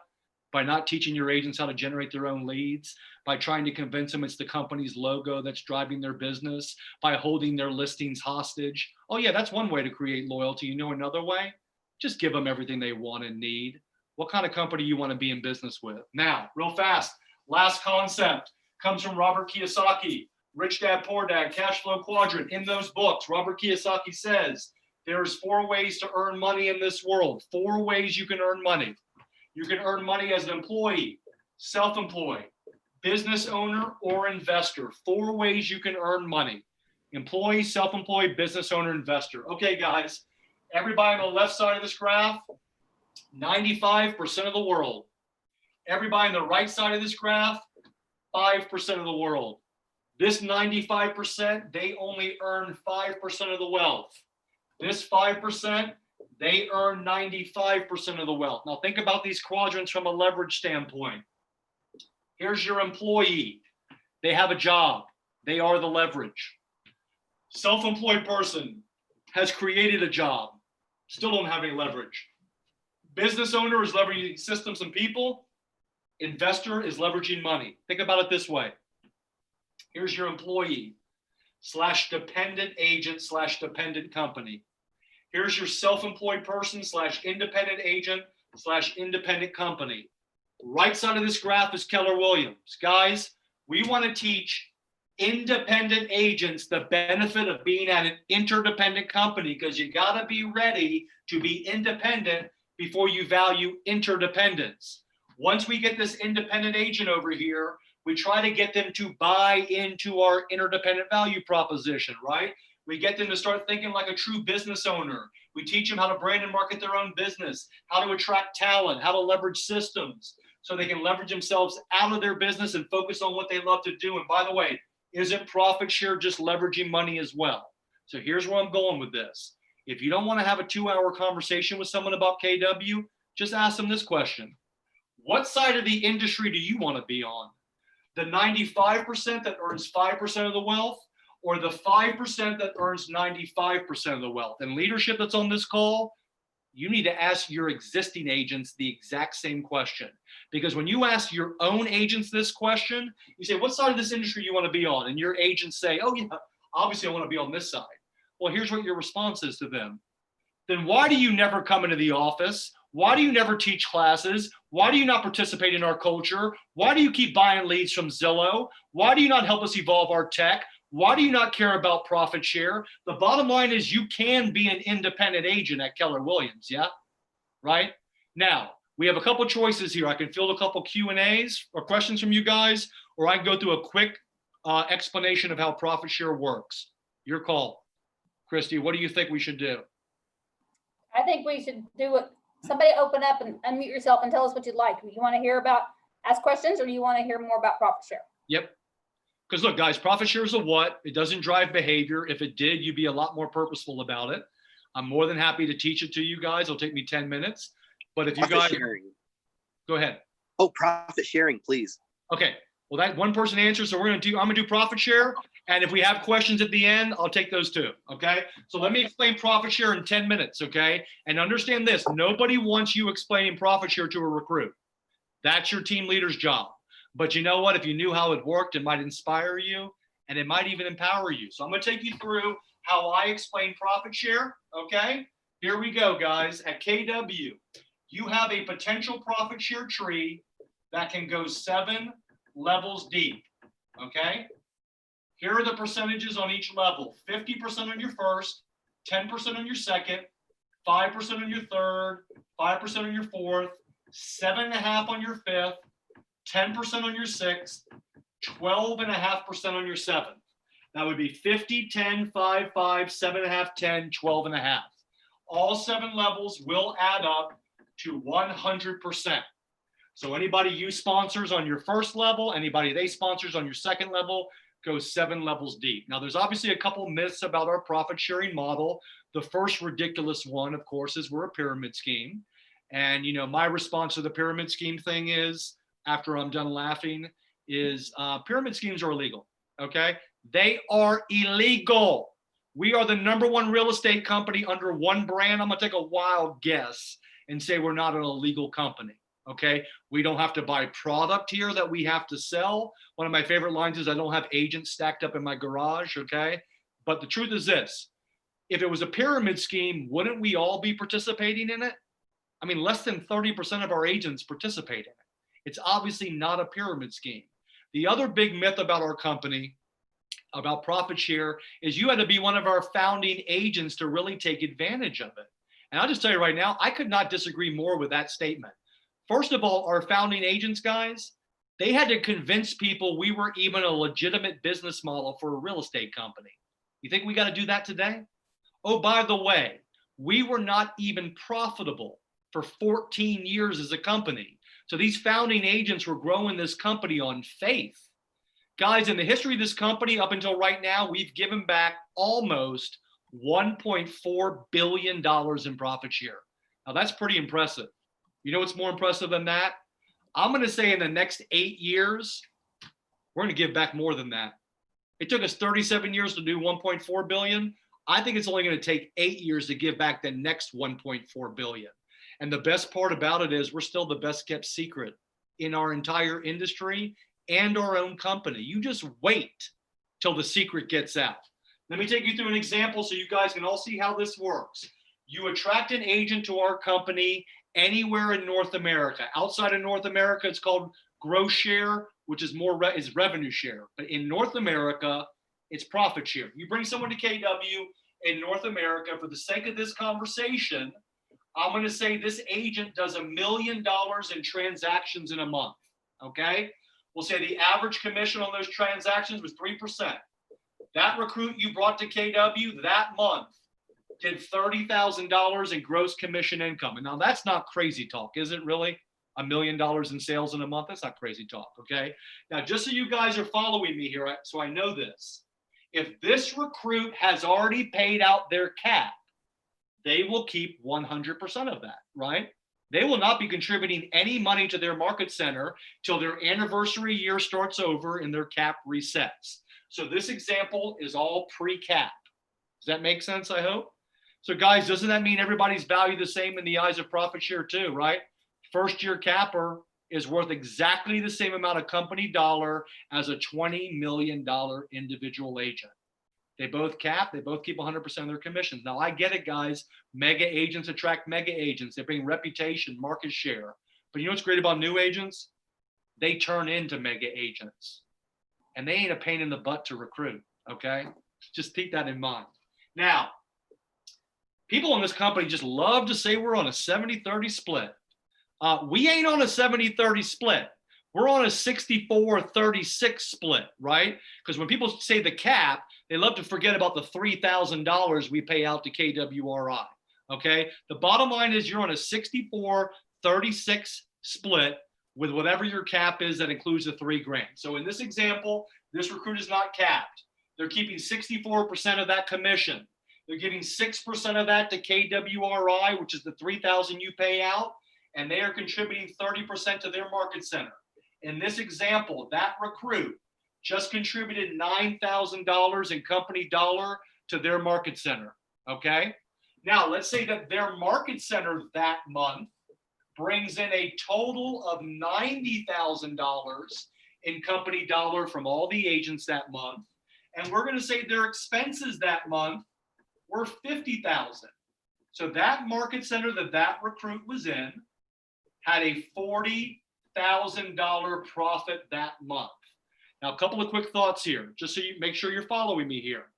B: By not teaching your agents how to generate their own leads, by trying to convince them it's the company's logo that's driving their business, by holding their listings hostage. Oh yeah, that's one way to create loyalty. You know another way? Just give them everything they want and need. What kind of company you want to be in business with? Now, real fast, last concept comes from Robert Kiyosaki, Rich Dad, Poor Dad, Cash Flow Quadrant. In those books, Robert Kiyosaki says, there's 4 ways to earn money in this world. 4 ways you can earn money. You can earn money as an employee, self-employed, business owner, or investor. 4 ways you can earn money. Employee, self-employed, business owner, investor. Okay, guys, everybody on the left side of this graph, 95% of the world. Everybody on the right side of this graph, 5% of the world. This 95%, they only earn 5% of the wealth. This 5%, they earn 95% of the wealth. Now think about these quadrants from a leverage standpoint. Here's your employee. They have a job. They are the leverage. Self-employed person has created a job. Still don't have any leverage. Business owner is leveraging systems and people. Investor is leveraging money. Think about it this way. Here's your employee / dependent agent / dependent company. Here's your self-employed person / independent agent / independent company. Right side of this graph is Keller Williams. Guys, we want to teach independent agents the benefit of being at an interdependent company, because you got to be ready to be independent before you value interdependence. Once we get this independent agent over here, we try to get them to buy into our interdependent value proposition, right? We get them to start thinking like a true business owner. We teach them how to brand and market their own business, how to attract talent, how to leverage systems so they can leverage themselves out of their business and focus on what they love to do. And by the way, isn't profit share just leveraging money as well? So here's where I'm going with this. If you don't want to have a 2-hour conversation with someone about KW, just ask them this question. What side of the industry do you want to be on? The 95% that earns 5% of the wealth, or the 5% that earns 95% of the wealth? And leadership that's on this call, you need to ask your existing agents the exact same question. Because when you ask your own agents this question, you say, what side of this industry you want to be on? And your agents say, oh yeah, obviously I want to be on this side. Well, here's what your response is to them. Then why do you never come into the office? Why do you never teach classes? Why do you not participate in our culture? Why do you keep buying leads from Zillow? Why do you not help us evolve our tech? Why do you not care about profit share? The bottom line is you can be an independent agent at Keller Williams, yeah? Right? Now, we have a couple choices here. I can field a couple Q&As or questions from you guys, or I can go through a quick explanation of how profit share works. Your call. Christy, what do you think we should do?
F: I think we should do it. Somebody open up and unmute yourself and tell us what you'd like. You want to hear about, ask questions, or do you want to hear more about profit share?
B: Yep. Because look, guys, profit share is a what. It doesn't drive behavior. If it did, you'd be a lot more purposeful about it. I'm more than happy to teach it to you guys. It'll take me 10 minutes. But if you guys,
G: sharing.
B: Go ahead.
G: Oh, profit sharing, please.
B: Okay. Well, that one person answers, so I'm gonna do profit share. And if we have questions at the end, I'll take those too, okay? So let me explain profit share in 10 minutes, okay? And understand this, nobody wants you explaining profit share to a recruit. That's your team leader's job. But you know what? If you knew how it worked, it might inspire you and it might even empower you. So I'm gonna take you through how I explain profit share, okay? Here we go, guys. At KW, you have a potential profit share tree that can go 7 levels deep, okay? Here are the percentages on each level. 50% on your first, 10% on your second, 5% on your third, 5% on your fourth, 7.5% on your fifth, 10% on your sixth, 12.5% on your seventh. That would be 50, 10, 5, 5, 7.5, 10, 12.5. All 7 levels will add up to 100%. So anybody you sponsors on your first level, anybody they sponsors on your second level, goes 7 levels deep. Now, there's obviously a couple myths about our profit sharing model. The first ridiculous one, of course, is we're a pyramid scheme. And, you know, my response to the pyramid scheme thing is, after I'm done laughing, is pyramid schemes are illegal, okay? They are illegal. We are the #1 real estate company under one brand. I'm gonna take a wild guess and say we're not an illegal company, okay? We don't have to buy product here that we have to sell. One of my favorite lines is I don't have agents stacked up in my garage, okay? But the truth is this, if it was a pyramid scheme, wouldn't we all be participating in it? I mean, less than 30% of our agents participate in it. It's obviously not a pyramid scheme. The other big myth about our company, about profit share, is you had to be one of our founding agents to really take advantage of it. And I'll just tell you right now, I could not disagree more with that statement. First of all, our founding agents, guys, they had to convince people we were even a legitimate business model for a real estate company. You think we got to do that today? Oh, by the way, we were not even profitable for 14 years as a company. So these founding agents were growing this company on faith. Guys, in the history of this company, up until right now, we've given back almost $1.4 billion in profit share. Now, that's pretty impressive. You know what's more impressive than that? I'm going to say in the next 8 years, we're going to give back more than that. It took us 37 years to do 1.4 billion. I think it's only going to take 8 years to give back the next 1.4 billion. And the best part about it is we're still the best kept secret in our entire industry and our own company. You just wait till the secret gets out. Let me take you through an example so you guys can all see how this works. You attract an agent to our company anywhere in North America. Outside of North America, it's called gross share, which is is revenue share. But in North America, it's profit share. You bring someone to KW in North America, for the sake of this conversation, I'm going to say this agent does $1 million in transactions in a month, okay? We'll say the average commission on those transactions was 3%. That recruit you brought to KW that month did $30,000 in gross commission income. And now that's not crazy talk, is it really? $1 million in sales in a month? That's not crazy talk, okay? Now, just so you guys are following me here, so I know this, if this recruit has already paid out their cap, they will keep 100% of that, right? They will not be contributing any money to their market center till their anniversary year starts over and their cap resets. So this example is all pre-cap. Does that make sense, I hope? So guys, doesn't that mean everybody's valued the same in the eyes of profit share too, right? First year capper is worth exactly the same amount of company dollar as a $20 million individual agent. They both cap, they both keep 100% of their commissions. Now I get it, guys. Mega agents attract mega agents. They bring reputation, market share. But you know what's great about new agents? They turn into mega agents. And they ain't a pain in the butt to recruit, okay? Just keep that in mind. Now, people in this company just love to say we're on a 70-30 split. We ain't on a 70-30 split. We're on a 64-36 split, right? Because when people say the cap, they love to forget about the $3,000 we pay out to KWRI, okay? The bottom line is you're on a 64-36 split with whatever your cap is that includes the $3,000. So in this example, this recruit is not capped. They're keeping 64% of that commission. They're giving 6% of that to KWRI, which is the $3,000 you pay out, and they are contributing 30% to their market center. In this example, that recruit just contributed $9,000 in company dollar to their market center, okay? Now, let's say that their market center that month brings in a total of $90,000 in company dollar from all the agents that month. And we're gonna say their expenses that month were $50,000. So that market center that recruit was in had a $40,000 profit that month. Now, a couple of quick thoughts here, just so you make sure you're following me here.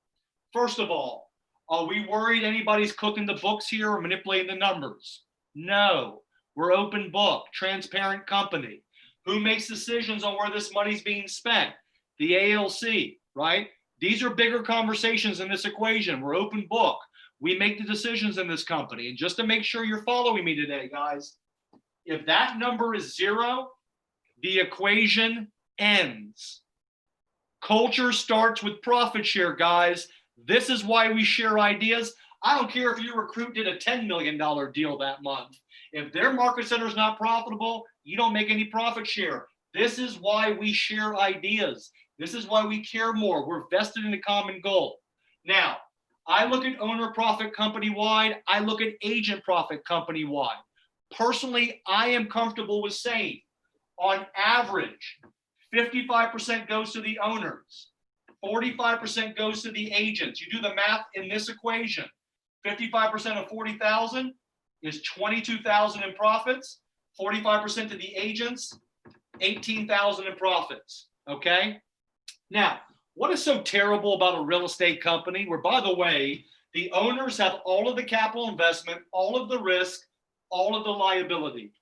B: First of all, are we worried anybody's cooking the books here or manipulating the numbers? No, we're open book, transparent company. Who makes decisions on where this money's being spent? The ALC, right? These are bigger conversations in this equation. We're open book. We make the decisions in this company. And just to make sure you're following me today, guys, if that number is 0, the equation ends. Culture starts with profit share, guys. This is why we share ideas. I don't care if your recruit did a $10 million deal that month. If their market center is not profitable, you don't make any profit share. This is why we share ideas. This is why we care more. We're vested in a common goal. Now, I look at owner profit company-wide. I look at agent profit company-wide. Personally, I am comfortable with saying, on average, 55% goes to the owners, 45% goes to the agents. You do the math in this equation. 55% of 40,000 is 22,000 in profits. 45% to the agents, 18,000 in profits. Okay. Now, what is so terrible about a real estate company where, by the way, the owners have all of the capital investment, all of the risk, all of the liability?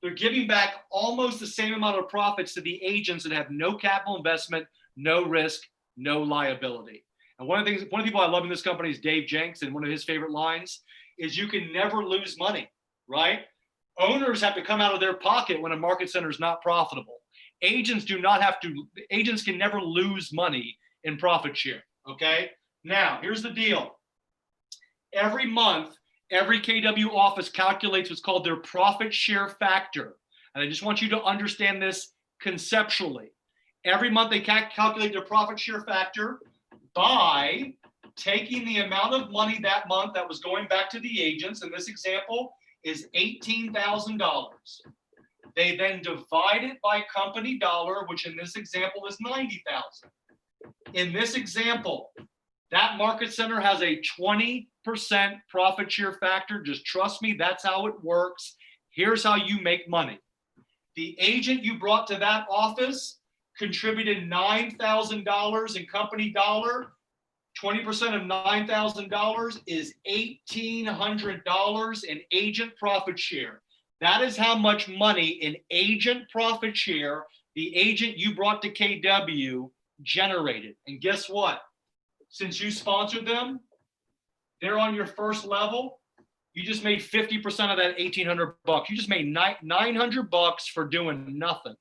B: They're giving back almost the same amount of profits to the agents that have no capital investment, no risk, no liability. And one of the people I love in this company is Dave Jenks, and one of his favorite lines is, you can never lose money, right? Owners have to come out of their pocket when a market center is not profitable. Agents do not have to. Agents can never lose money in profit share, okay? Now, here's the deal. Every month, every KW office calculates what's called their profit share factor. And I just want you to understand this conceptually. Every month they calculate their profit share factor by taking the amount of money that month that was going back to the agents. In this example is $18,000. They then divide it by company dollar, which in this example is 90,000. In this example, that market center has a 20% profit share factor. Just trust me, that's how it works. Here's how you make money. The agent you brought to that office contributed $9,000 in company dollar. 20% of $9,000 is $1,800 in agent profit share. That is how much money in agent profit share the agent you brought to KW generated. And guess what? Since you sponsored them, they're on your first level. You just made 50% of that $1,800. You just made $900 for doing nothing.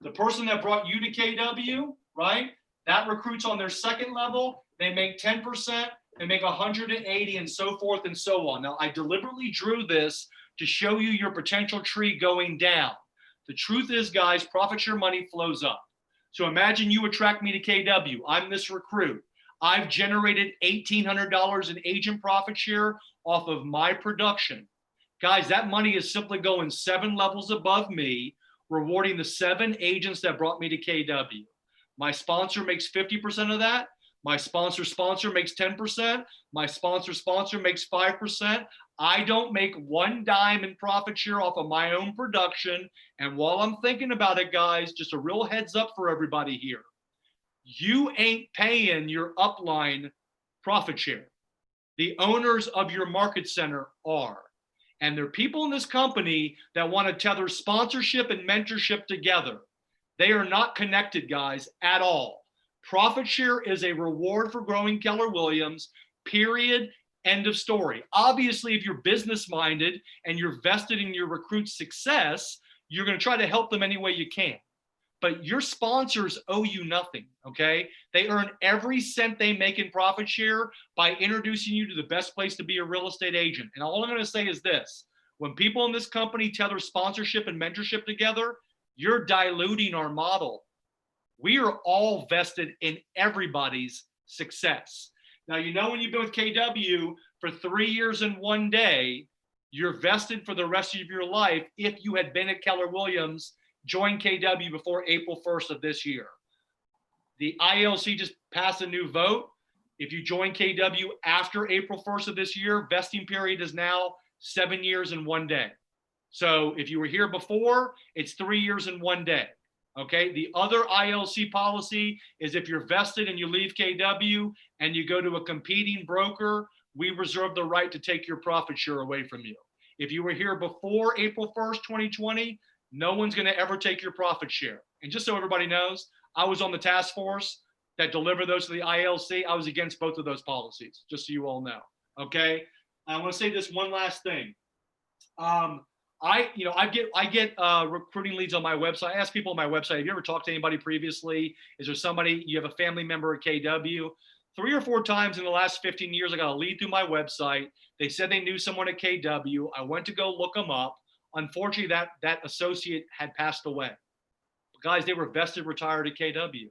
B: The person that brought you to KW, right? That recruits on their second level. They make 10%. They make 180, and so forth and so on. Now, I deliberately drew this to show you your potential tree going down. The truth is, guys, profit share money flows up. So imagine you attract me to KW. I'm this recruit. I've generated $1,800 in agent profit share off of my production. Guys, that money is simply going 7 levels above me, rewarding the 7 agents that brought me to KW. My sponsor makes 50% of that. My sponsor makes 10%. My sponsor makes 5%. I don't make 1 dime in profit share off of my own production. And while I'm thinking about it, guys, just a real heads up for everybody here. You ain't paying your upline profit share. The owners of your market center are. And there are people in this company that want to tether sponsorship and mentorship together. They are not connected, guys, at all. Profit share is a reward for growing Keller Williams, period, end of story. Obviously, if you're business minded and you're vested in your recruit's success, you're going to try to help them any way you can. But your sponsors owe you nothing, okay? They earn every cent they make in profit share by introducing you to the best place to be a real estate agent. And all I'm going to say is this: when people in this company tether sponsorship and mentorship together, You're diluting our model. We are all vested in everybody's success. Now, you know, when you've been with KW for 3 years and 1 day, you're vested for the rest of your life if you had been at Keller Williams, joined KW before April 1st of this year. The ILC just passed a new vote. If you join KW after April 1st of this year, vesting period is now 7 years and 1 day. So if you were here before, it's 3 years and 1 day. Okay. The other ILC policy is if you're vested and you leave KW and you go to a competing broker, we reserve the right to take your profit share away from you. If you were here before April 1st, 2020, no one's going to ever take your profit share. And just so everybody knows, I was on the task force that delivered those to the ILC. I was against both of those policies, just so you all know. Okay. I want to say this one last thing. I get recruiting leads on my website. I ask people on my website, have you ever talked to anybody previously? Is there somebody, you have a family member at KW? 3 or 4 times in the last 15 years, I got a lead through my website. They said they knew someone at KW. I went to go look them up. Unfortunately, that associate had passed away. But guys, they were vested retired at KW.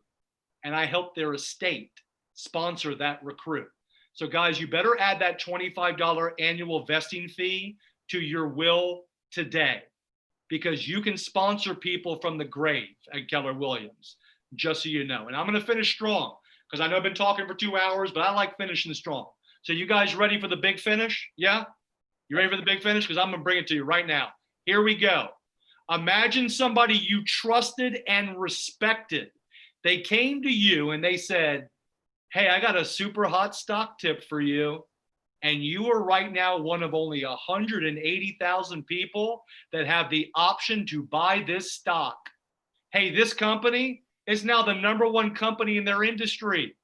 B: And I helped their estate sponsor that recruit. So guys, you better add that $25 annual vesting fee to your will today, because you can sponsor people from the grave at Keller Williams, just so you know. And I'm going to finish strong, because I know I've been talking for 2 hours, but I like finishing strong. So you guys ready for the big finish? Yeah? You ready for the big finish? Because I'm going to bring it to you right now. Here we go. Imagine somebody you trusted and respected. They came to you and they said, hey, I got a super hot stock tip for you. And you are right now one of only 180,000 people that have the option to buy this stock. Hey, this company is now the #1 company in their industry.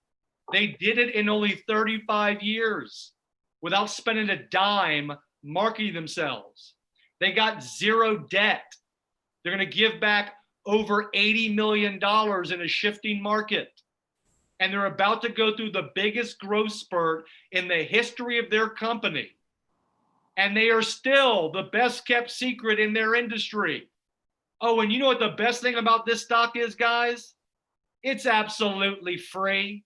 B: They did it in only 35 years without spending a dime marketing themselves. They got 0 debt. They're going to give back over $80 million in a shifting market. And they're about to go through the biggest growth spurt in the history of their company. And they are still the best kept secret in their industry. Oh, and you know what the best thing about this stock is, guys? It's absolutely free.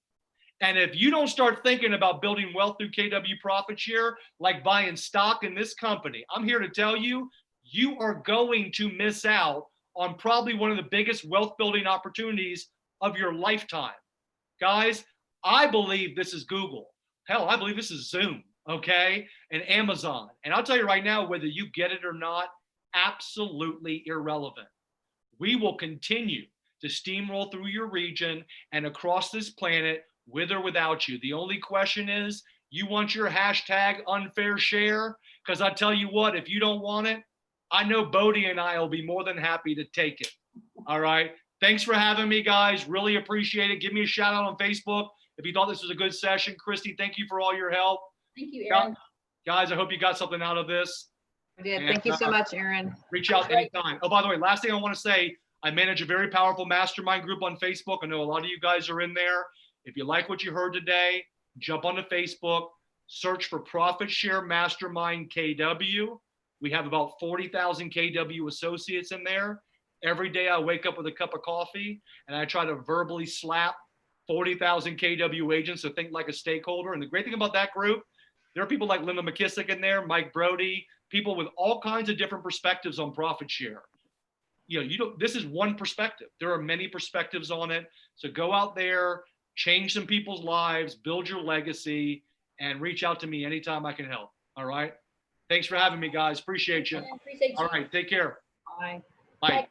B: And if you don't start thinking about building wealth through KW Profit Share, like buying stock in this company, I'm here to tell you, you are going to miss out on probably one of the biggest wealth building opportunities of your lifetime. Guys, I believe this is Google. Hell, I believe this is Zoom, okay? And Amazon. And I'll tell you right now, whether you get it or not, absolutely irrelevant. We will continue to steamroll through your region and across this planet with or without you. The only question is, you want your hashtag unfair share? Because I tell you what, if you don't want it, I know Bodie and I will be more than happy to take it. All right. Thanks for having me, guys. Really appreciate it. Give me a shout out on Facebook if you thought this was a good session. Christy, thank you for all your help.
F: Thank you, Aaron.
B: Guys, I hope you got something out of this.
D: I did.
B: And,
D: Thank you so much, Aaron.
B: Reach out anytime. Oh, by the way, last thing I want to say, I manage a very powerful mastermind group on Facebook. I know a lot of you guys are in there. If you like what you heard today, jump onto Facebook, search for Profit Share Mastermind KW. We have about 40,000 KW associates in there. Every day I wake up with a cup of coffee and I try to verbally slap 40,000 KW agents to think like a stakeholder. And the great thing about that group, there are people like Linda McKissick in there, Mike Brody, people with all kinds of different perspectives on profit share. This is one perspective. There are many perspectives on it. So go out there, change some people's lives, build your legacy, and reach out to me anytime I can help. All right. Thanks for having me, guys. Appreciate you.
F: Appreciate you.
B: All right. Take care.
D: Bye.
B: Bye.
F: Bye.